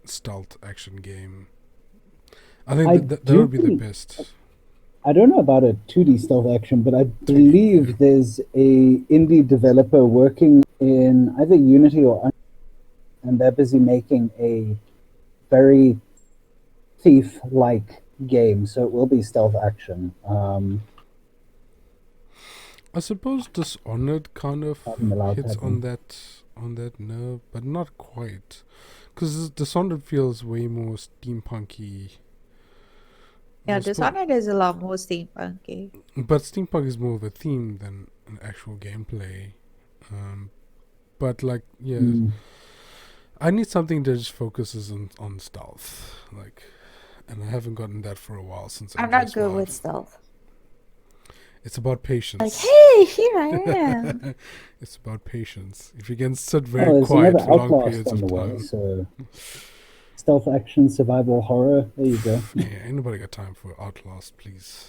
stealth action game. I think that would be the best. I don't know about a 2D stealth action, but I believe there's a indie developer working in either Unity or Unreal, and they're busy making a very Thief-like game, so it will be stealth action. I suppose Dishonored kind of I'm allowed to hits have on that nerve, but not quite, because Dishonored feels way more steampunky. Yeah, I suppose- Dishonored is a lot more steampunky. But steampunk is more of a theme than an actual gameplay. But like, yeah, I need something that just focuses on stealth, like, and I haven't gotten that for a while since. I'm not MGS5. good with stealth. It's about patience. Like, hey, here I am. It's about patience. If you can sit Oh, very there's quiet another for long Outlast periods on the of way, time. so stealth action, survival horror. There you go. Yeah, ain't nobody got time for Outlast, please.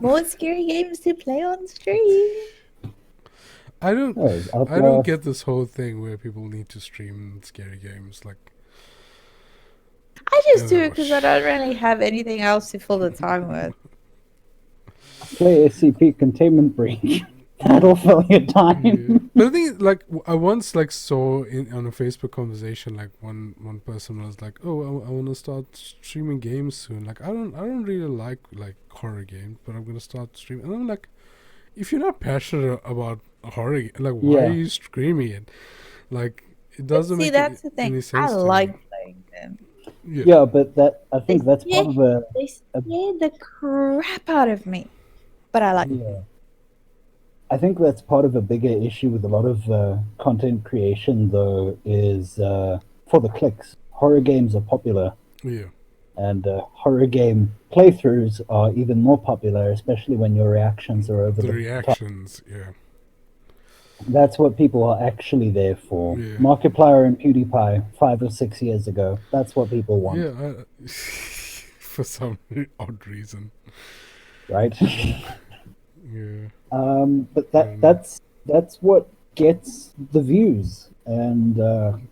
More scary games to play on stream. I don't Oh, it's I don't Outlast. get this whole thing where people need to stream scary games. Like, I just do Oh, it because I don't really have anything else to fill the time with. Play SCP Containment Breach. That'll fill your yeah. time. But the thing is, like, I once like saw on a Facebook conversation, like one person was like, "Oh, I want to start streaming games soon. Like, I don't really like horror games, but I'm gonna start streaming." And I'm like, if you're not passionate about horror, like, why Yeah. are you streaming it? Like, it doesn't See, make that's any, the thing. any I sense. to me. like playing them. Yeah. Yeah, but I think that's part of a They scared the crap out of me. But I like yeah. I think that's part of a bigger issue with a lot of content creation, though, is for the clicks. Horror games are popular, Yeah. and horror game playthroughs are even more popular, especially when your reactions are over The the top. reactions. Yeah. That's what people are actually there for. Yeah. Markiplier and PewDiePie 5 or 6 years ago. That's what people want, Yeah. For some odd reason. right? Yeah. But that's what gets the views, and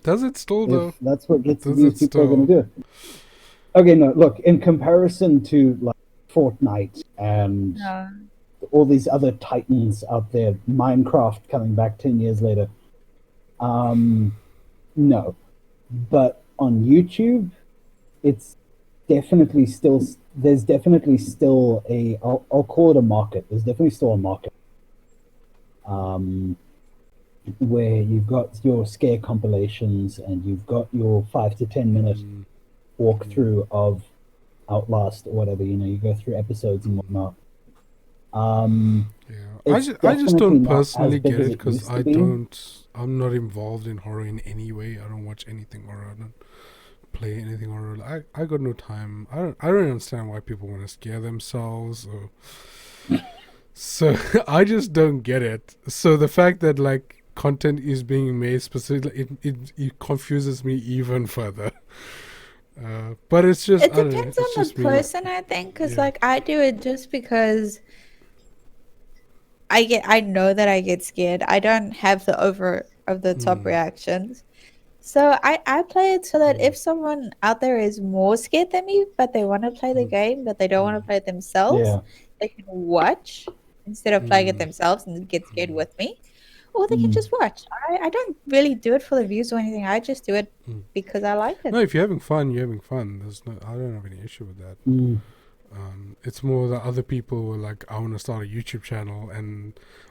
Does it still though? if that's what gets the Does views, it people are going to do it. Okay, no, look, in comparison to like Fortnite and no. all these other titans out there, Minecraft coming back 10 years later, no. But on YouTube, it's definitely still, there's definitely still I'll call it a market. There's definitely still a market. Where you've got your scare compilations and you've got your 5 to 10 minute walkthrough of Outlast or whatever, you go through episodes and whatnot. Yeah. I It's just definitely don't not as personally big get as it it because used to I be. don't. I'm not involved in horror in any way. I don't watch anything horror. I don't play anything horror. I got no time. I don't understand why people want to scare themselves or. So I just don't get it. So the fact that like content is being made specifically, it confuses me even further. But it's just It I don't know, depends it's on just the me. person, I think, because Yeah. like I do it just because I know that I get scared. I don't have the over of the top reactions. So I play it so that if someone out there is more scared than me, but they want to play the game, but they don't want to play it themselves, Yeah. they can watch instead of playing it themselves and get scared with me. Or they can just watch. I don't really do it for the views or anything. I just do it because I like it. No, if you're having fun, you're having fun. I don't have any issue with that. It's more that other people were like, I want to start a YouTube channel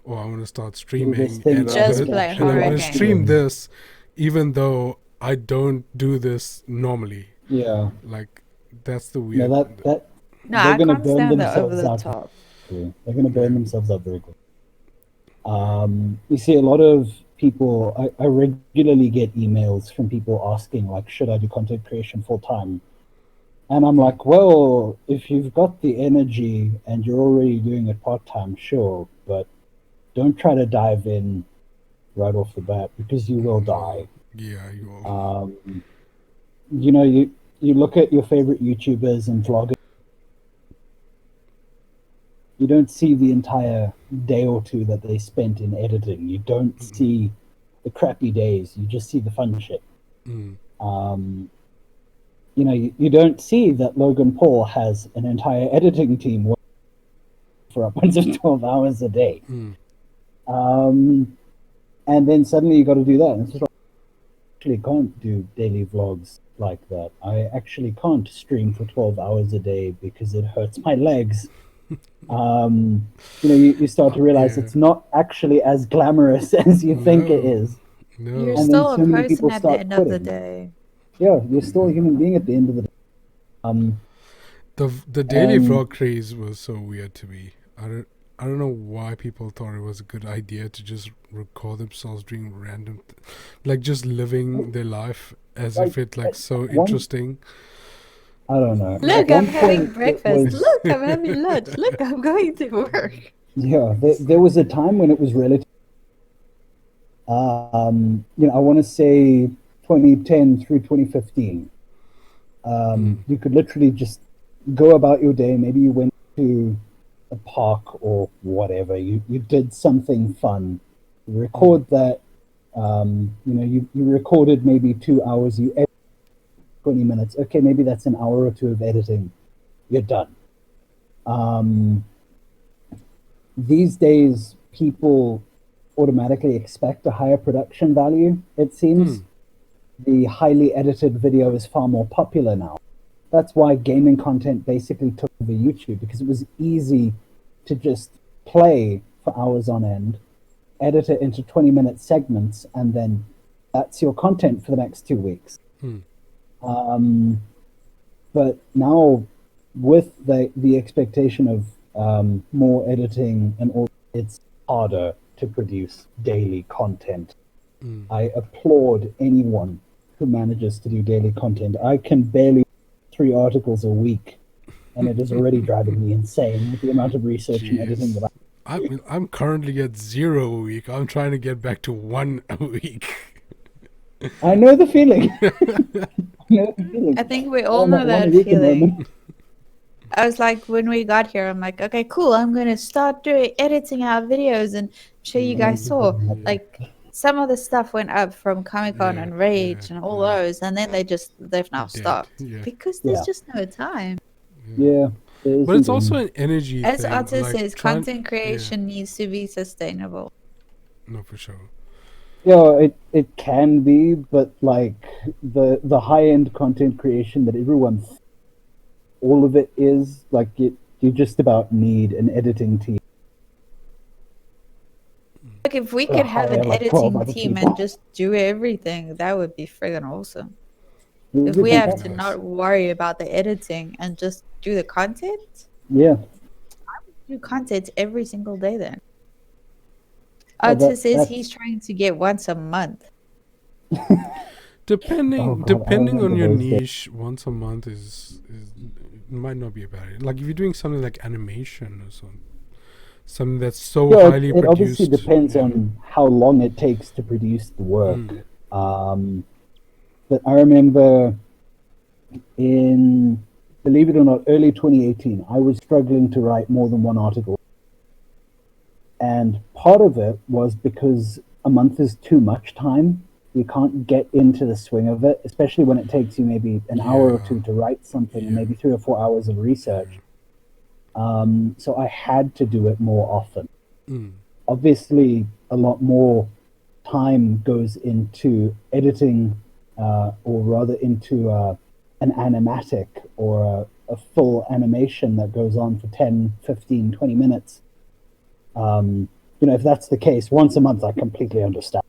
or I want to start streaming thing and that Just I'm play gonna horror stream games. this, even though I don't do this normally. Yeah. Like, that's the weird. No, that No, they're I gonna can't burn stand the over themselves the out. top. They're gonna burn themselves out very quickly. You see a lot of people. I regularly get emails from people asking, like, should I do content creation full time? And I'm like, well, if you've got the energy and you're already doing it part time, sure, but don't try to dive in right off the bat because you will die. Yeah, you will. You know, you look at your favorite YouTubers and vloggers. You don't see the entire day or two that they spent in editing. You don't see the crappy days. You just see the fun shit. You know, you don't see that Logan Paul has an entire editing team working for upwards of 12 hours a day. And then suddenly you got to do that. And it's just like, I actually can't do daily vlogs like that. I actually can't stream for 12 hours a day because it hurts my legs. You know, you start to realize it's not actually as glamorous as you think it is. No. You're And still then so a many person people at the start end of the quitting. day. Yeah, you're still a human being at the end of the day. The daily vlog craze was so weird to me. I don't know why people thought it was a good idea to just record themselves doing random, like just living their life as if it's like so interesting. I don't know. Look, At I'm one having point, it breakfast. was- Look, I'm having lunch. Look, I'm going to work. Yeah, there was a time when it was relative. You know, I want to say 2010 through 2015. You could literally just go about your day. Maybe you went to a park or whatever. You did something fun. You record that. You know, you recorded maybe 2 hours. You edited 20 minutes. Okay, maybe that's an hour or two of editing. You're done. These days, people automatically expect a higher production value, it seems. The highly edited video is far more popular now. That's why gaming content basically took over YouTube, because it was easy to just play for hours on end, edit it into 20-minute segments, and then that's your content for the next 2 weeks. But now, with the expectation of more editing and all, it's harder to produce daily content. I applaud anyone who manages to do daily content. I can barely 3 articles a week, and it is already driving me insane with the amount of research and editing that I'm currently at 0 a week. I'm trying to get back to 1 a week. I know the feeling. I know the feeling. I think we all I'm know at 1 that a week at the feeling. moment. I was like, when we got here, I'm like, okay, cool. I'm going to start editing our videos and show you guys saw. Like, some of the stuff went up from Comic-Con and Rage and all those, and then they've now stopped. Because there's just no time. Yeah. But it's also an energy As thing. Artis like says, content creation needs to be sustainable. No, for sure. Yeah, it can be, but like the high-end content creation that everyone, all of it is, like, you just about need an editing team. Like, if we could have an like 12 editing other team people. and just do everything, that would be friggin' awesome. It would If be we have to fantastic. not worry about the editing and just do the content, Yeah. do content every single day then. Yeah, Artis says that's- he's trying to get once a month. Depending Oh, God, depending I on your remember those days. niche, once a month is might not be a bad idea. Like if you're doing something like animation or something that's so Yeah, highly it produced. obviously depends on how long it takes to produce the work. But I remember in, believe it or not, early 2018, I was struggling to write more than 1 article. And part of it was because a month is too much time. You can't get into the swing of it, especially when it takes you maybe an hour or two to write something and maybe 3 or 4 hours of research. So I had to do it more often. Obviously, a lot more time goes into editing, or rather into an animatic or a full animation that goes on for 10, 15, 20 minutes. You know, if that's the case, once a month, I completely understand.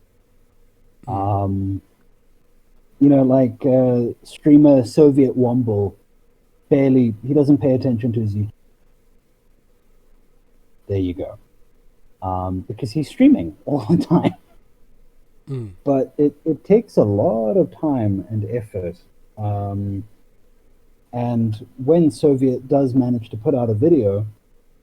like streamer Soviet Womble, he doesn't pay attention to his YouTube. There you go. Because he's streaming all the time. But it takes a lot of time and effort. And when Soviet does manage to put out a video,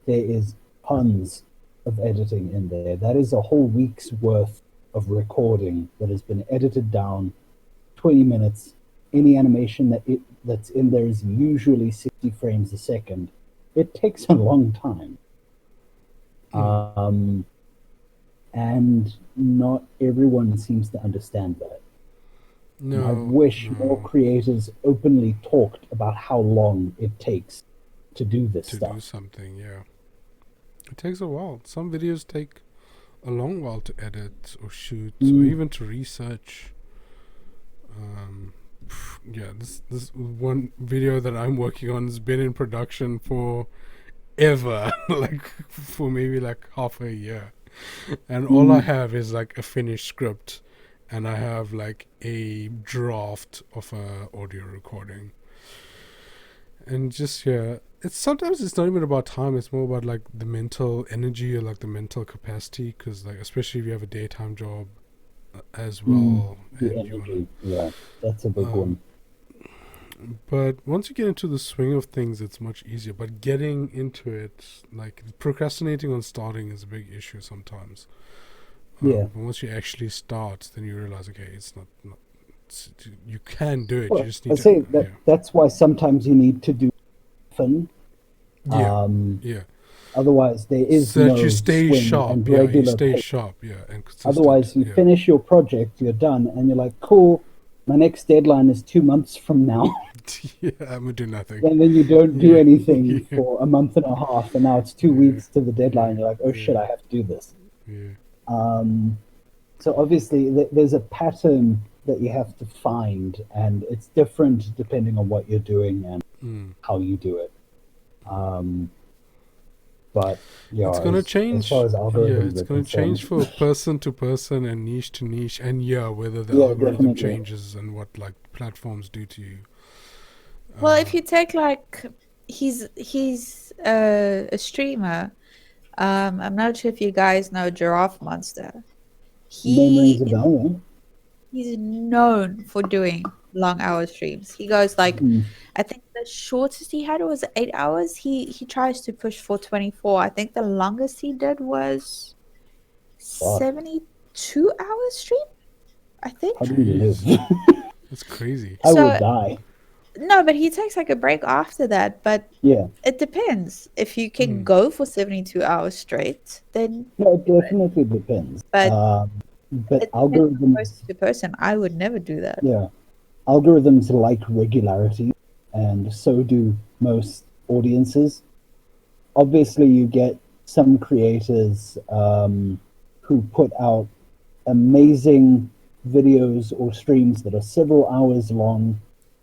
there is tons of editing in there. That is a whole week's worth of recording that has been edited down, 20 minutes. Any animation that's in there is usually 60 frames a second. It takes a long time. And not everyone seems to understand that. No, I wish more creators openly talked about how long it takes to do this stuff. To do something, yeah. It takes a while. Some videos take a long while to edit or shoot or even to research. This one video that I'm working on has been in production for ever, like for maybe like half a year. And all I have is like a finished script, and I have like a draft of a audio recording. And just sometimes it's not even about time, it's more about like the mental energy or like the mental capacity, because like especially if you have a daytime job as well. The energy, that's a big one. But once you get into the swing of things, it's much easier. But getting into it, like procrastinating on starting, is a big issue sometimes. But once you actually start, then you realize, okay, it's not you can do it. Well, you just need to. That's why sometimes you need to do often. Otherwise, there is so no that you stay swing sharp. and Yeah, regular you stay pace. sharp. Yeah, and consistent. Otherwise, you finish your project, you're done, and you're like, cool. My next deadline is 2 months from now. I'm gonna do nothing. And then you don't do anything for a month and a half, and now it's 2 weeks to the deadline. You're like, oh shit, I have to do this. So obviously, there's a pattern that you have to find, and it's different depending on what you're doing and how you do it. But it's going to change. As far as algorithms it's going to change for person to person and niche to niche, and whether the algorithm changes and what like platforms do to you. Well, if you take like he's a streamer. I'm not sure if you guys know Giraffe Monster. He's known for doing long hour streams. He goes like, I think the shortest he had was 8 hours. He tries to push for 24. I think the longest he did was 72 hours stream, I think. How do you live? That's crazy. I would die. No, but he takes like a break after that. But it depends. If you can go for 72 hours straight, then it definitely depends. But algorithms, person to person, I would never do that. Yeah, algorithms like regularity, and so do most audiences. Obviously, you get some creators who put out amazing videos or streams that are several hours long.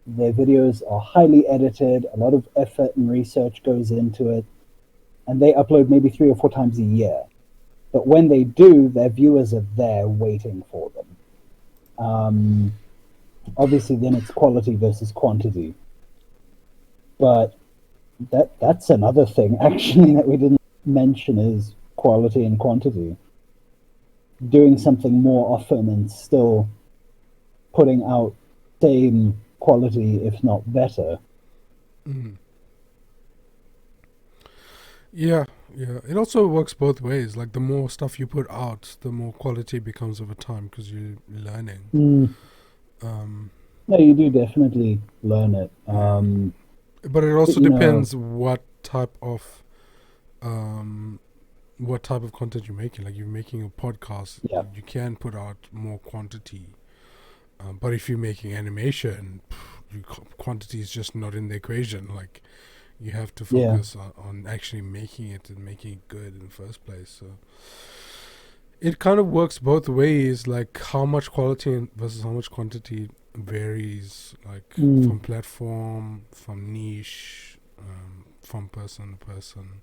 Their videos are highly edited, a lot of effort and research goes into it, and they upload maybe 3 or 4 times a year. But when they do, their viewers are there waiting for them. Obviously, then it's quality versus quantity. But that's another thing, actually, that we didn't mention is quality and quantity. Doing something more often and still putting out same quality, if not better. Yeah. It also works both ways. Like the more stuff you put out, the more quality becomes over time because you're learning. No, you do definitely learn it. But it also depends what type of content you're making. Like you're making a podcast, you can put out more quantity. But if you're making animation, quantity is just not in the equation. Like you have to focus on actually making it and making it good in the first place. So it kind of works both ways. Like how much quality versus how much quantity varies. Like from platform, from niche, from person to person.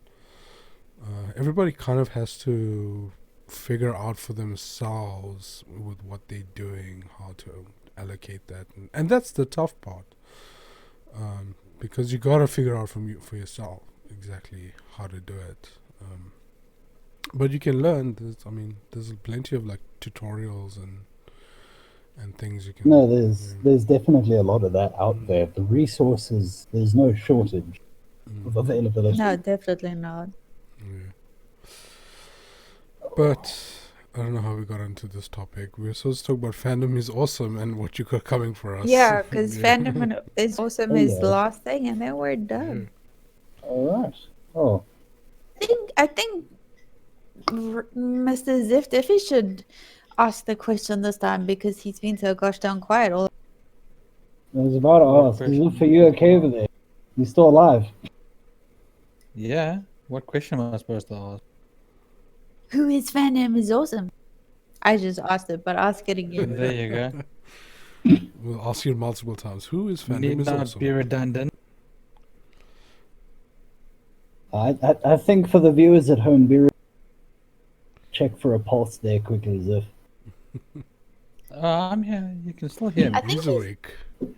Everybody kind of has to figure out for themselves with what they're doing how to allocate that, and that's the tough part, because you got to figure out for yourself exactly how to do it. But you can learn. There's plenty of like tutorials and things you can. No, there's definitely a lot of that out there. The resources, there's no shortage of availability. No, definitely not. Yeah. But I don't know how we got into this topic. We were supposed to talk about Fandom is awesome and what you got coming for us. Yeah, because Fandom is awesome is the last thing, and then we're done. All right. Oh, I think Mr. Ziff Diffie should ask the question this time because he's been so gosh darn quiet. I was about to ask, is it for you okay over there? You still alive? Yeah. What question am I supposed to ask? Who is Fandom is awesome? I just asked it, but ask it again. There you go. We'll ask you multiple times. Who is Fandom Need is not awesome? be redundant. I think for the viewers at home, check for a pulse there quickly, Ziff. I'm here. You can still hear me. I think He's awake.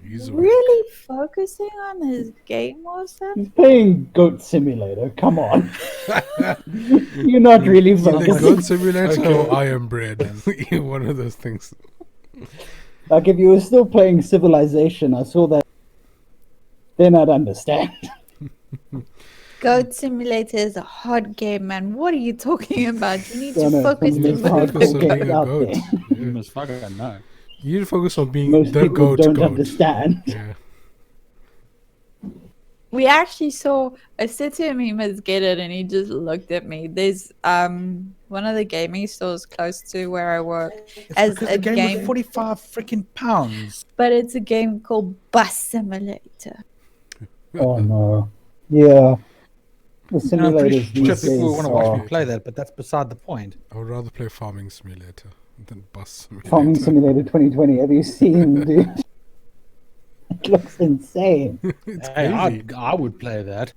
He's awake. really focusing on his game or something. He's playing Goat Simulator. Come on. You're not really Either focusing. Goat Simulator or I Am Bread. One of those things. Like if you were still playing Civilization, I saw that. Then I'd understand. Goat Simulator is a hard game, man. What are you talking about? You need No, to no, focus some on of these Focus hardcore on games being a out goat. there. You must fucking know. You need to focus on being Most the people goat. don't understand. Yeah. We actually saw, I said to him he must get it, and he just looked at me. There's one of the gaming stores close to where I work as Because a the game game, was 45 freaking pounds. but it's a game called Bus Simulator. Oh no. Yeah. The And I'm pretty simulators sure these people days want to watch are me play that, but that's beside the point. I would rather play Farming Simulator than Bus Simulator. Farming Simulator 2020. Have you seen, dude? It looks insane. It's Hey, crazy. I would play that.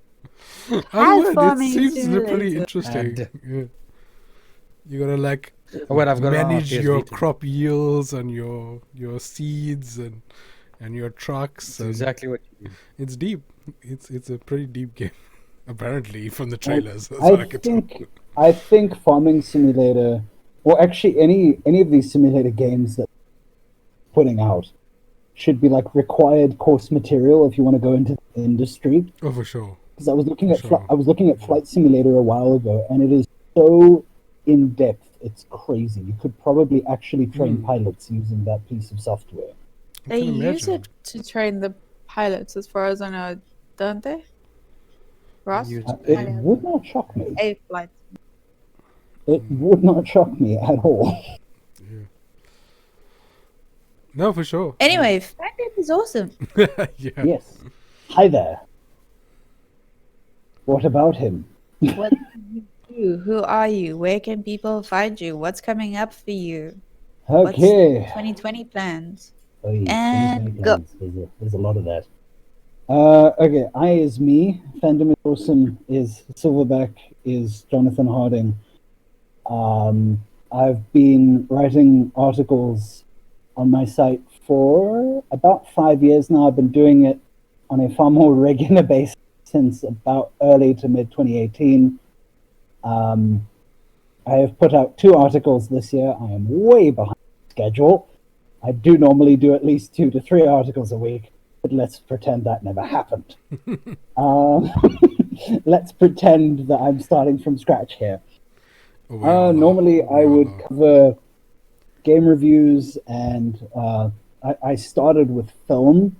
I would. It Farming seems Simulator. pretty interesting. Yeah. You gotta like Oh, wait, I've got it on manage PSV your too. crop yields and your seeds and your trucks. That's And exactly what you do. it's deep. It's a pretty deep game. Apparently, from the trailers, that's what I could tell. I think Farming Simulator, or actually any of these simulator games that putting out, should be like required course material if you want to go into the industry. Oh, for sure. Because I was looking at Sure. I was looking at Flight Simulator a while ago, and it is so in depth. It's crazy. You could probably actually train pilots using that piece of software. I They can use imagine. it to train the pilots, as far as I know, don't they? Ross? Use It Yeah. would not shock me. A flight. It would not shock me at all. No, for sure. Anyway, Fandom is awesome. Yeah. Yes. Hi there. What about him? What do you do? Who are you? Where can people find you? What's coming up for you? What's Okay. 2020 plans? Oh, yeah, And 2020 go. plans. There's a lot of that. Okay, I is me. Fandom is awesome. Is Silverback. Is Jonathan Harding. I've been writing articles on my site for about 5 years now. I've been doing it on a far more regular basis since about early to mid 2018. I have put out 2 articles this year. I am way behind schedule. I do normally do at least 2 to 3 articles a week, but let's pretend that never happened. Let's pretend that I'm starting from scratch here. Oh, we all are. Normally, We I all would are. cover game reviews, and I started with film.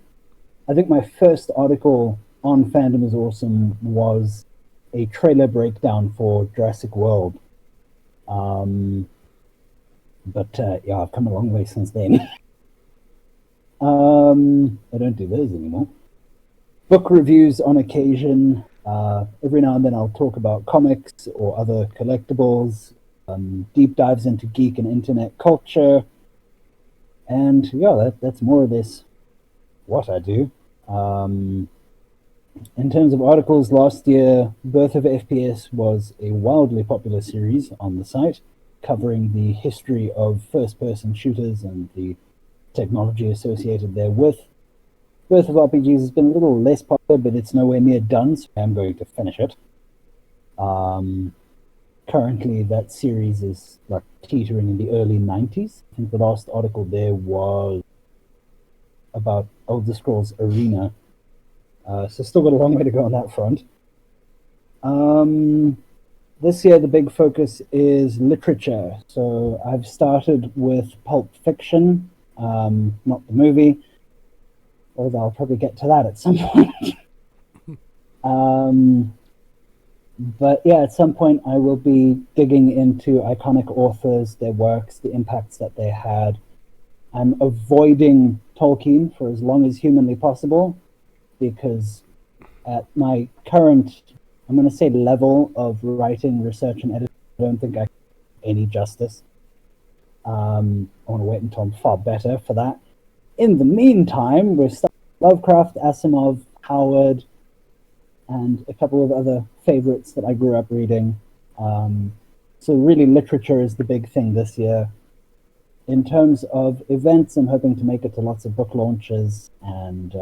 I think my first article on Fandom is Awesome was a trailer breakdown for Jurassic World. But yeah, I've come a long way since then. I don't do those anymore. Book reviews on occasion. Every now and then I'll talk about comics or other collectibles. Deep dives into geek and internet culture. And yeah, that's more or less what I do. In terms of articles, last year, Birth of FPS was a wildly popular series on the site, covering the history of first-person shooters and the technology associated there with Birth of RPGs has been a little less popular, but it's nowhere near done, so I'm going to finish it. Currently, that series is like teetering in the early 90s. I think the last article there was about Elder Scrolls Arena. So still got a long way to go on that front. This year, the big focus is literature. So I've started with Pulp Fiction, not the movie, although I'll probably get to that at some point. But yeah, at some point I will be digging into iconic authors, their works, the impacts that they had. I'm avoiding Tolkien for as long as humanly possible, because at my current, I'm going to say, level of writing, research, and editing, I don't think I can do any justice. I want to wait until I'm far better for that. In the meantime, we're starting Lovecraft, Asimov, Howard, and a couple of other favorites that I grew up reading. So really literature is the big thing this year. In terms of events, I'm hoping to make it to lots of book launches and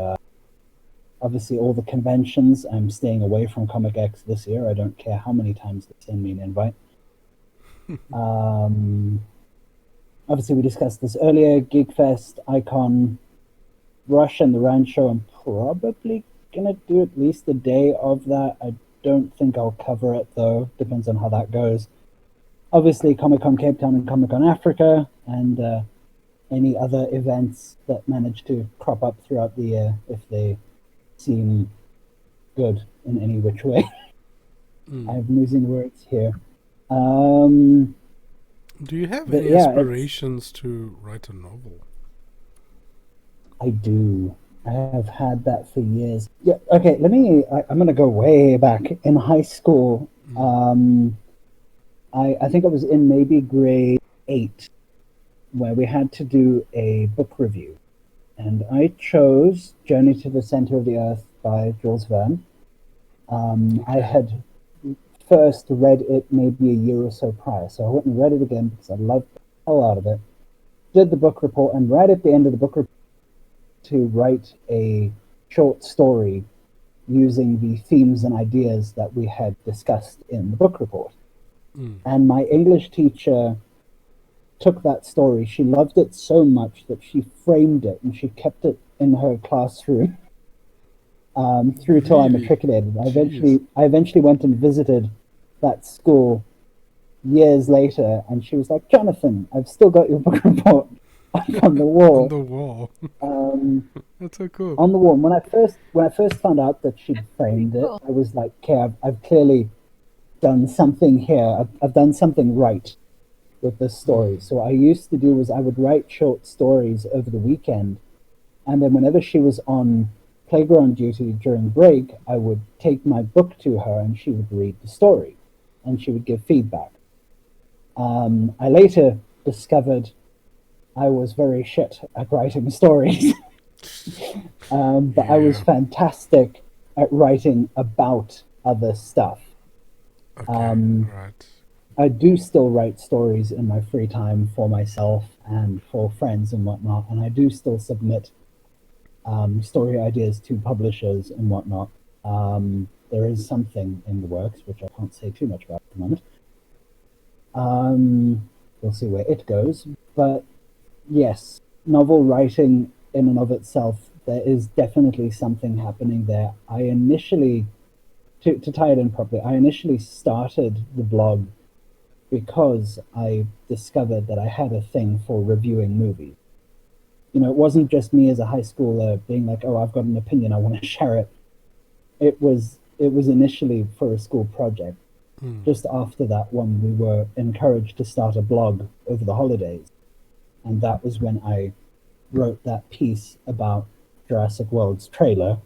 obviously all the conventions. I'm staying away from Comic X this year. I don't care how many times they send me an invite. Obviously we discussed this earlier, Geek Fest, Ikon, Rush and the Rand Show. I'm probably gonna do at least a day of that. I don't think I'll cover it though. Depends on how that goes. Obviously Comic-Con Cape Town and Comic-Con Africa, and any other events that manage to crop up throughout the year if they seem good in any which way. I'm losing words here. Do you have any yeah, aspirations to write a novel? I do. I have had that for years. Yeah. Okay. I'm going to go way back. In high school, I think I was in maybe grade 8, where we had to do a book review, and I chose Journey to the Center of the Earth by Jules Verne. I had first read it maybe a year or so prior, so I went and read it again because I loved the hell out of it. Did the book report, and right at the end of the book report, to write a short story using the themes and ideas that we had discussed in the book report. And my English teacher took that story. She loved it so much that she framed it and she kept it in her classroom through till I matriculated. I eventually went and visited that school years later, and she was like, "Jonathan, I've still got your book report on the wall." On the wall. That's so cool. On the wall. When I first found out that she'd framed it, I was like, "Okay, I've clearly done something here. I've done something right with this story." So what I used to do was I would write short stories over the weekend, and then whenever she was on playground duty during break, I would take my book to her and she would read the story and she would give feedback. I later discovered I was very shit at writing stories. But I was fantastic at writing about other stuff. Right. I do still write stories in my free time for myself and for friends and whatnot, and I do still submit story ideas to publishers and whatnot. There is something in the works, which I can't say too much about at the moment. We'll see where it goes. But yes, novel writing in and of itself, there is definitely something happening there. I initially, to tie it in properly, I initially started the blog because I discovered that I had a thing for reviewing movies. You know, it wasn't just me as a high schooler being like, "Oh, I've got an opinion, I want to share it." It was initially for a school project. Just after that one, we were encouraged to start a blog over the holidays. And that was when I wrote that piece about Jurassic World's trailer.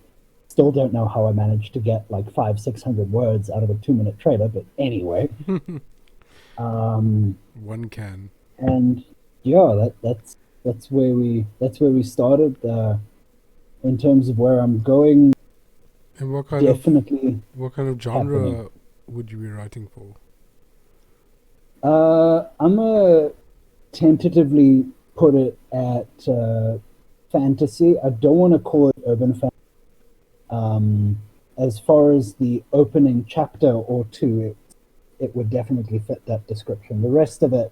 Still don't know how I managed to get like 500-600 words out of a 2-minute trailer, but anyway. One can. And yeah, that's where we started. In terms of where I'm going, and what kind of genre happening. Would you be writing for? I'm a tentatively put it at fantasy. I don't want to call it urban fantasy. As far as the opening chapter or two, it would definitely fit that description. The rest of it,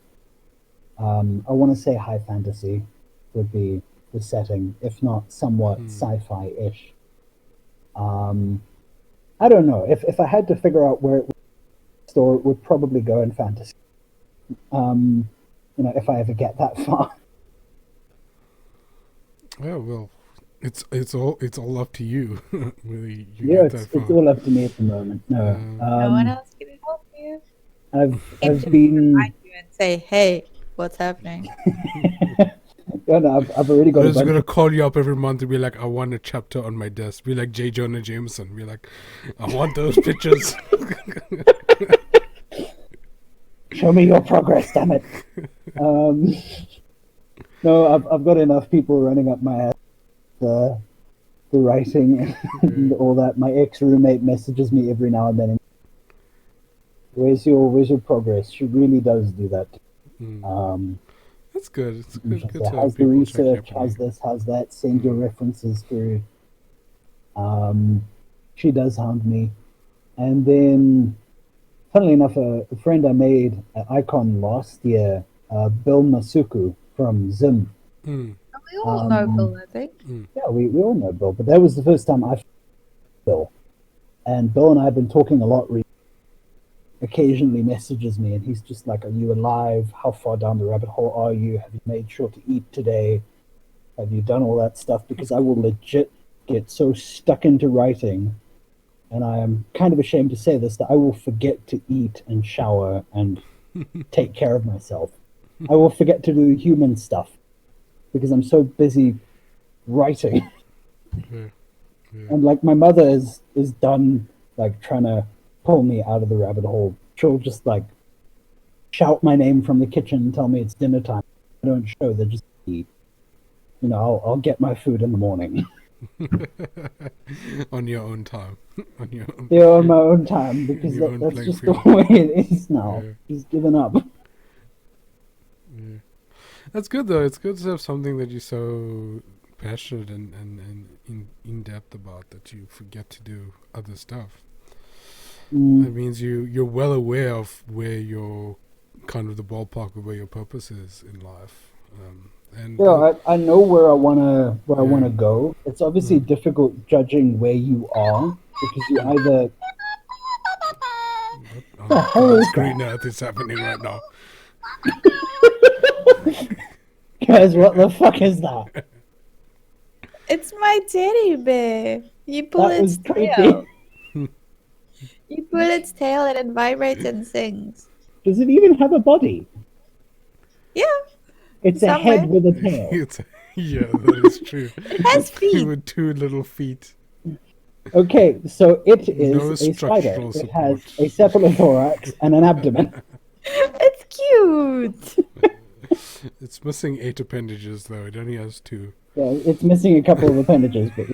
I want to say high fantasy would be the setting, if not somewhat sci-fi-ish. I don't know. If I had to figure out where it would store, it would probably go in fantasy. If I ever get that far. Yeah, well, it's all up to you. Really, It's all up to me at the moment. No, No one else can help you. I've been. Find you and say, "Hey, what's happening?" Yeah, no, I've already got. I'm just gonna call you up every month and be like, I want a chapter on my desk. Be like J. Jonah Jameson. Be like, I want those pictures. Show me your progress, damn it. No, I've got enough people running up my ass. The writing and all that. My ex-roommate messages me every now and then. Where's your progress? She really does do that. That's good. It's good to have how's the people research? checking up on How's you. this? How's that? Send your references through. She does hound me. And then, funnily enough, a friend I made at Ikon last year, Bill Masuku from Zim. Mm. We all know Bill, I think. Yeah, we all know Bill, but that was the first time I Bill. And Bill and I have been talking a lot recently. Occasionally messages me and he's just like, are you alive? How far down the rabbit hole are you? Have you made sure to eat today? Have you done all that stuff? Because I will legit get so stuck into writing, and I am kind of ashamed to say this, that I will forget to eat and shower and take care of myself. I will forget to do human stuff because I'm so busy writing. And like my mother is done like trying to pull me out of the rabbit hole. She'll just like shout my name from the kitchen and tell me it's dinner time. I don't show, they just eat. I'll get my food in the morning. On your own time. On my own time, because Your own that's playing just field. the way it is now. Yeah. She's given up. Yeah. That's good though. It's good to have something that you're so passionate and in depth about that you forget to do other stuff. That means you're well aware of where your kind of the ballpark of where your purpose is in life. I know where I wanna go. It's obviously difficult judging where you are because you either Green Earth is happening right now. guys, what the fuck is that? It's my teddy bear. You pull That its was creepy. tail. You pull its tail and it vibrates and sings. Does it even have a body? Yeah. It's a Somewhere. head with a tail. Yeah, that is true. It has feet. With 2 little feet. Okay, so it is No a spider. structural It has support. a cephalothorax and an abdomen. It's cute. It's missing 8 appendages though. It only has 2. Yeah, it's missing a couple of appendages, but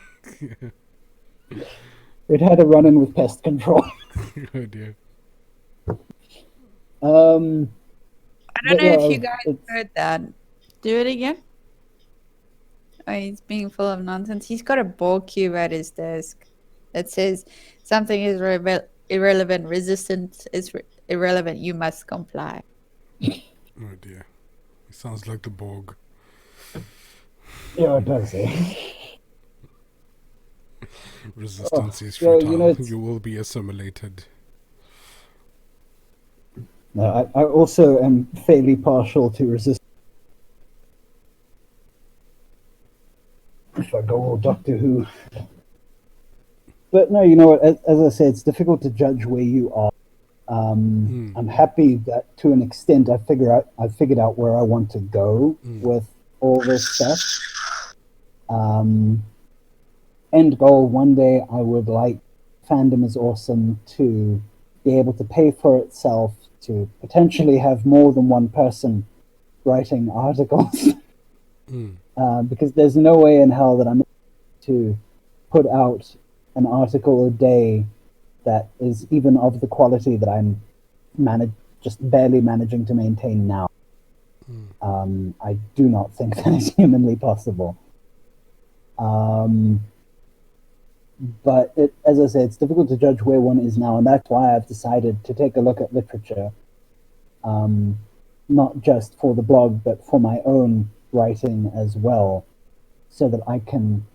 it had a run-in with pest control. Oh dear. I don't But know yeah, if you guys it's- heard that. Do it again. Oh, he's being full of nonsense. He's got a ball cube at his desk that says something is irrelevant, resistant is irrelevant, you must comply. Oh dear. It sounds like the Borg. Yeah, it does. Eh? Resistance is yeah, futile. it's- You will be assimilated. No, I also am fairly partial to resist. If I go all Doctor Who. But no, you know what? As I said, it's difficult to judge where you are. I'm happy that to an extent I figured out where I want to go with all this stuff. End goal, one day I would like Fandom is awesome to be able to pay for itself, to potentially have more than one person writing articles. Because there's no way in hell that I'm to put out an article a day that is even of the quality that I'm just barely managing to maintain now. I do not think that is humanly possible. But as I say, it's difficult to judge where one is now, and that's why I've decided to take a look at literature, not just for the blog, but for my own writing as well, so that I can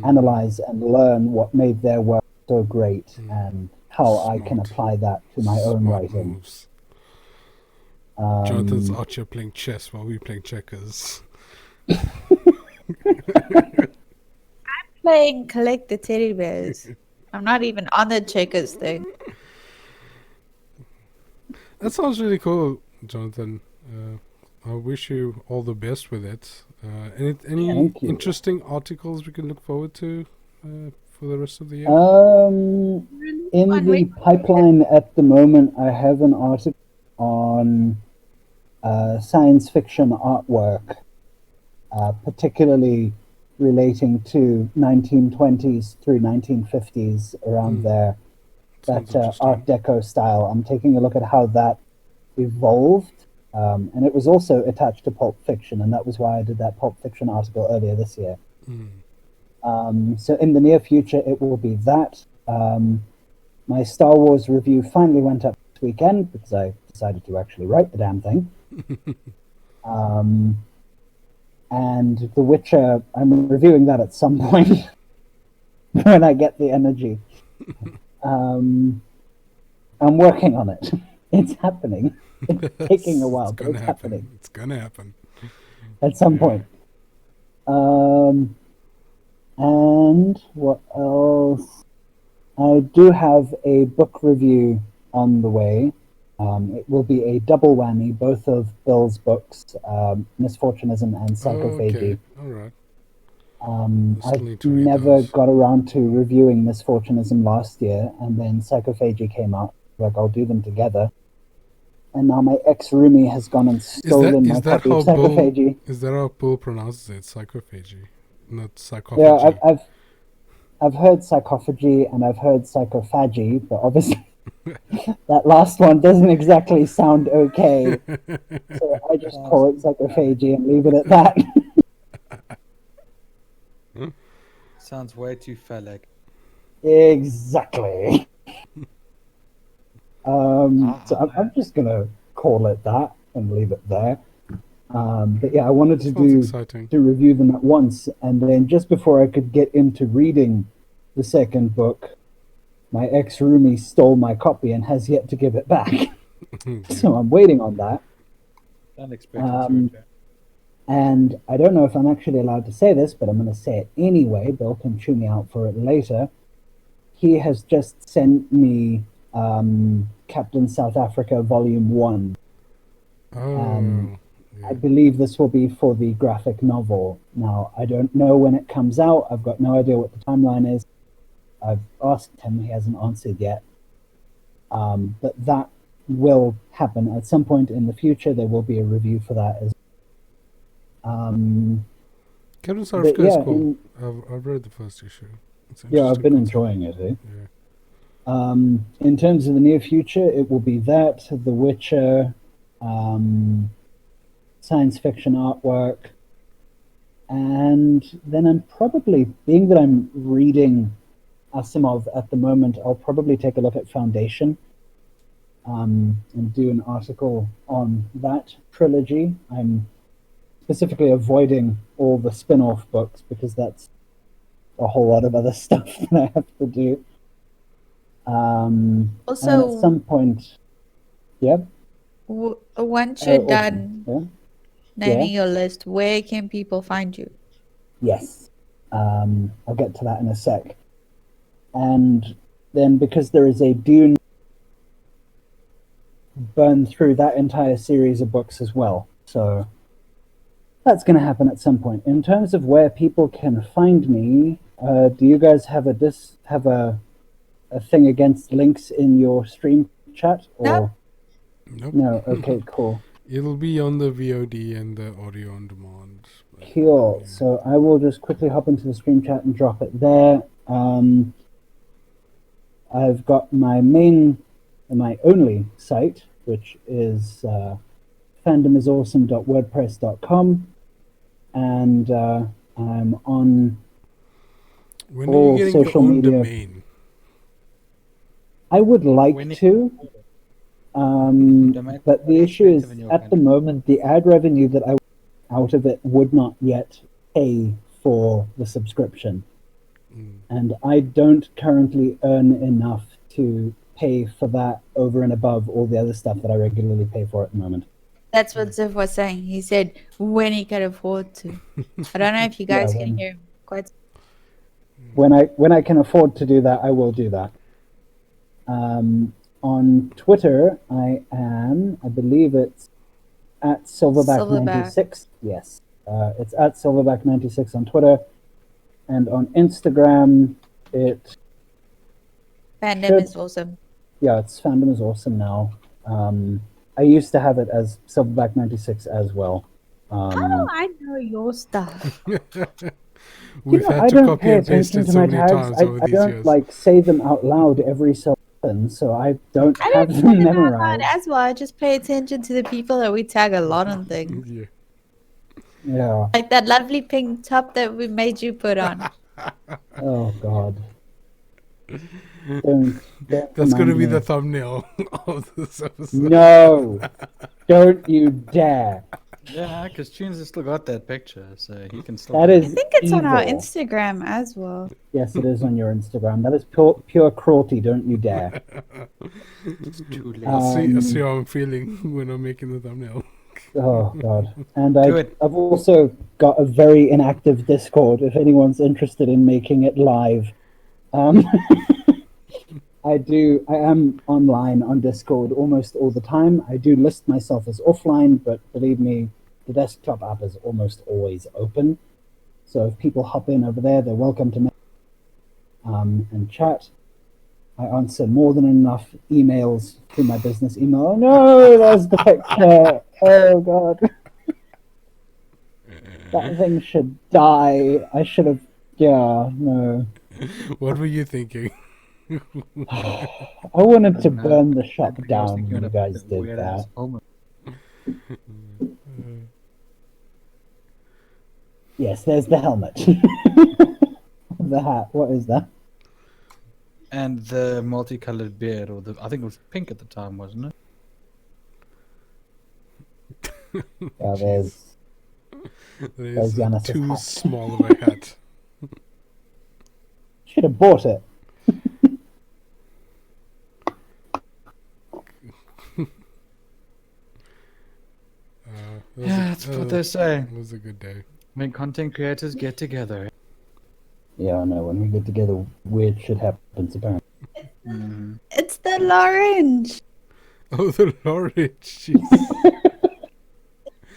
analyze and learn what made their work so great and how I can apply that to my own writing. Moves. Jonathan's out here playing chess while we're playing checkers. Playing collect the teddy bears. I'm not even on the checkers thing. That sounds really cool, Jonathan. I wish you all the best with it. Any interesting articles we can look forward to for the rest of the year? In the pipeline at the moment, I have an article on science fiction artwork, particularly relating to 1920s through 1950s, around there. That Art Deco style. I'm taking a look at how that evolved. And it was also attached to Pulp Fiction, and that was why I did that Pulp Fiction article earlier this year. So in the near future, it will be that. My Star Wars review finally went up this weekend because I decided to actually write the damn thing. And The Witcher, I'm reviewing that at some point when I get the energy. I'm working on it. It's happening. It's taking a while, but it's happening. It's gonna happen at some point. And what else? I do have a book review on the way. It will be a double whammy, both of Bill's books, Misfortunism and Psychophagy. Okay. All right. I never got around to reviewing Misfortunism last year, and then Psychophagy came out. Like, I'll do them together. And now my ex-roomie has gone and stolen my copy of Psychophagy. Is that how Bill pronounces it? Psychophagy, not psychophagy. Yeah, I've heard psychophagy and I've heard psychophagy, but obviously that last one doesn't exactly sound okay. So I just call it psychophagy and leave it at that. Sounds way too phallic. Exactly. So I'm just gonna call it that and leave it there. But yeah, I wanted to review them at once, and then just before I could get into reading the second book, my ex-roomie stole my copy and has yet to give it back. So I'm waiting on that. Unexpected. And I don't know if I'm actually allowed to say this, but I'm going to say it anyway. Bill can chew me out for it later. He has just sent me Captain South Africa Volume 1. I believe this will be for the graphic novel. Now, I don't know when it comes out. I've got no idea what the timeline is. I've asked him. He hasn't answered yet. But that will happen at some point in the future. There will be a review for that as Captain South Africa is cool. I've read the first issue. Yeah, I've been enjoying it. Yeah. In terms of the near future, it will be that, The Witcher, science fiction artwork, and then I'm probably, being that I'm reading Asimov at the moment, I'll probably take a look at Foundation and do an article on that trilogy. I'm specifically avoiding all the spin-off books because that's a whole lot of other stuff that I have to do. Also, at some point, once you're done naming your list, where can people find you? Yes, I'll get to that in a sec. And then, because there is a Dune, burn through that entire series of books as well. So that's going to happen at some point. In terms of where people can find me, do you guys have a thing against links in your stream chat? Or Nope. No. Okay, cool. It'll be on the VOD and the audio on demand. Cool. Yeah. So I will just quickly hop into the stream chat and drop it there. I've got my only site, which is fandomisawesome.wordpress.com, and I'm on When are all you getting your social own media. domain? I would like When to, Domain but the issue is, expensive in your at the country. moment, the ad revenue that I out of it would not yet pay for the subscription. And I don't currently earn enough to pay for that over and above all the other stuff that I regularly pay for at the moment. That's what Ziv was saying. He said when he can afford to. I don't know if you guys can hear him quite. When I can afford to do that, I will do that. On Twitter, I believe it's at Silverback96. Yes, it's at Silverback96 on Twitter, and on Instagram, Fandom is awesome. Yeah, it's Fandom is awesome now. I used to have it as Silverback96 as well. Oh, I know your stuff. We've I had to don't copy pay and paste attention it to so my many tags. times over I these don't years. like say them out loud every so often, so I don't I have don't say them it out loud memorized. as well. I just pay attention to the people that we tag a lot on things. Yeah. Yeah. Like that lovely pink top that we made you put on. Oh God. Don't That's going to remind be me. the thumbnail of this episode. No, don't you dare. Yeah, because Chewns has still got that picture, so he can still. That do I is think it's on our evil. Instagram as well. Yes, it is on your Instagram. That is pure cruelty. Don't you dare. It's too late. I see how I'm feeling when I'm making the thumbnail. Oh God. And Do it. I've also got a very inactive Discord. If anyone's interested in making it live, I am online on Discord almost all the time. I do list myself as offline, but believe me, the desktop app is almost always open. So if people hop in over there, they're welcome to and chat. I answer more than enough emails through my business email. Oh, no, there's the picture. Oh God. That thing should die. I should have, no. What were you thinking? I wanted to No, burn the shop I was down thinking when you of guys a did weird-ass that. helmet. Yes, there's the helmet. The hat, what is that? And the multicolored beard, I think it was pink at the time, wasn't it? Yeah, there's There's Giannis's too hat. small of a hat. Should have bought it. Yeah, that's what they say. It was a good day. When content creators get together. Yeah, I know. When we get together, weird shit happens apparently. Mm-hmm. It's the Lorange. Oh, the Lorry. Jeez.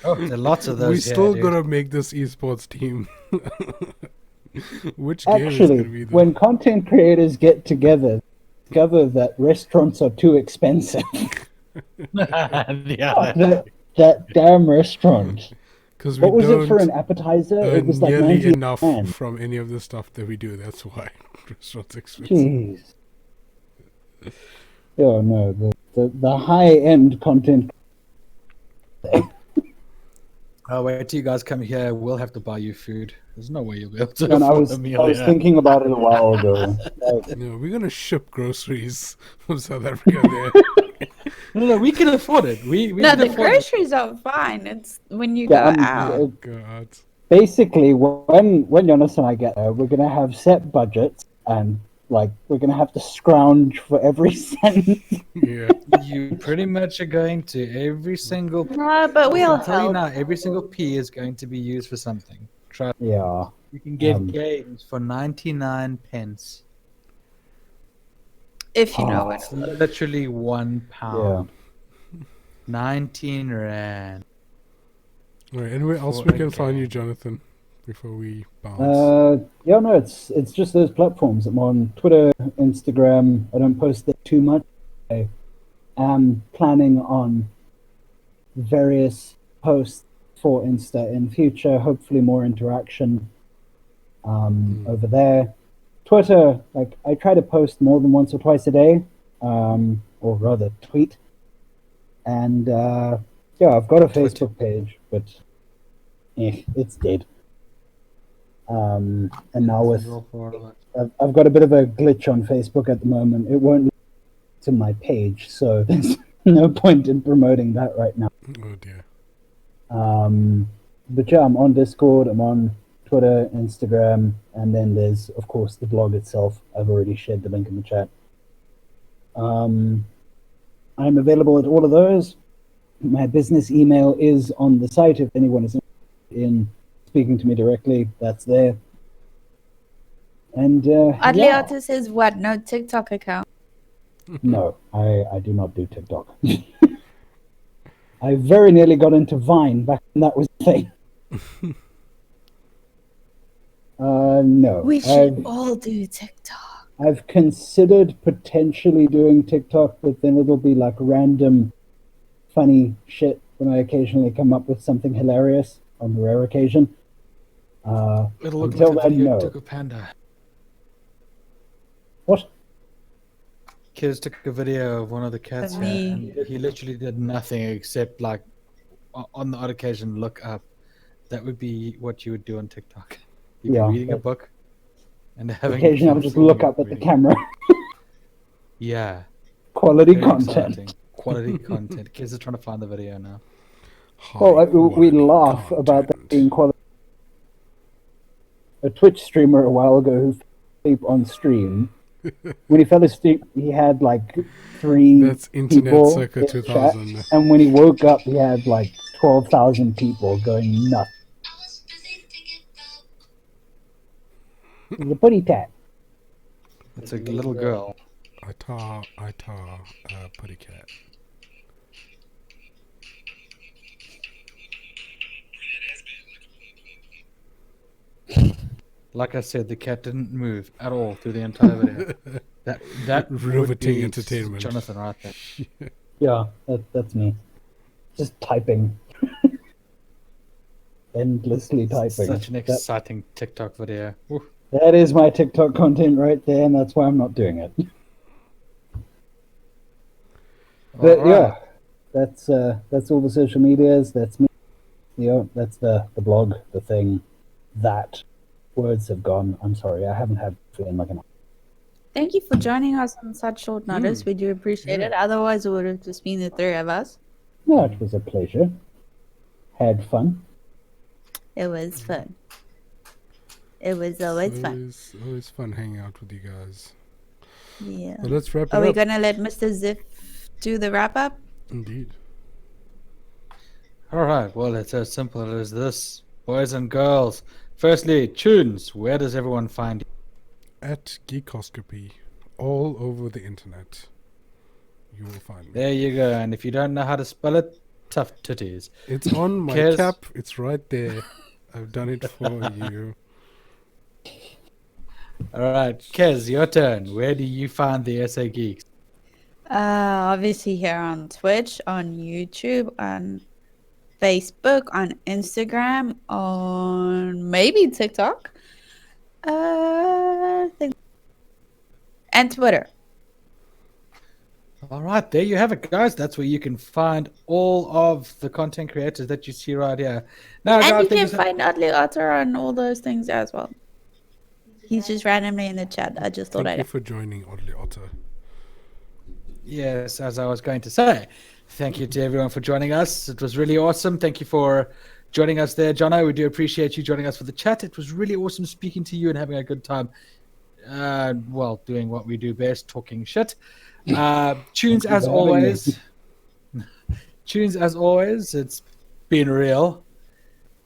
Oh, there are lots of those. We here, still dude. gotta make this esports team. Which game is Actually, gonna be the... when content creators get together, discover that restaurants are too expensive. Yeah, that damn restaurant. Because we What was it for an don't appetizer? It earn was like nearly 90 enough grand. from any of the stuff that we do. That's why restaurants expensive. Jeez. Oh no, the high end content. Oh, wait till you guys come here. We'll have to buy you food. There's no way you'll be able to And I afford was a meal here. thinking about it a while ago. Like, No, we're gonna ship groceries from South Africa there. No, we can afford it. We No, can the afford it. groceries are fine. It's when you Yeah, go out. Oh God. basically, when Jonas and I get there, we're gonna have set budgets, and like we're gonna have to scrounge for every cent. Yeah. You pretty much are going to every single. No, but we'll I'll tell you help. now, every single P is going to be used for something. Trust. Yeah. You can get Um, games for 99 pence. If you know it. It's literally £1. Yeah. 19 rand. Alright, anywhere else For we a can find you, game. Jonathan, before we bounce? Yeah, no, it's just those platforms. I'm on Twitter, Instagram. I don't post there too much. I am planning on various posts for Insta in future. Hopefully, more interaction over there. Twitter, like I try to post more than once or twice a day, or rather tweet. And Yeah, I've got a Facebook page, but it's dead. And now with I've got a bit of a glitch on Facebook at the moment. It won't to my page, so there's no point in promoting that right now. Oh dear. But yeah, I'm on Discord, I'm on Twitter, Instagram, and then there's, of course, the blog itself. I've already shared the link in the chat. I'm available at all of those. My business email is on the site. If anyone is interested in speaking to me directly, that's there. And Adliata says what? No TikTok account. No, I do not do TikTok. I very nearly got into Vine back when that was a thing. No. We should all do TikTok. I've considered potentially doing TikTok, but then it'll be like random funny shit when I occasionally come up with something hilarious on the rare occasion. It'll look Until like a then, video no. took a panda. What? Kids took a video of one of the cats here, and he literally did nothing except, like, on the odd occasion, look up. That would be what you would do on TikTok. You'd be reading a book and having. Occasionally, I'll just look up at the camera. Yeah. Quality Very content. exciting. Quality content. Kids are trying to find the video now. Well, we laugh about that being quality. A Twitch streamer a while ago who fell asleep on stream. When he fell asleep, he had like 3 That's Internet people circa in 2000. chat, and when he woke up, he had like 12,000 people going nuts. The putty tat. It's a little girl. Ita, putty cat. Like I said, the cat didn't move at all through the entire video. that Riveting would be entertainment. Jonathan right there. Yeah, that's me. Just typing. Endlessly typing. Such an exciting TikTok video. Oof. That is my TikTok content right there, and that's why I'm not doing it. But yeah, that's all the social medias. That's me. That's the blog, the thing. That words have gone. I'm sorry, I haven't had feeling like an. Thank you for joining us on such short notice. We do appreciate it. Otherwise, it would have just been the 3 of us. No, it was a pleasure. Had fun. It was fun. It was always fun. Always fun hanging out with you guys. Yeah. Well, let's wrap it Are up. we gonna let Mr. Ziff do the wrap up? Indeed. All right. Well, it's as simple as this, boys and girls. Firstly, Chewns, where does everyone find you? At Geekoscopy, all over the internet. You will find me. There you go. And if you don't know how to spell it, tough titties. It's on my Kez. cap. It's right there. I've done it for you. All right, Kez, your turn. Where do you find the SA Geeks? Obviously here on Twitch, on YouTube, on Facebook, on Instagram, on maybe TikTok, and Twitter. All right, there you have it, guys. That's where you can find all of the content creators that you see right here. Now, And guys, you thank can so- find Oddly Otter on all those things as well. He's just randomly in the chat. I just thought Thank you I'd. for joining, Oddly Otter. Yes, as I was going to say, thank you to everyone for joining us. It was really awesome. Thank you for joining us there, Jono. We do appreciate you joining us for the chat. It was really awesome speaking to you and having a good time. Well, doing what we do best, talking shit. Chewns, as always. Chewns, as always. It's been real.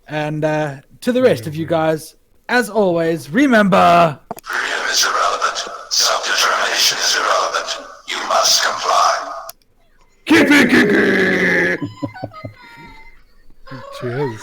And to the rest of you guys, as always, remember. Freedom is irrelevant. Self-determination is irrelevant. You must comply. Keep it geeky! Cheers.